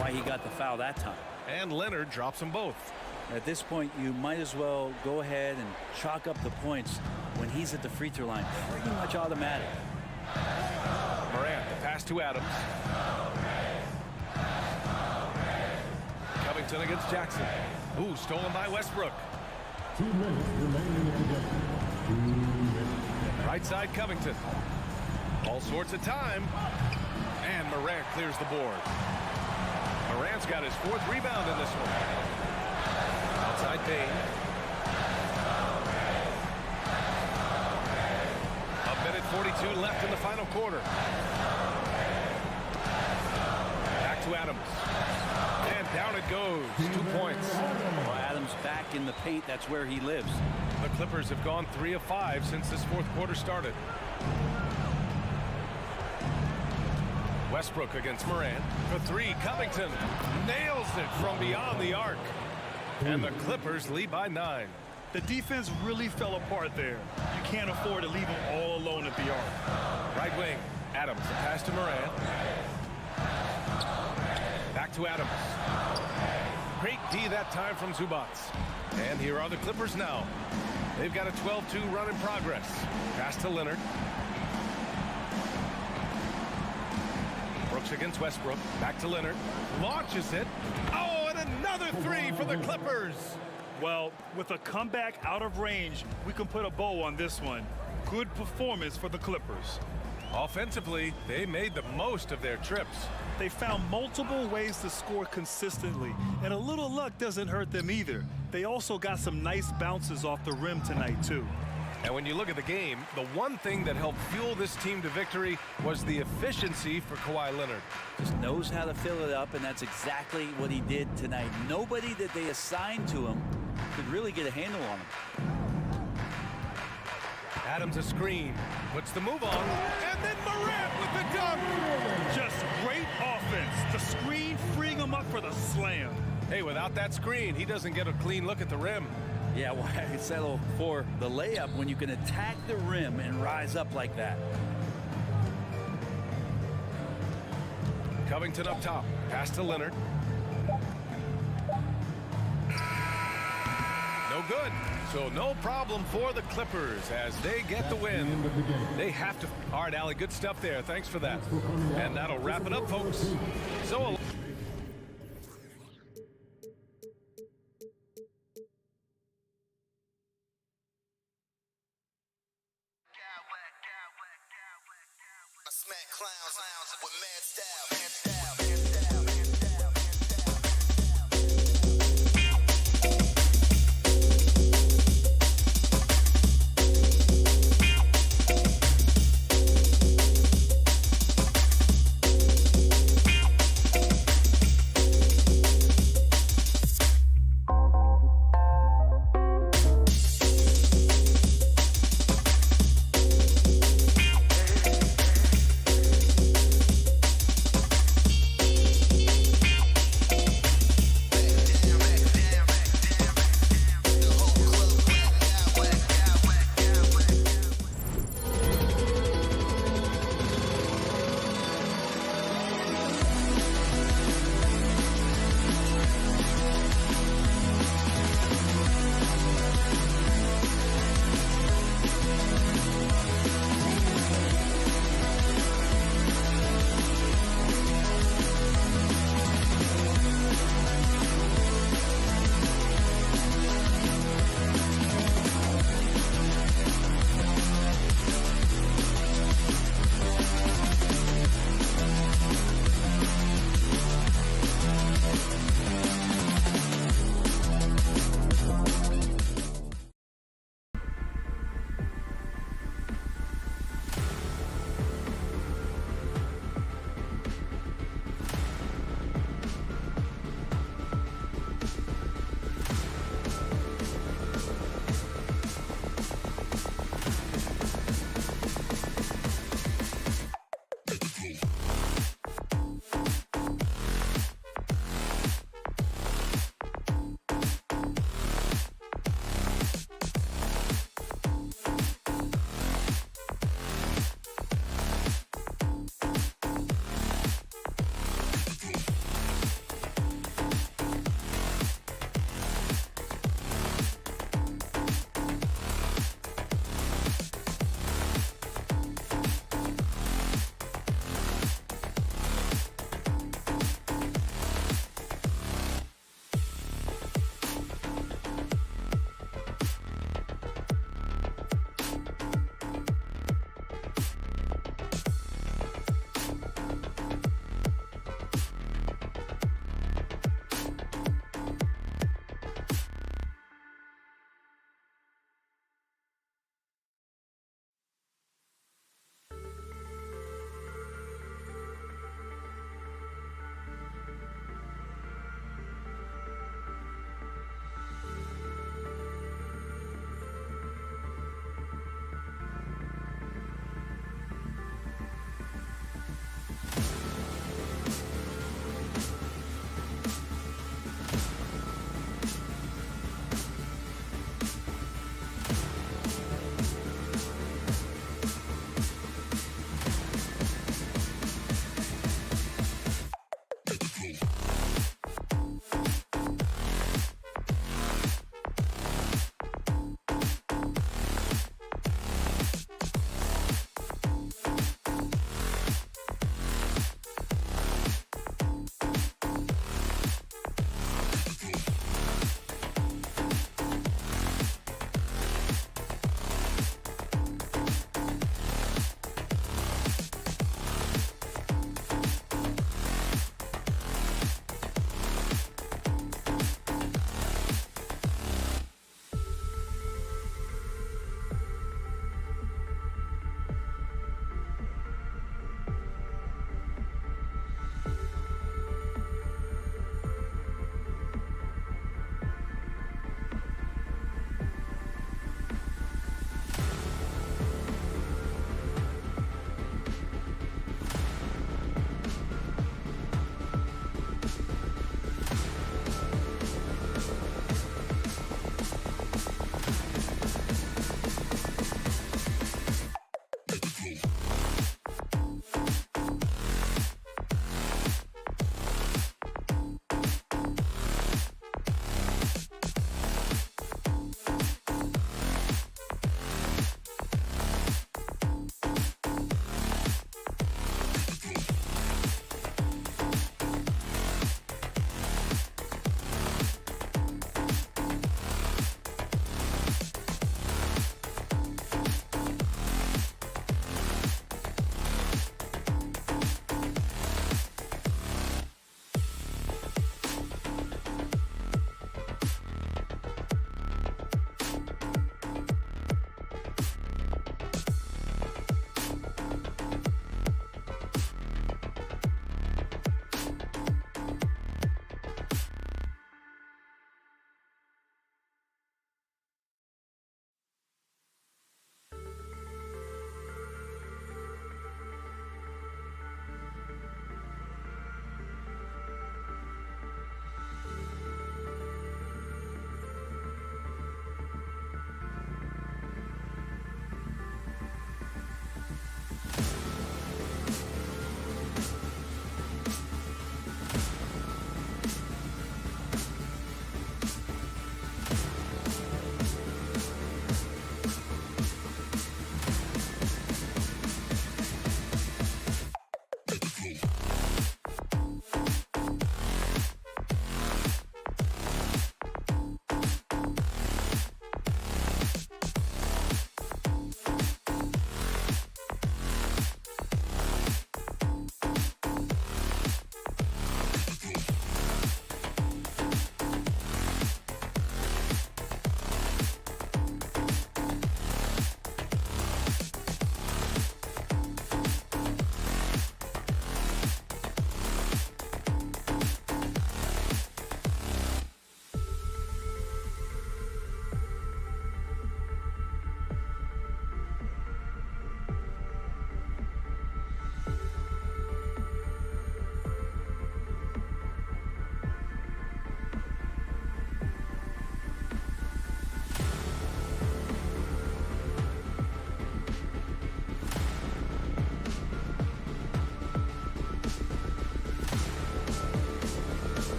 why he got the foul that time. And Leonard drops them both. At this point, you might as well go ahead and chalk up the points when he's at the free throw line. Pretty much automatic. Morant, the pass to Adams. Covington against Jackson. Ooh, stolen by Westbrook. 2 minutes remaining in the game. 2 minutes. Right side Covington. All sorts of time. And Morant clears the board. Morant's got his 4th rebound in this one. Outside Bane. 1:42 left in the final quarter. Back to Adams. And down it goes. 2 points. Well, Adams back in the paint. That's where he lives. The Clippers have gone 3 of 5 since this 4th quarter started. Westbrook against Morant. For 3, Covington nails it from beyond the arc. And the Clippers lead by 9. The defense really fell apart there. You can't afford to leave them all alone at the arc. Right wing, Adams, the pass to Morant. Back to Adams. Great D that time from Zubats. And here are the Clippers now. They've got a 12-2 run in progress. Pass to Leonard. Brooks against Westbrook. Back to Leonard. Launches it. Oh, and another 3 for the Clippers. Well, with a comeback out of range, we can put a bow on this one. Good performance for the Clippers. Offensively, they made the most of their trips. They found multiple ways to score consistently, and a little luck doesn't hurt them either. They also got some nice bounces off the rim tonight, too. And when you look at the game, the one thing that helped fuel this team to victory was the efficiency for Kawhi Leonard. Just knows how to fill it up, and that's exactly what he did tonight. Nobody that they assigned to him could really get a handle on him. Adams a screen, puts the move on, and then Morant with the dunk. Just great offense. The screen freeing him up for the slam. Hey, without that screen, he doesn't get a clean look at the rim. Yeah, why settle for the layup when you can attack the rim and rise up like that? Covington up top. Pass to Leonard. No good. So no problem for the Clippers as they get the win. They have to. All right, Allie, good stuff there. Thanks for that. And that'll wrap it up, folks. So. I smack clowns with mad style.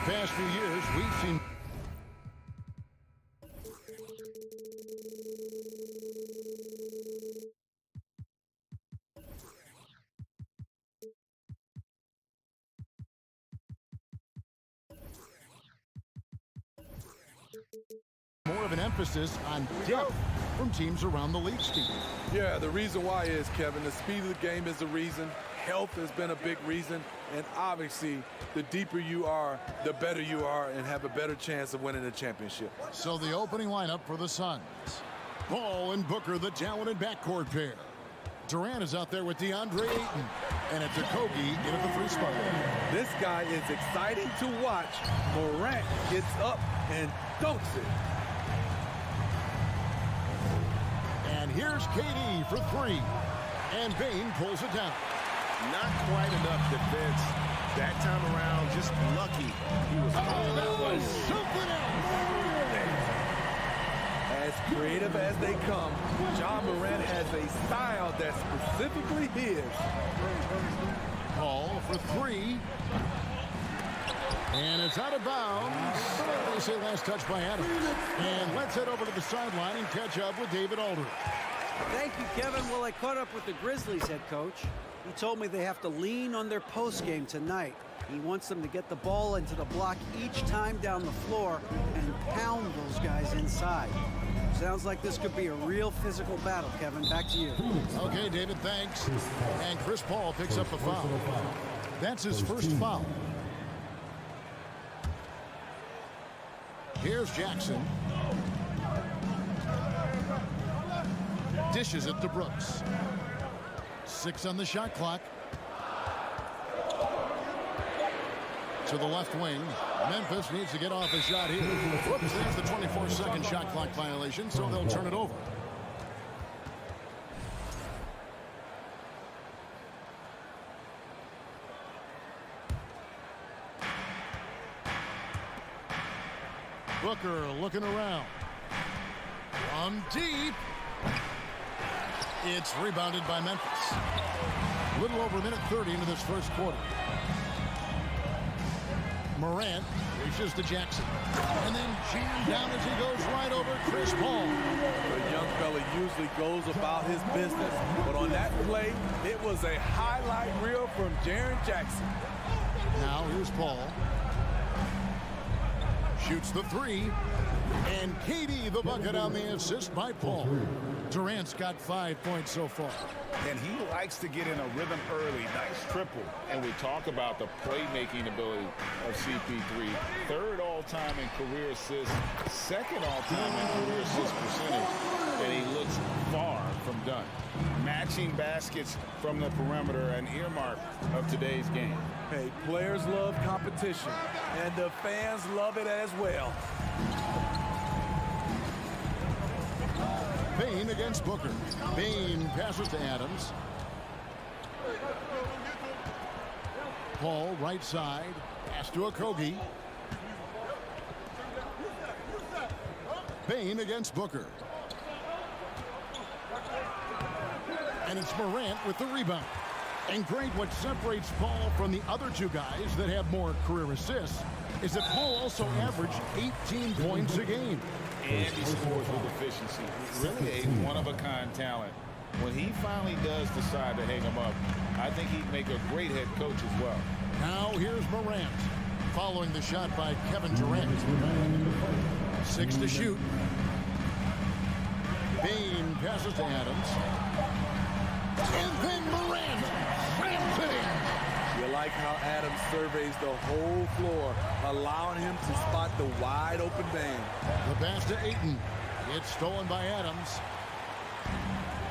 past few years, we've seen more of an emphasis on depth from teams around the league, Steve. Yeah, the reason why is, Kevin, the speed of the game is the reason. Health has been a big reason. And obviously, the deeper you are, the better you are and have a better chance of winning the championship. So the opening lineup for the Suns. Paul and Booker, the talented backcourt pair. Durant is out there with DeAndre Ayton. And it's a Kogi in at the free spot. This guy is exciting to watch. Morant gets up and dunks it. And here's KD for three. And Bane pulls it down. Not quite enough defense that time around. Just lucky he was all that way. Something else. As creative as they come, Ja Morant has a style that's specifically his. Paul for three. And it's out of bounds. They say last touch by Adams. And let's head over to the sideline and catch up with David Aldridge. Thank you, Kevin. Well, I caught up with the Grizzlies head coach. He told me they have to lean on their post game tonight. He wants them to get the ball into the block each time down the floor and pound those guys inside. Sounds like this could be a real physical battle, Kevin. Back to you. Okay, David, thanks. And Chris Paul picks up the foul. That's his first foul. Here's Jackson. Dishes it to Brooks. 6 on the shot clock. To the left wing. Memphis needs to get off a shot here. Whoops, there's the 24-second shot clock violation, so they'll turn it over. Booker looking around. From deep. It's rebounded by Memphis. A little over a minute 30 into this first quarter. Morant reaches to Jackson. And then jammed down as he goes right over Chris Paul. The young fella usually goes about his business. But on that play, it was a highlight reel from Jaren Jackson. Now here's Paul. Shoots the three. And KD the bucket on the assist by Paul. Durant's got 5 points so far. And he likes to get in a rhythm early. Nice triple. And we talk about the playmaking ability of CP3. Third all-time in career assists. Second all-time in career assist percentage. And he looks far from done. Matching baskets from the perimeter, an earmark of today's game. Hey, players love competition. And the fans love it as well. Bane against Booker. Bane passes to Adams. Paul right side. Pass to Okogie. Bane against Booker. And it's Morant with the rebound. And great, what separates Paul from the other two guys that have more career assists is that Paul also averaged 18 points a game. And he scores with efficiency. Really a one-of-a-kind talent. When he finally does decide to hang him up, I think he'd make a great head coach as well. Now here's Morant. Following the shot by Kevin Durant. 6 to shoot. Bane passes to Adams. And then Morant slams it in. You like how Adams surveys the whole floor, allowing him to spot the wide open Bane. The pass to Ayton. It's stolen by Adams.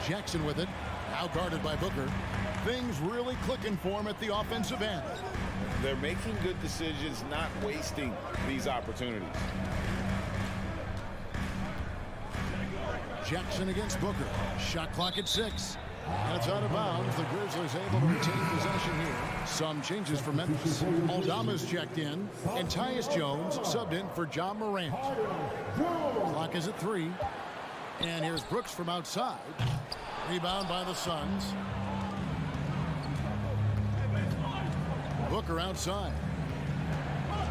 Jackson with it. Now guarded by Booker. Things really clicking for him at the offensive end. They're making good decisions, not wasting these opportunities. Jackson against Booker. Shot clock at 6. And it's out of bounds. The Grizzlies able to retain possession here. Some changes for Memphis. Aldama's checked in. And Tyus Jones subbed in for Ja Morant. Clock is at 3. And here's Brooks from outside. Rebound by the Suns. Booker outside.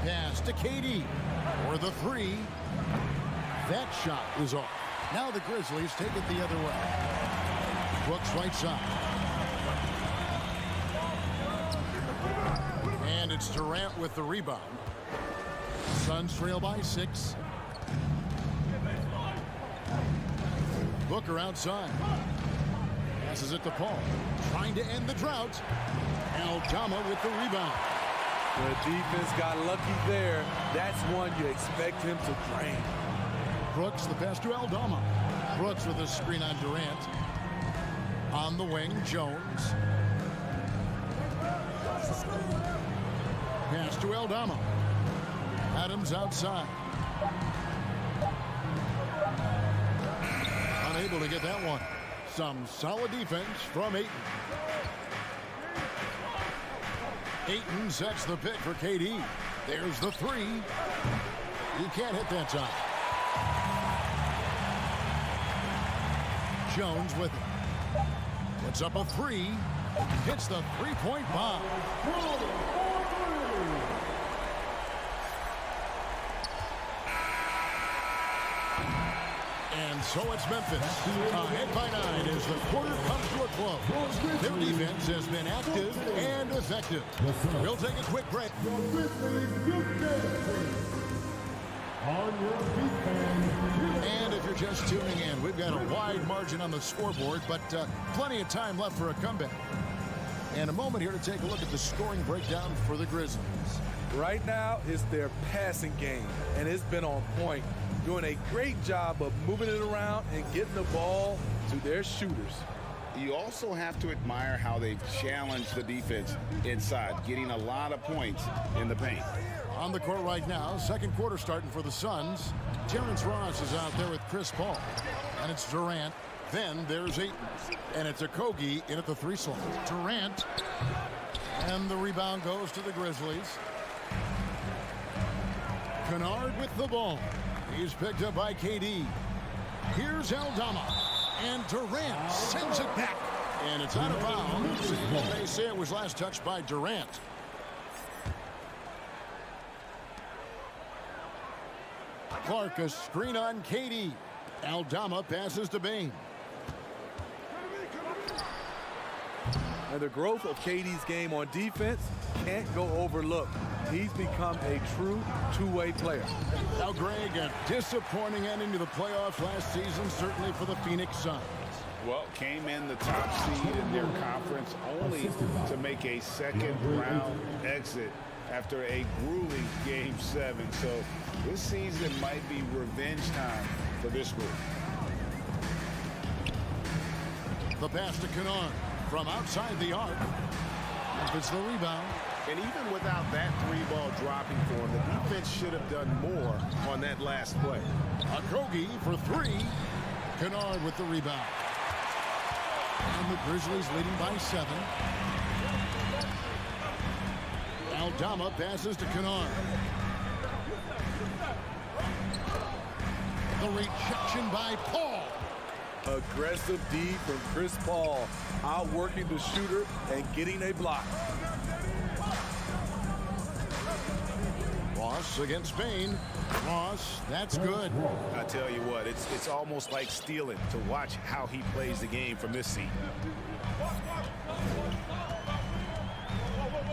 pass to KD for the three. That shot is off. Now the Grizzlies take it the other way. Brooks right side. And it's Durant with the rebound. Suns trail by 6. Booker outside. Passes it to Paul. Trying to end the drought. Eldorado with the rebound. The defense got lucky there. That's one you expect him to drain. Brooks, the pass to Eldorado. Brooks with a screen on Durant. On the wing, Jones. Pass to Eldorado. Adams outside. Unable to get that one. Some solid defense from Ayton. Ayton sets the pick for KD. There's the three. He can't hit that time. Jones with it. Puts up a three. Hits the three-point bomb. And so it's Memphis. Ahead by 9 as the quarter comes to a close. Their defense has been active and effective. We'll take a quick break. And if you're just tuning in, we've got a wide margin on the scoreboard, but plenty of time left for a comeback. And a moment here to take a look at the scoring breakdown for the Grizzlies. Right now, it's their passing game, and it's been on point. Doing a great job of moving it around and getting the ball to their shooters. You also have to admire how they've challenged the defense inside, getting a lot of points in the paint. On the court right now, second quarter starting for the Suns. Terrence Ross is out there with Chris Paul. And it's Durant. Then there's Ayton. And it's Okogie in at the 3 slot. Durant. And the rebound goes to the Grizzlies. Kennard with the ball. He's picked up by KD. Here's Eldorado. And Durant sends it back. And it's out of bounds. They say it was last touched by Durant. Clark, a screen on KD. Eldorado passes to Bain. And the growth of KD's game on defense can't go overlooked. He's become a true two-way player. Now, Greg, a disappointing ending to the playoffs last season, certainly for the Phoenix Suns. Well, came in the top seed in their conference only to make a second-round exit after a grueling Game 7. So this season might be revenge time for this group. The pass to Kennard from outside the arc. It's the rebound. And even without that 3-ball dropping for him, the defense should have done more on that last play. Okogie for 3. Kennard with the rebound. And the Grizzlies leading by 7. Eldorado passes to Kennard. The rejection by Paul. Aggressive D from Chris Paul, outworking the shooter and getting a block. Ross against Bain. Ross, that's good. I tell you what, it's almost like stealing to watch how he plays the game from this seat.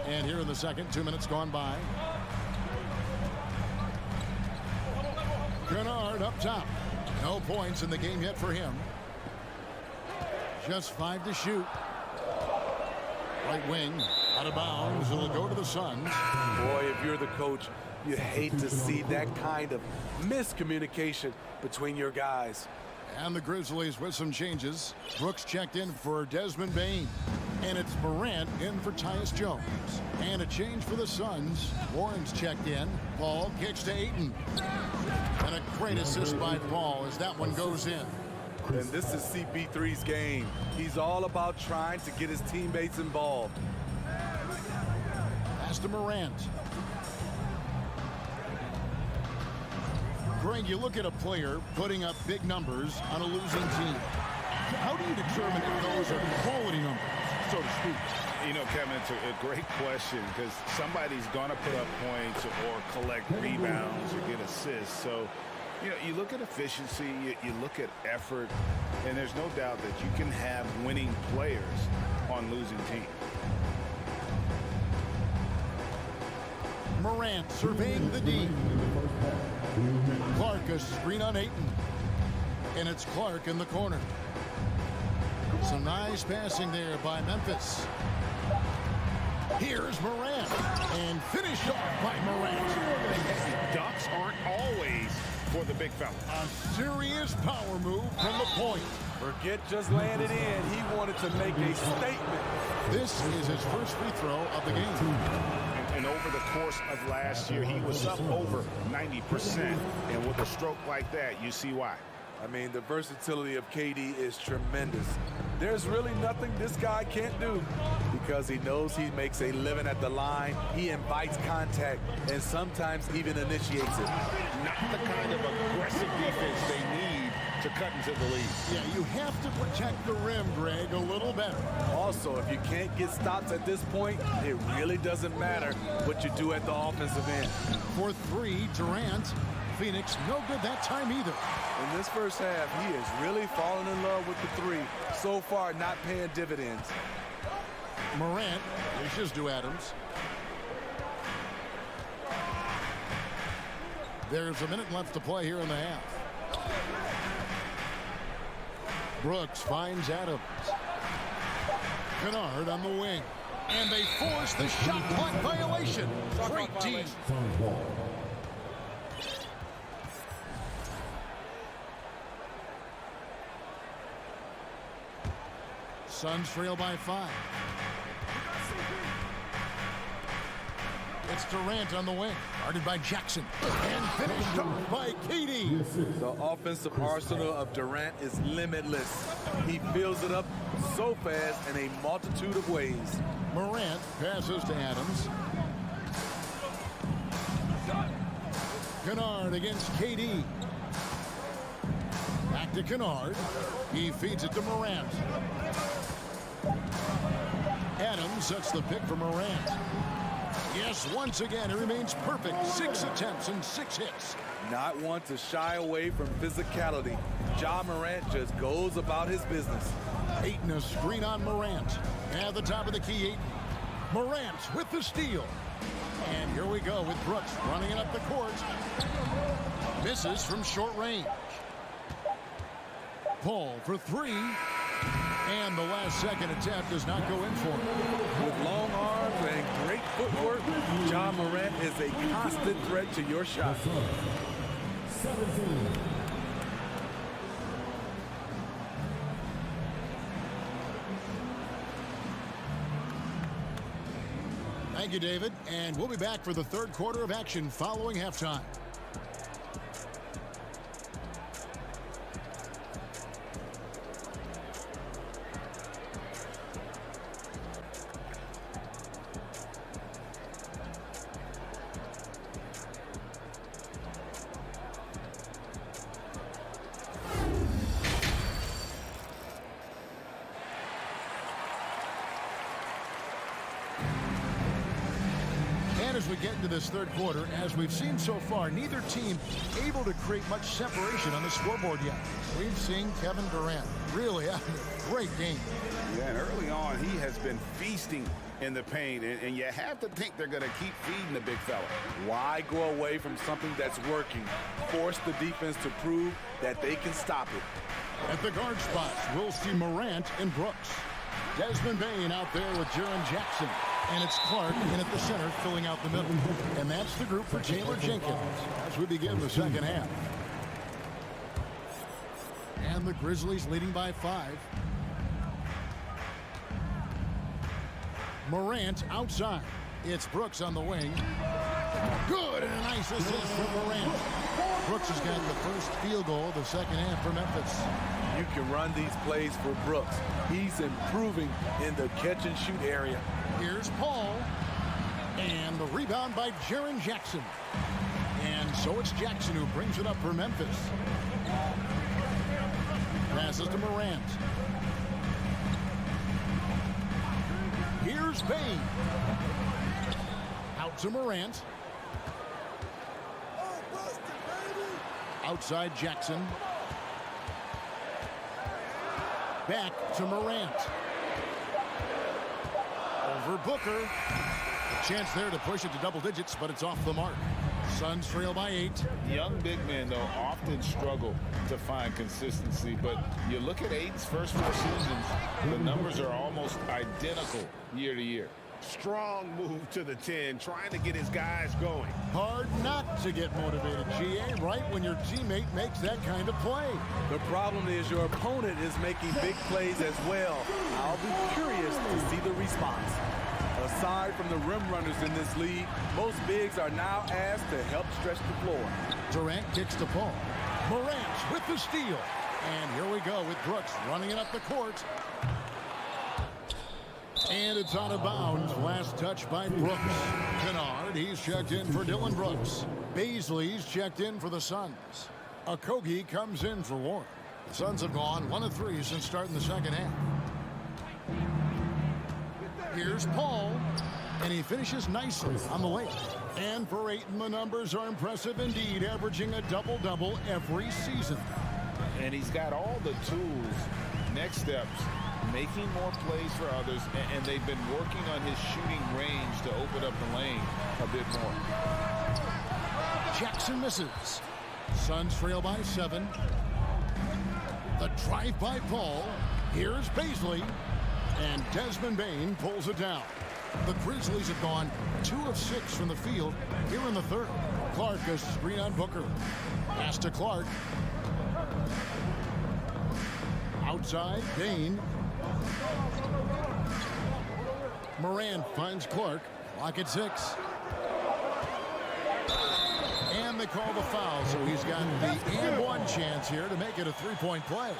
And here in the second, 2 minutes gone by. Kennard up top. No points in the game yet for him. Just 5 to shoot. Right wing, out of bounds. It'll go to the Suns. Boy, if you're the coach, you hate to see that kind of miscommunication between your guys. And the Grizzlies with some changes. Brooks checked in for Desmond Bain. And it's Morant in for Tyus Jones. And a change for the Suns. Warren's checked in. Paul kicks to Ayton. And a great assist by Paul as that one goes in. And this is CP3's game. He's all about trying to get his teammates involved. Pass to Morant. Greg, you look at a player putting up big numbers on a losing team. How do you determine if those are quality numbers, so to speak? You know, Kevin, it's a great question because somebody's going to put up points or collect rebounds or get assists. So, you know, you look at efficiency, you look at effort, and there's no doubt that you can have winning players on losing teams. Morant surveying the D. Clark a screen on Ayton. And it's Clark in the corner. Some nice passing there by Memphis. Here's Morant. And finished off by Morant. Dunks aren't always for the big fella. A serious power move from the point. Forget just laying it in. He wanted to make a statement. This is his first free throw of the game. And over the course of last year, he was up over 90%. And with a stroke like that, you see why. I mean, the versatility of KD is tremendous. There's really nothing this guy can't do because he knows he makes a living at the line. He invites contact and sometimes even initiates it. Not the kind of aggressive defense they need to cut into the lead. Yeah, you have to protect the rim, Greg, a little better. Also, if you can't get stops at this point, it really doesn't matter what you do at the offensive end. For three, Durant. Phoenix, no good that time either. In this first half, he is really falling in love with the three. So far, not paying dividends. Morant dishes to Adams. There's a minute left to play here in the half. Brooks finds Adams. Kennard on the wing. And they force the shot clock violation. Great team. Suns trail by 5. It's Durant on the wing. Guarded by Jackson. And finished off by KD. The offensive arsenal of Durant is limitless. He fills it up so fast in a multitude of ways. Morant passes to Adams. Kennard against KD. Back to Kennard. He feeds it to Morant. Adams sets the pick for Morant. Yes, once again, it remains perfect. 6 attempts and 6 hits. Not one to shy away from physicality. Ja Morant just goes about his business. Ayton a screen on Morant. At the top of the key, Ayton. Morant with the steal. And here we go with Brooks running it up the court. Misses from short range. Paul for 3. And the last second attempt does not go in for him. With long arms and great footwork, Ja Morant is a constant threat to your shot. 17. Thank you, David. And we'll be back for the third quarter of action following halftime. As we get into this third quarter, as we've seen so far, neither team able to create much separation on the scoreboard yet. We've seen Kevin Durant really having a great game. Yeah, and early on, he has been feasting in the paint, and you have to think they're going to keep feeding the big fella. Why go away from something that's working? Force the defense to prove that they can stop it. At the guard spots, we'll see Morant and Brooks. Desmond Bain out there with Jaren Jackson. And it's Clark in at the center, filling out the middle. And that's the group for Taylor Jenkins as we begin the second half. And the Grizzlies leading by 5. Morant outside. It's Brooks on the wing. Good, and a nice assist from Morant. Brooks has got the first field goal of the second half for Memphis. You can run these plays for Brooks. He's improving in the catch-and-shoot area. Here's Paul. And the rebound by Jaren Jackson. And so it's Jackson who brings it up for Memphis. Passes to Morant. Here's Bain. Out to Morant. Outside Jackson. Back to Morant. Over Booker. A chance there to push it to double digits, but it's off the mark. Suns trail by 8. Young big men, though, often struggle to find consistency, but you look at Aiden's first 4 seasons, the numbers are almost identical year to year. Strong move to the 10, trying to get his guys going. Hard not to get motivated, GA, right when your teammate makes that kind of play. The problem is your opponent is making big plays as well. I'll be curious to see the response. Aside from the rim runners in this league, most bigs are now asked to help stretch the floor. Durant kicks to Paul. Morant with the steal. And here we go with Brooks running it up the court. And it's out of bounds. Last touch by Brooks. Kennard, he's checked in for Dylan Brooks. Baisley's checked in for the Suns. Okogie comes in for Warren. The Suns have gone 1 of 3 since starting the second half. Here's Paul, and he finishes nicely on the lane. And for Ayton, the numbers are impressive indeed, averaging a double-double every season. And he's got all the tools. Next steps, making more plays for others, and they've been working on his shooting range to open up the lane a bit more. Jackson misses. Suns trail by 7. The drive by Paul. Here's Baisley. And Desmond Bain pulls it down. The Grizzlies have gone 2 of 6 from the field here in the third. Clark goes screen on Booker. Pass to Clark. Outside, Bain. Moran finds Clark. Clock at 6. And they call the foul, so he's got the and 1 chance here to make it a 3-point play.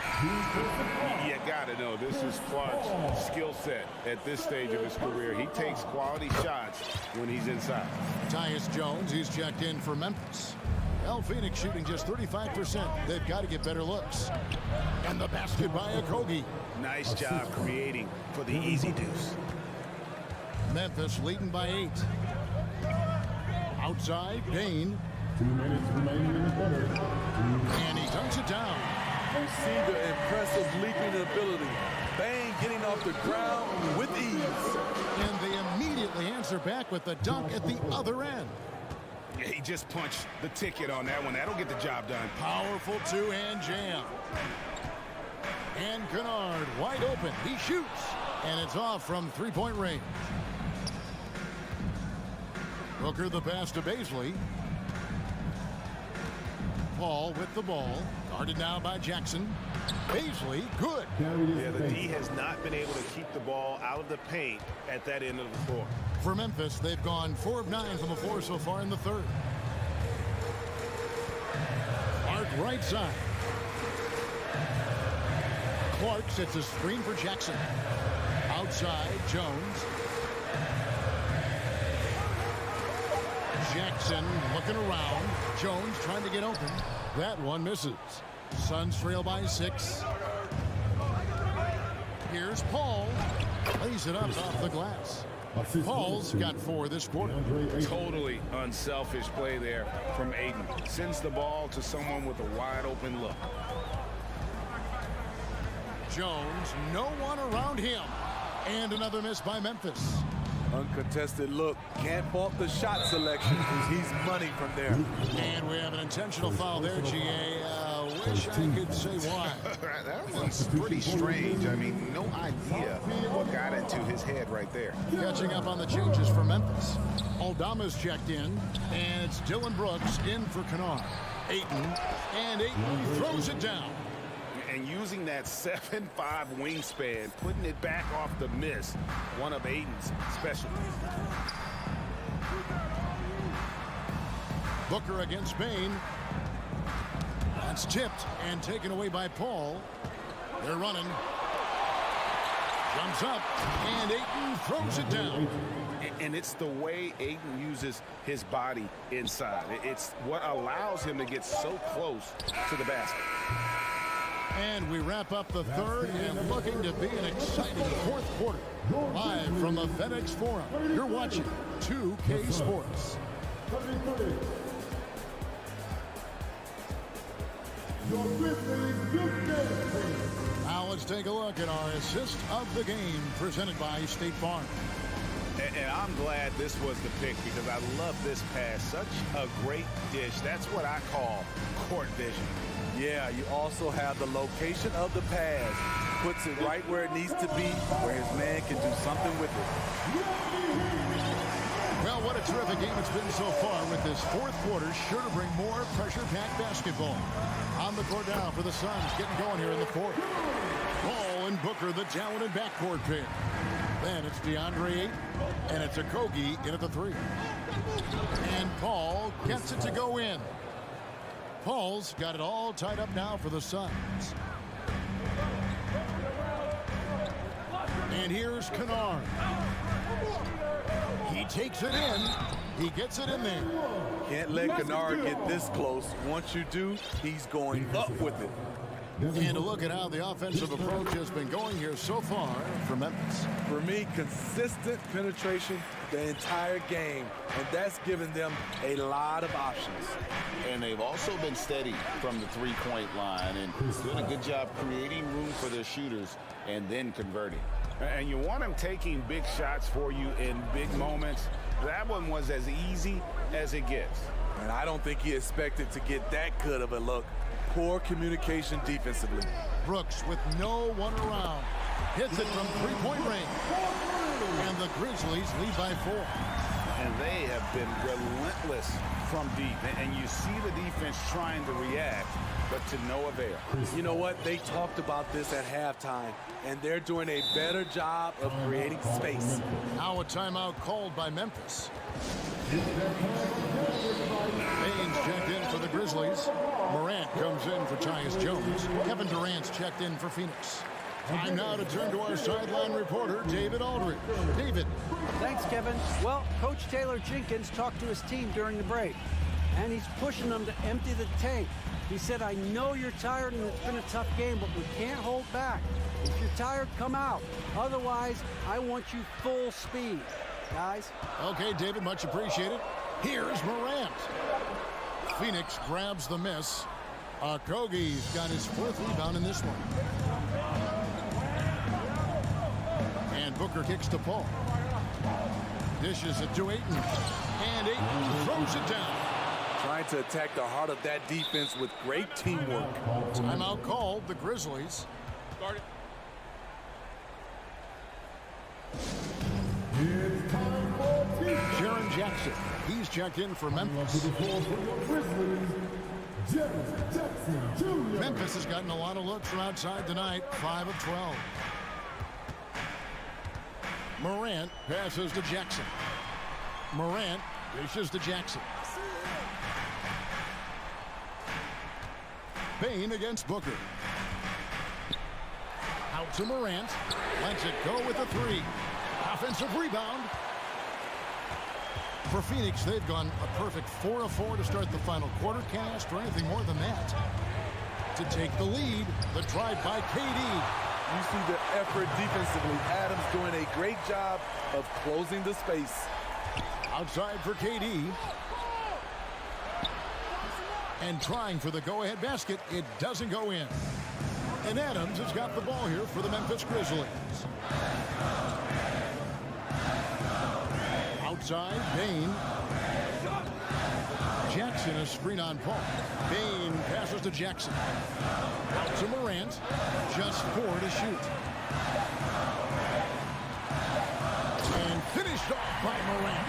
You got to know, this is Clark's skill set at this stage of his career. He takes quality shots when he's inside. Tyus Jones, he's checked in for Memphis. Phoenix shooting just 35%. They've got to get better looks. And the basket by Okogie. Nice job creating for the easy deuce. Memphis leading by 8. Outside, Bain. 2 minutes remaining in the quarter. And he dunks it down. You see the impressive leaping ability. Bain getting off the ground with ease. And they immediately answer back with the dunk at the other end. Yeah, he just punched the ticket on that one. That'll get the job done. Powerful 2-hand jam. And Kennard wide open. He shoots. And it's off from 3-point range. Booker the pass to Baisley. Paul with the ball. Guarded now by Jackson. Baisley, good. Yeah, the D has not been able to keep the ball out of the paint at that end of the floor. For Memphis, they've gone 4 of 9 from the floor so far in the third. Clark right side. Clark sets a screen for Jackson. Outside, Jones. Jackson looking around. Jones trying to get open. That one misses. Suns trail by 6. Here's Paul. Lays it up off the glass. Paul's got 4 this quarter. Totally unselfish play there from Ayton. Sends the ball to someone with a wide open look. Jones, no one around him. And another miss by Memphis. Uncontested look. Can't fault the shot selection because he's money from there. And we have an intentional foul there, GA. Wish I could say why. That one's pretty strange. I mean, no idea what got into his head right there. Catching up on the changes for Memphis. Aldama's checked in, and it's Dylan Brooks in for Kennard. Ayton, and Ayton throws it down. And using that 7'5" wingspan, putting it back off the miss, one of Ayton's specialties. Booker against Bain. That's tipped and taken away by Paul. They're running. Jumps up, and Ayton throws it down. And it's the way Ayton uses his body inside. It's what allows him to get so close to the basket. And we wrap up the third and looking to be an exciting fourth quarter. Live from the FedEx Forum, you're watching 2K Sports. Now let's take a look at our assist of the game presented by State Farm. And I'm glad this was the pick because I love this pass. Such a great dish. That's what I call court vision. Yeah, you also have the location of the pass. Puts it right where it needs to be, where his man can do something with it. Well, what a terrific game it's been so far with this fourth quarter. Sure to bring more pressure-packed basketball. On the court now for the Suns, getting going here in the fourth. Paul and Booker, the talented backcourt pair. Then it's DeAndre Ayton, and it's Okogie in at the three. And Paul gets it to go in. Paul's got it all tied up now for the Suns. And here's Kennard. He takes it in. He gets it in there. Can't let Kennard get this close. Once you do, he's going up with it. And a look at how the offensive approach has been going here so far for Memphis. For me, consistent penetration the entire game, and that's given them a lot of options. And they've also been steady from the three-point line and doing a good job creating room for their shooters and then converting. And you want him taking big shots for you in big moments. That one was as easy as it gets. And I don't think he expected to get that good of a look. Poor communication defensively. Brooks with no one around. Hits it from three-point range. And the Grizzlies lead by 4. And they have been relentless from deep. And you see the defense trying to react, but to no avail. You know what? They talked about this at halftime, and they're doing a better job of creating space. Now a timeout called by Memphis. Baines checked in for the Grizzlies. Morant comes in for Tyus Jones. Kevin Durant's checked in for Phoenix. Time now to turn to our sideline reporter, David Aldridge. David. Thanks, Kevin. Well, Coach Taylor Jenkins talked to his team during the break, and he's pushing them to empty the tank. He said, I know you're tired and it's been a tough game, but we can't hold back. If you're tired, come out. Otherwise, I want you full speed. Guys. Okay, David, much appreciated. Here's Morant. Phoenix grabs the miss. Okogie's got his 4th rebound in this one. And Booker kicks to Paul. Dishes it to Ayton. And Ayton throws it down. Trying to attack the heart of that defense with great teamwork. Timeout called, the Grizzlies. Guard it. Jaren Jackson. He's checked in for Memphis. Memphis has gotten a lot of looks from outside tonight. 5 of 12. Morant passes to Jackson. Morant dishes to Jackson. Bain against Booker. Out to Morant. Lets it go with a 3. Offensive rebound. For Phoenix, they've gone a perfect 4 of 4 to start the final quarter cast or anything more than that. To take the lead, the drive by KD. You see the effort defensively. Adams doing a great job of closing the space. Outside for KD. And trying for the go-ahead basket. It doesn't go in. And Adams has got the ball here for the Memphis Grizzlies. Outside, Bain. Jackson is screen on Paul. Bain passes to Jackson. Out to Morant. Just 4 to shoot. And finished off by Morant.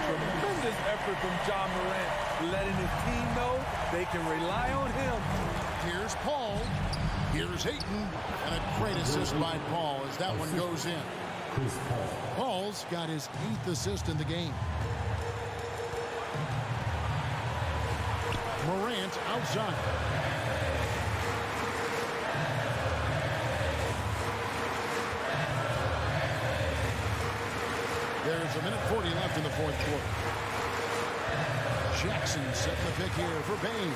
Tremendous effort from John Morant, letting his team know they can rely on him. Here's Paul. Here's Ayton. And a great assist by Paul as that one goes in. Paul's got his 8th assist in the game. Morant outside. There's 1:40 left in the 4th quarter. Jackson setting the pick here for Bain.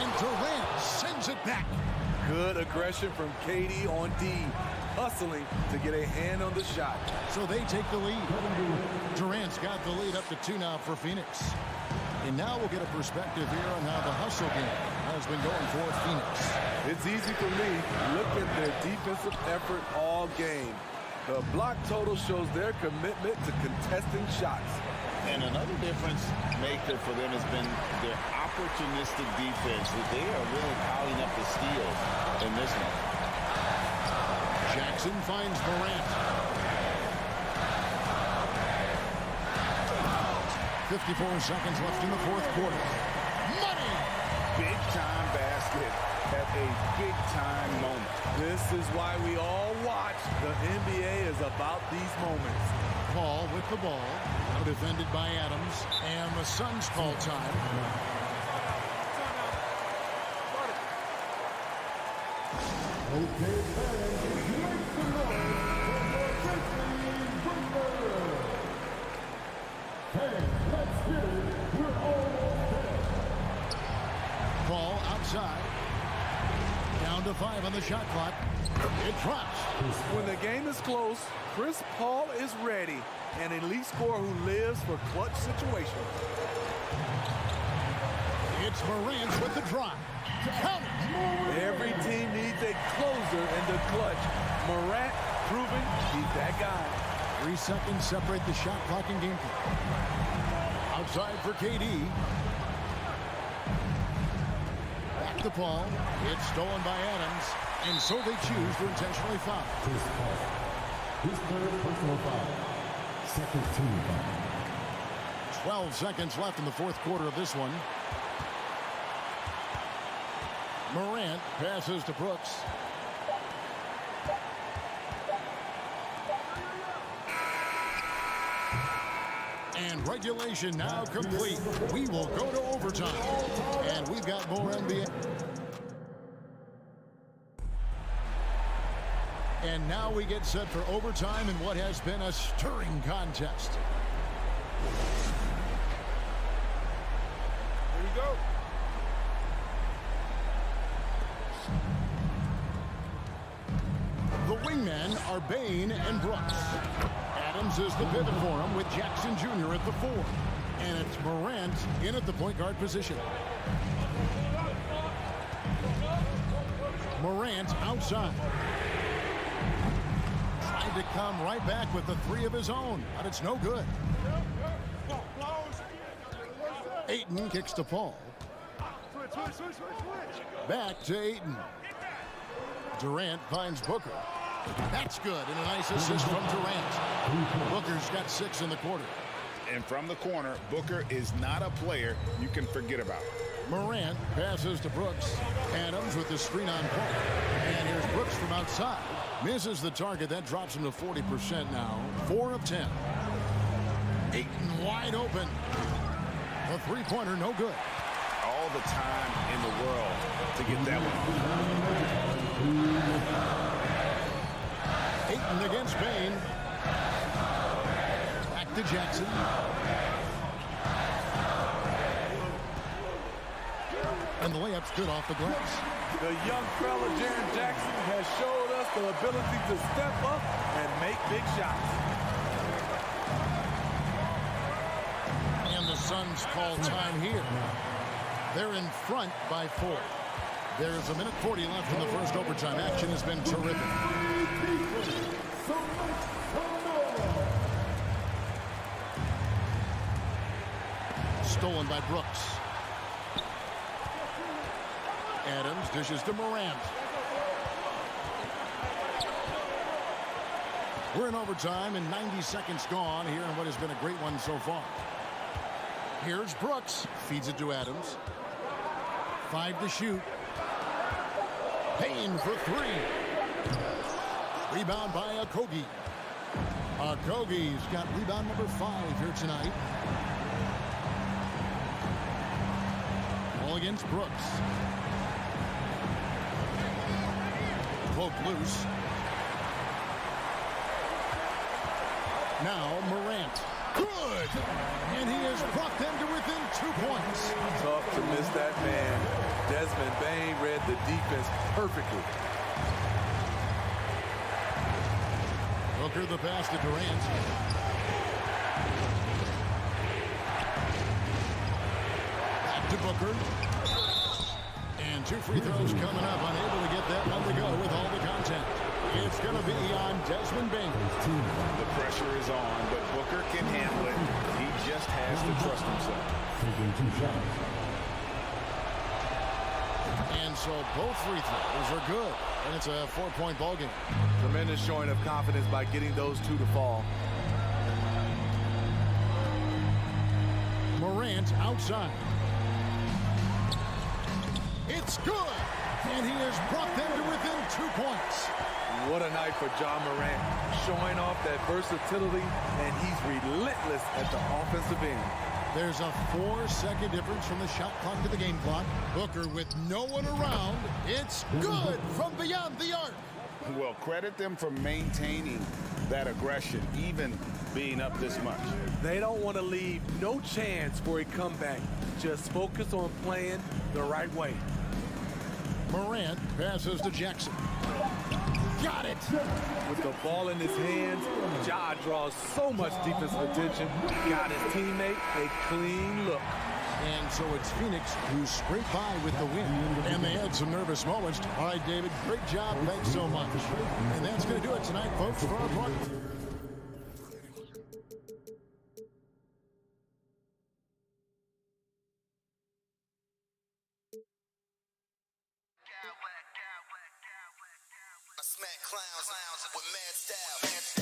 And Durant sends it back. Good aggression from KD on D, hustling to get a hand on the shot. So they take the lead. Durant's got the lead up to 2 now for Phoenix. And now we'll get a perspective here on how the hustle game has been going for Phoenix. It's easy for me. Look at their defensive effort all game. The block total shows their commitment to contesting shots. And another difference maker for them has been their opportunistic defense. They are really piling up the steals in this one. Jackson finds Morant. 54 seconds left in the fourth quarter. Money! Big-time basket at a big-time moment. This is why we all watch. The NBA is about these moments. Paul with the ball. Now defended by Adams. And the Suns call time. Okay, fans, make some noise for your Hey, let's get it. We're almost there. Ball outside. Down to 5 on the shot clock. It drops. When the game is close, Chris Paul is ready. An elite scorer who lives for clutch situations. It's Morant with the drop. Count it. Every team needs a closer in the clutch. Morant proving he's that guy. 3 seconds separate the shot clock and game clock. Outside for KD. Back to Paul. It's stolen by Adams. And so they choose to intentionally foul. Chris Paul. His third personal foul. Second team foul. 12 seconds left in the fourth quarter of this one. Morant passes to Brooks. And regulation now complete. We will go to overtime. And we've got more NBA. And now we get set for overtime in what has been a stirring contest. Here we go. The wingmen are Bain and Brooks. Adams is the pivot for him with Jackson Jr. at the 4. And it's Morant in at the point guard position. Morant outside. Tried to come right back with the 3 of his own, but it's no good. Ayton kicks to Paul. Back to Ayton. Durant finds Booker. That's good, and a nice assist from Durant. Booker's got 6 in the quarter. And from the corner, Booker is not a player you can forget about. Morant passes to Brooks. Adams with the screen on point. And here's Brooks from outside. Misses the target. That drops him to 40% now. 4 of 10. Ayton wide open. The three-pointer no good. All the time in the world to get that one. Ayton against Bain. Back to Jackson. And the layup's good off the glass. The young fella, Jaren Jackson, has showed us the ability to step up and make big shots. And the Suns call time here. They're in front by 4. There's a minute 40 left in the first overtime. Action has been terrific. Stolen by Brooks. Adams dishes to Morant. We're in overtime and 90 seconds gone here in what has been a great one so far. Here's Brooks. Feeds it to Adams. 5 to shoot. Payne for 3. Rebound by Okogie. Okogie's got rebound number 5 here tonight. Ball against Brooks. Poke loose. Now Morant. Good! And he has brought them to within 2 points. Tough to miss that man. Desmond Bane read the defense perfectly. Booker the pass to Durant. Back to Booker. And 2 free throws coming up. Unable to get that one to go with all the content. It's going to be on Desmond Bane. The pressure is on, but Booker can handle it. He just has to trust himself. And so both free throws are good. And it's a 4-point ball game. Tremendous showing of confidence by getting those 2 to fall. Morant outside. It's good. And he has brought them to within 2 points. What a night for John Morant, showing off that versatility, and he's relentless at the offensive end. There's a 4-second difference from the shot clock to the game clock. Booker with no one around. It's good from beyond the arc. Well, credit them for maintaining that aggression, even being up this much. They don't want to leave no chance for a comeback. Just focus on playing the right way. Morant passes to Jackson. Got it! With the ball in his hands, Ja draws so much defensive attention. Got his teammate a clean look. And so it's Phoenix who scraped by with the win. And they had some nervous moments. All right, David, great job. Thanks so much. And that's going to do it tonight, folks, for our part. I smack clowns with mad style.